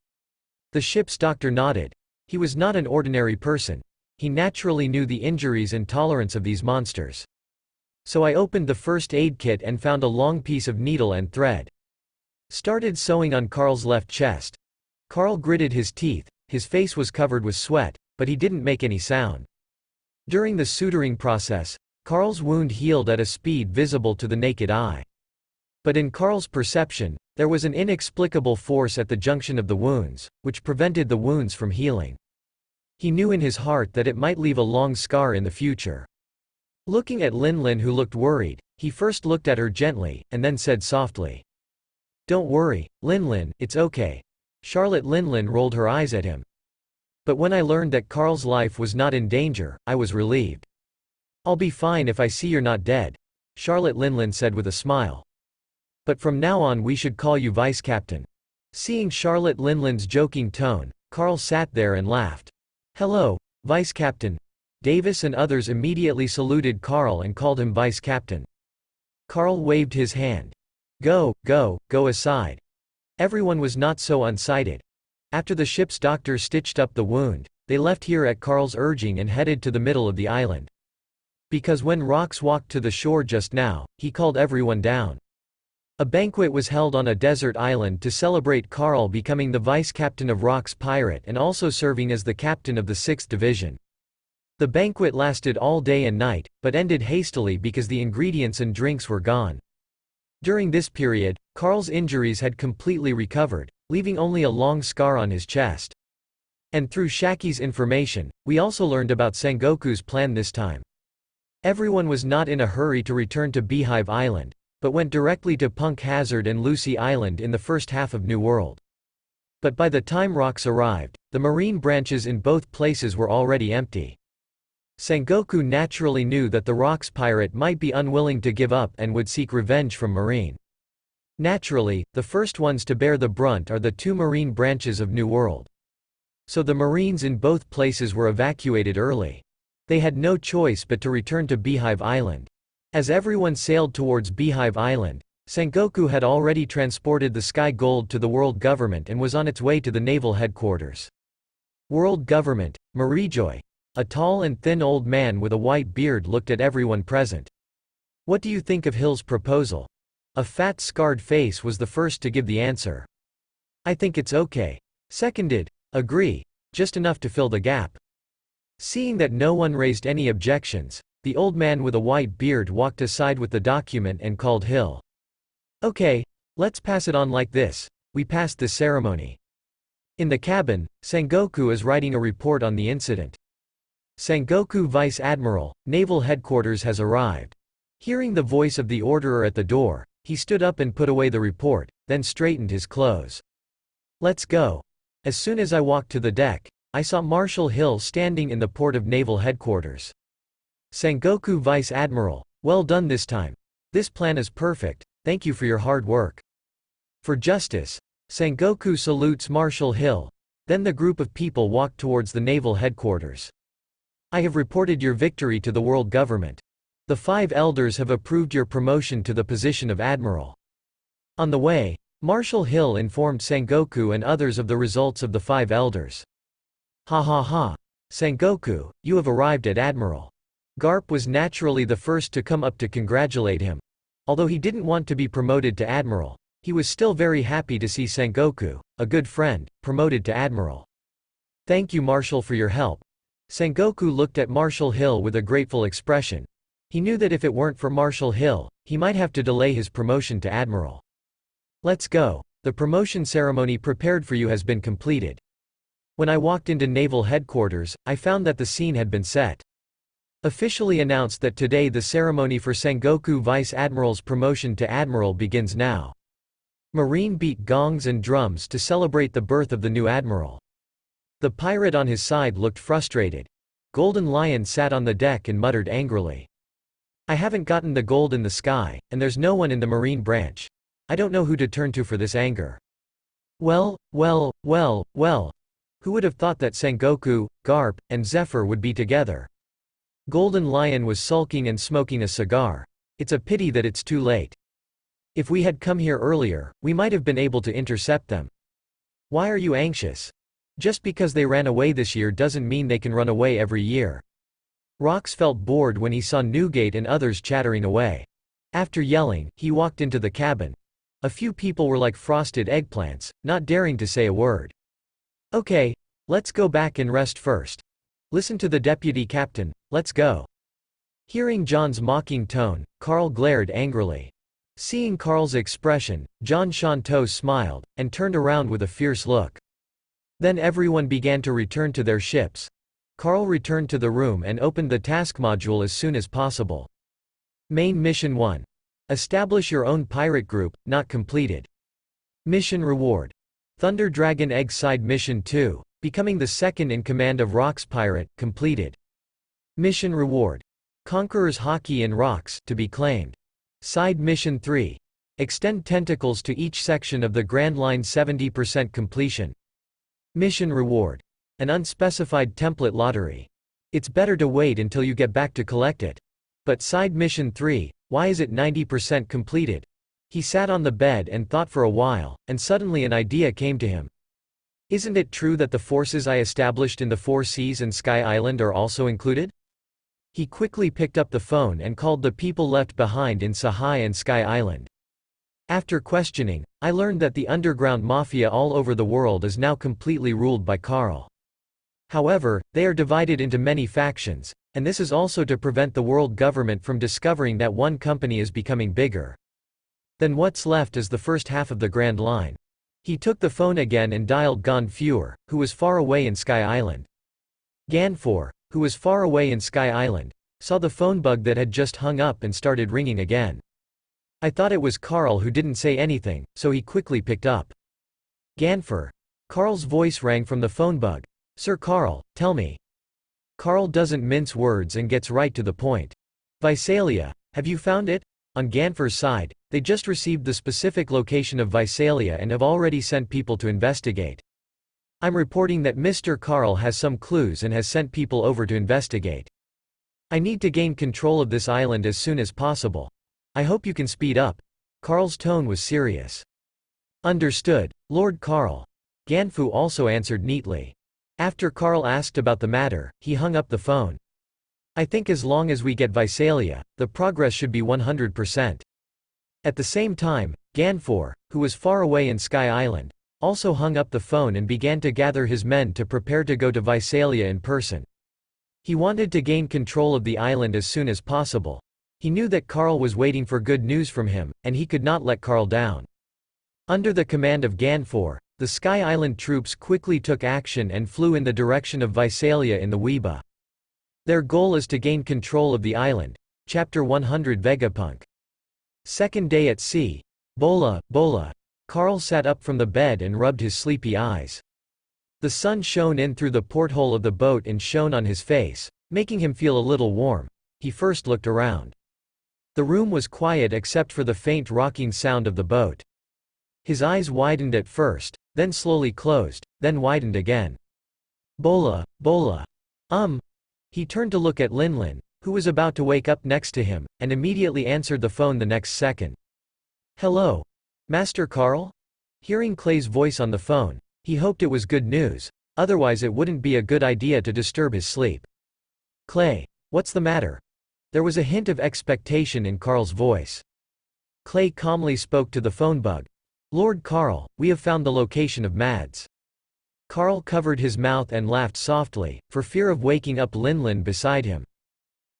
The ship's doctor nodded. He was not an ordinary person. He naturally knew the injuries and tolerance of these monsters. So I opened the first aid kit and found a long piece of needle and thread. Started sewing on Carl's left chest. Carl gritted his teeth, his face was covered with sweat, but he didn't make any sound. During the suturing process, Carl's wound healed at a speed visible to the naked eye. But in Carl's perception, there was an inexplicable force at the junction of the wounds, which prevented the wounds from healing. He knew in his heart that it might leave a long scar in the future. Looking at Linlin, who looked worried, he first looked at her gently, and then said softly, "Don't worry, Linlin, it's okay." Charlotte Linlin rolled her eyes at him. "But when I learned that Carl's life was not in danger, I was relieved." "I'll be fine if I see you're not dead," Charlotte Linlin said with a smile. "But from now on we should call you Vice Captain." Seeing Charlotte Linlin's joking tone, Carl sat there and laughed. "Hello, Vice Captain." Davis and others immediately saluted Carl and called him Vice Captain. Carl waved his hand. Go aside." Everyone was not so unsighted. After the ship's doctor stitched up the wound, they left here at Carl's urging and headed to the middle of the island. Because when Rox walked to the shore just now, he called everyone down. A banquet was held on a desert island to celebrate Carl becoming the vice captain of Rox Pirate and also serving as the captain of the 6th Division. The banquet lasted all day and night, but ended hastily because the ingredients and drinks were gone. During this period, Carl's injuries had completely recovered, leaving only a long scar on his chest. And through Shaki's information, we also learned about Sengoku's plan this time. Everyone was not in a hurry to return to Beehive Island, but went directly to Punk Hazard and Lucy Island in the first half of New World. But by the time Rox arrived, the marine branches in both places were already empty. Sengoku naturally knew that the Rox pirate might be unwilling to give up and would seek revenge from Marine. Naturally, the first ones to bear the brunt are the 2 marine branches of New World. So the Marines in both places were evacuated early. They had no choice but to return to Beehive Island. As everyone sailed towards Beehive Island, Sengoku had already transported the Sky Gold to the world government and was on its way to the naval headquarters. World government, Marijoy. A tall and thin old man with a white beard looked at everyone present. "What do you think of Hill's proposal?" A fat scarred face was the first to give the answer. "I think it's okay." Seconded, "Agree. Just enough to fill the gap." Seeing that no one raised any objections, the old man with a white beard walked aside with the document and called Hill. "Okay, let's pass it on like this. We passed this ceremony." In the cabin, Sengoku is writing a report on the incident. Sengoku Vice Admiral, Naval Headquarters has arrived. Hearing the voice of the orderer at the door, he stood up and put away the report, then straightened his clothes. "Let's go." As soon as I walked to the deck, I saw Marshal Hill standing in the port of Naval Headquarters. "Sengoku Vice Admiral, well done this time. This plan is perfect, thank you for your hard work." "For justice." Sengoku salutes Marshal Hill. Then the group of people walked towards the naval headquarters. "I have reported your victory to the world government. The 5 elders have approved your promotion to the position of admiral." On the way, Marshal Hill informed Sengoku and others of the results of the 5 elders. "Ha ha ha. Sengoku, you have arrived at admiral." Garp was naturally the first to come up to congratulate him. Although he didn't want to be promoted to admiral, He was still very happy to see Sengoku, a good friend, promoted to admiral. "Thank you, Marshal, for your help." Sengoku looked at Marshal Hill with a grateful expression. He knew that if it weren't for Marshal Hill, he might have to delay his promotion to admiral. "Let's go. The promotion ceremony prepared for you has been completed." When I walked into naval headquarters, I found that the scene had been set. Officially announced that today the ceremony for Sengoku Vice Admiral's promotion to admiral begins now. Marine beat gongs and drums to celebrate the birth of the new admiral. The pirate on his side looked frustrated. Golden Lion sat on the deck and muttered angrily. "I haven't gotten the gold in the sky, and there's no one in the marine branch. I don't know who to turn to for this anger." Well. Who would have thought that Sengoku, Garp, and Zephyr would be together? Golden Lion was sulking and smoking a cigar. "It's a pity that it's too late. If we had come here earlier, we might have been able to intercept them." "Why are you anxious? Just because they ran away this year doesn't mean they can run away every year." Rox felt bored when he saw Newgate and others chattering away. After yelling, he walked into the cabin. A few people were like frosted eggplants, not daring to say a word. "Okay, let's go back and rest first. Listen to the deputy captain, let's go." Hearing John's mocking tone, Carl glared angrily. Seeing Carl's expression, John Shantou smiled, and turned around with a fierce look. Then everyone began to return to their ships. Carl returned to the room and opened the task module as soon as possible. Main Mission 1. Establish your own pirate group, not completed. Mission Reward. Thunder Dragon Egg Side Mission 2. Becoming the second in command of Rox Pirate, completed. Mission Reward. Conqueror's Hockey in Rox, to be claimed. Side Mission 3. Extend tentacles to each section of the Grand Line, 70% completion. Mission Reward. An unspecified template lottery. It's better to wait until you get back to collect it. But Side Mission 3, why is it 90% completed? He sat on the bed and thought for a while, and suddenly an idea came to him. Isn't it true that the forces I established in the Four Seas and Sky Island are also included? He quickly picked up the phone and called the people left behind in Sahai and Sky Island. After questioning, I learned that the underground mafia all over the world is now completely ruled by Carl. However, they are divided into many factions, and this is also to prevent the world government from discovering that one company is becoming bigger. Then what's left is the first half of the Grand Line. He took the phone again and dialed Ganfor, who was far away in Sky Island. Ganfor, who was far away in Sky Island, saw the phone bug that had just hung up and started ringing again. I thought it was Carl who didn't say anything, so he quickly picked up. Ganfor. Carl's voice rang from the phone bug. "Sir Carl, tell me." Carl doesn't mince words and gets right to the point. "Visalia, have you found it?" On Ganfor's side, they just received the specific location of Visalia and have already sent people to investigate. "I'm reporting that Mr. Carl has some clues and has sent people over to investigate. I need to gain control of this island as soon as possible. I hope you can speed up." Carl's tone was serious. "Understood, Lord Carl." Ganfu also answered neatly. After Carl asked about the matter, he hung up the phone. "I think as long as we get Visalia, the progress should be 100%. At the same time, Ganfor, who was far away in Sky Island, also hung up the phone and began to gather his men to prepare to go to Visalia in person. He wanted to gain control of the island as soon as possible. He knew that Carl was waiting for good news from him, and he could not let Carl down. Under the command of Ganfor, the Sky Island troops quickly took action and flew in the direction of Visalia in the Weeba. Their goal is to gain control of the island. Chapter 100 Vegapunk. Second day at sea. Bola, Bola. Carl sat up from the bed and rubbed his sleepy eyes. The sun shone in through the porthole of the boat and shone on his face, making him feel a little warm. He first looked around. The room was quiet except for the faint rocking sound of the boat. His eyes widened at first, then slowly closed, then widened again. Bola, Bola. He turned to look at Linlin, who was about to wake up next to him, and immediately answered the phone the next second. "Hello? Master Carl?" Hearing Clay's voice on the phone, he hoped it was good news, otherwise it wouldn't be a good idea to disturb his sleep. "Clay, what's the matter?" There was a hint of expectation in Carl's voice. Clay calmly spoke to the phone bug. Lord Carl, we have found the location of Mads. Carl covered his mouth and laughed softly, for fear of waking up Linlin beside him.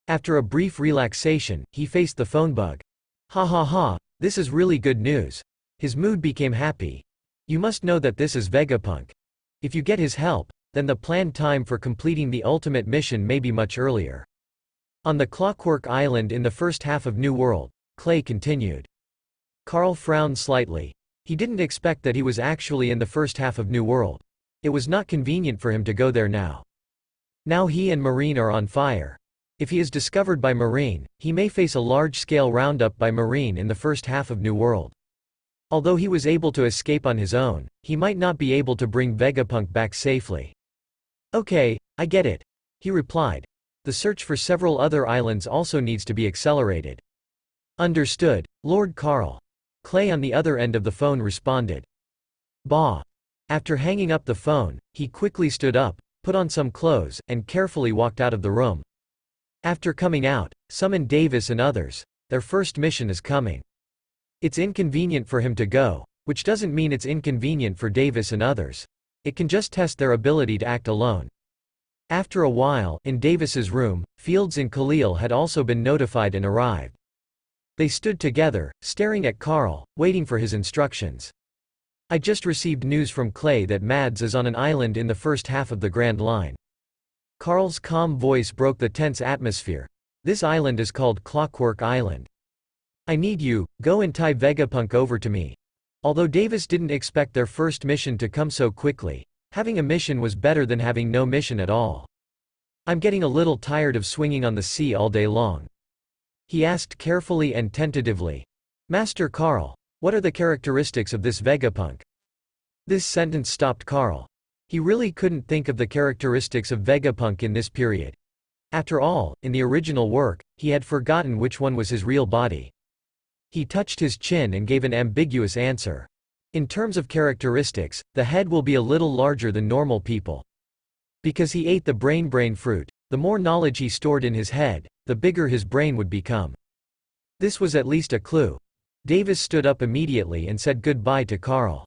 After a brief relaxation, he faced the phone bug. Ha ha ha, this is really good news. His mood became happy. You must know that this is Vegapunk. If you get his help, then the planned time for completing the ultimate mission may be much earlier. On the Clockwork Island in the first half of New World, Clay continued. Carl frowned slightly. He didn't expect that he was actually in the first half of New World. It was not convenient for him to go there now. Now he and Marine are on fire. If he is discovered by Marine, he may face a large-scale roundup by Marine in the first half of New World. Although he was able to escape on his own, he might not be able to bring Vegapunk back safely. Okay, I get it, he replied. The search for several other islands also needs to be accelerated. Understood, Lord Carl. Clay on the other end of the phone responded. Bah. After hanging up the phone, he quickly stood up, put on some clothes, and carefully walked out of the room. After coming out, summon Davis and others. Their first mission is coming. It's inconvenient for him to go, which doesn't mean it's inconvenient for Davis and others. It can just test their ability to act alone. After a while, in Davis's room, Fields and Khalil had also been notified and arrived. They stood together, staring at Carl, waiting for his instructions. I just received news from Clay that Mads is on an island in the first half of the Grand Line. Carl's calm voice broke the tense atmosphere. This island is called Clockwork Island. I need you, go and tie Vegapunk over to me. Although Davis didn't expect their first mission to come so quickly, having a mission was better than having no mission at all. I'm getting a little tired of swinging on the sea all day long. He asked carefully and tentatively. Master Carl, what are the characteristics of this Vegapunk? This sentence stopped Carl. He really couldn't think of the characteristics of Vegapunk in this period. After all, in the original work, he had forgotten which one was his real body. He touched his chin and gave an ambiguous answer. In terms of characteristics, the head will be a little larger than normal people. Because he ate the brain fruit, the more knowledge he stored in his head, the bigger his brain would become. This was at least a clue. Davis stood up immediately and said goodbye to Carl.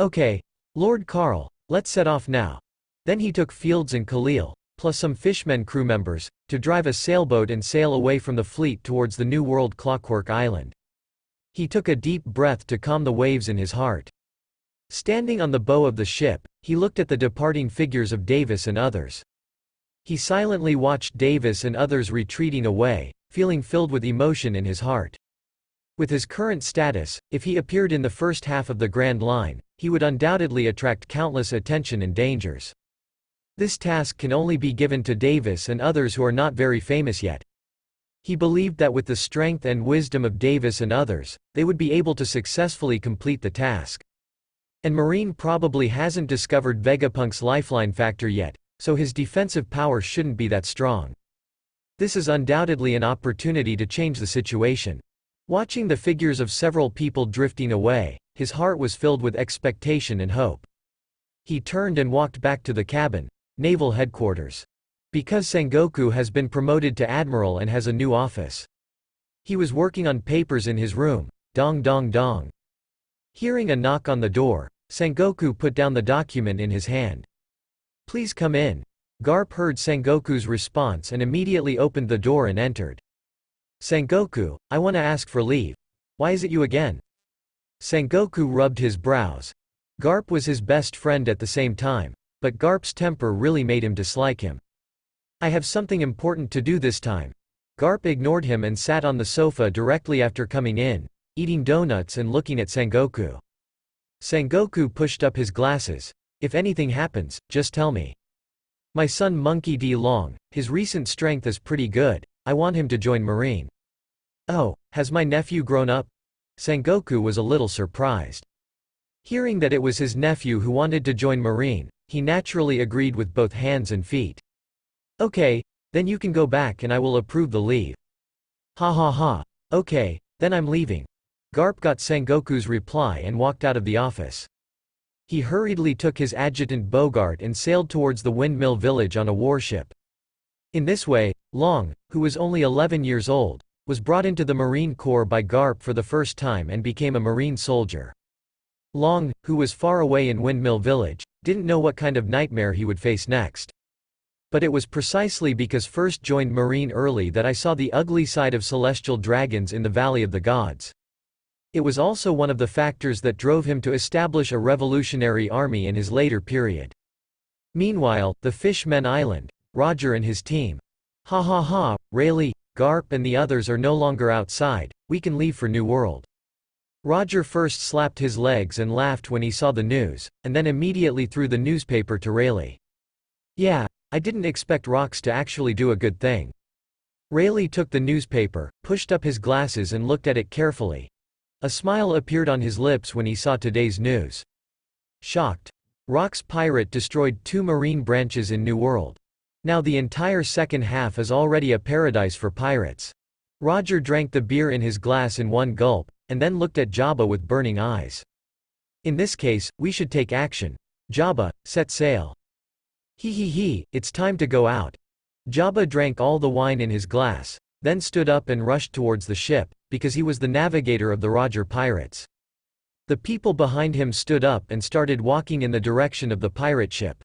Okay, Lord Carl, let's set off now. Then he took Fields and Khalil, plus some fishmen crew members, to drive a sailboat and sail away from the fleet towards the New World Clockwork Island. He took a deep breath to calm the waves in his heart. Standing on the bow of the ship, he looked at the departing figures of Davis and others. He silently watched Davis and others retreating away, feeling filled with emotion in his heart. With his current status, if he appeared in the first half of the Grand Line, he would undoubtedly attract countless attention and dangers. This task can only be given to Davis and others who are not very famous yet. He believed that with the strength and wisdom of Davis and others, they would be able to successfully complete the task. And Marine probably hasn't discovered Vegapunk's lifeline factor yet, so his defensive power shouldn't be that strong. This is undoubtedly an opportunity to change the situation. Watching the figures of several people drifting away, his heart was filled with expectation and hope. He turned and walked back to the cabin, naval headquarters. Because Sengoku has been promoted to admiral and has a new office. He was working on papers in his room. Dong dong dong. Hearing a knock on the door, Sengoku put down the document in his hand. Please come in. Garp heard Sengoku's response and immediately opened the door and entered. Sengoku, I want to ask for leave. Why is it you again? Sengoku rubbed his brows. Garp was his best friend at the same time, but Garp's temper really made him dislike him. I have something important to do this time. Garp ignored him and sat on the sofa directly after coming in, eating donuts and looking at Sengoku. Sengoku pushed up his glasses. If anything happens, just tell me. My son Monkey D. Long, his recent strength is pretty good, I want him to join Marine. Oh, has my nephew grown up? Sengoku was a little surprised. Hearing that it was his nephew who wanted to join Marine, he naturally agreed with both hands and feet. Okay, then you can go back and I will approve the leave. Ha ha ha. Okay, then I'm leaving. Garp got Sengoku's reply and walked out of the office. He hurriedly took his adjutant Bogart and sailed towards the windmill village on a warship. In this way, Long, who was only 11 years old, was brought into the Marine Corps by Garp for the first time and became a Marine soldier. Long, who was far away in Windmill Village, didn't know what kind of nightmare he would face next. But it was precisely because first joined Marine early that I saw the ugly side of celestial dragons in the Valley of the Gods. It was also one of the factors that drove him to establish a revolutionary army in his later period. Meanwhile, the Fishmen Island, Roger and his team. Ha ha ha, Rayleigh, Garp and the others are no longer outside, we can leave for New World. Roger first slapped his legs and laughed when he saw the news, and then immediately threw the newspaper to Rayleigh. Yeah, I didn't expect Rox to actually do a good thing. Rayleigh took the newspaper, pushed up his glasses and looked at it carefully. A smile appeared on his lips when he saw today's news. Shocked. Rox pirate destroyed 2 marine branches in New World. Now the entire second half is already a paradise for pirates. Roger drank the beer in his glass in one gulp, and then looked at Jabba with burning eyes. In this case, we should take action. Jabba, set sail. He, it's time to go out. Jabba drank all the wine in his glass, then stood up and rushed towards the ship, because he was the navigator of the Roger pirates. The people behind him stood up and started walking in the direction of the pirate ship.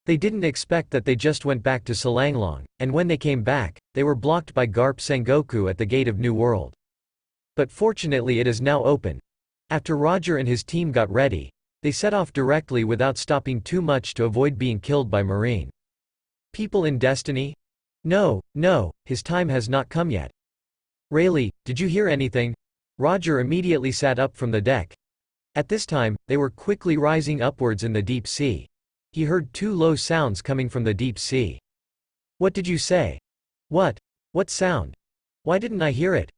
They didn't expect that they just went back to Salanglong, and when they came back, they were blocked by Garp Sengoku at the gate of New World. But fortunately it is now open. After Roger and his team got ready, they set off directly without stopping too much to avoid being killed by Marine. People in Destiny? No, his time has not come yet. Rayleigh, did you hear anything? Roger immediately sat up from the deck. At this time, they were quickly rising upwards in the deep sea. He heard 2 low sounds coming from the deep sea. What did you say? What sound? Why didn't I hear it?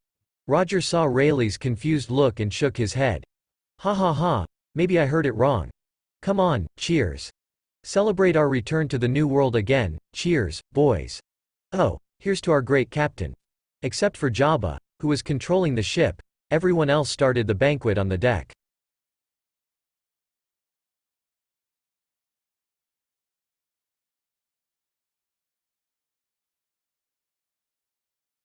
Roger saw Rayleigh's confused look and shook his head. Ha ha ha, maybe I heard it wrong. Come on, cheers. Celebrate our return to the New World again, cheers, boys. Oh, here's to our great captain. Except for Jabba, who was controlling the ship, everyone else started the banquet on the deck.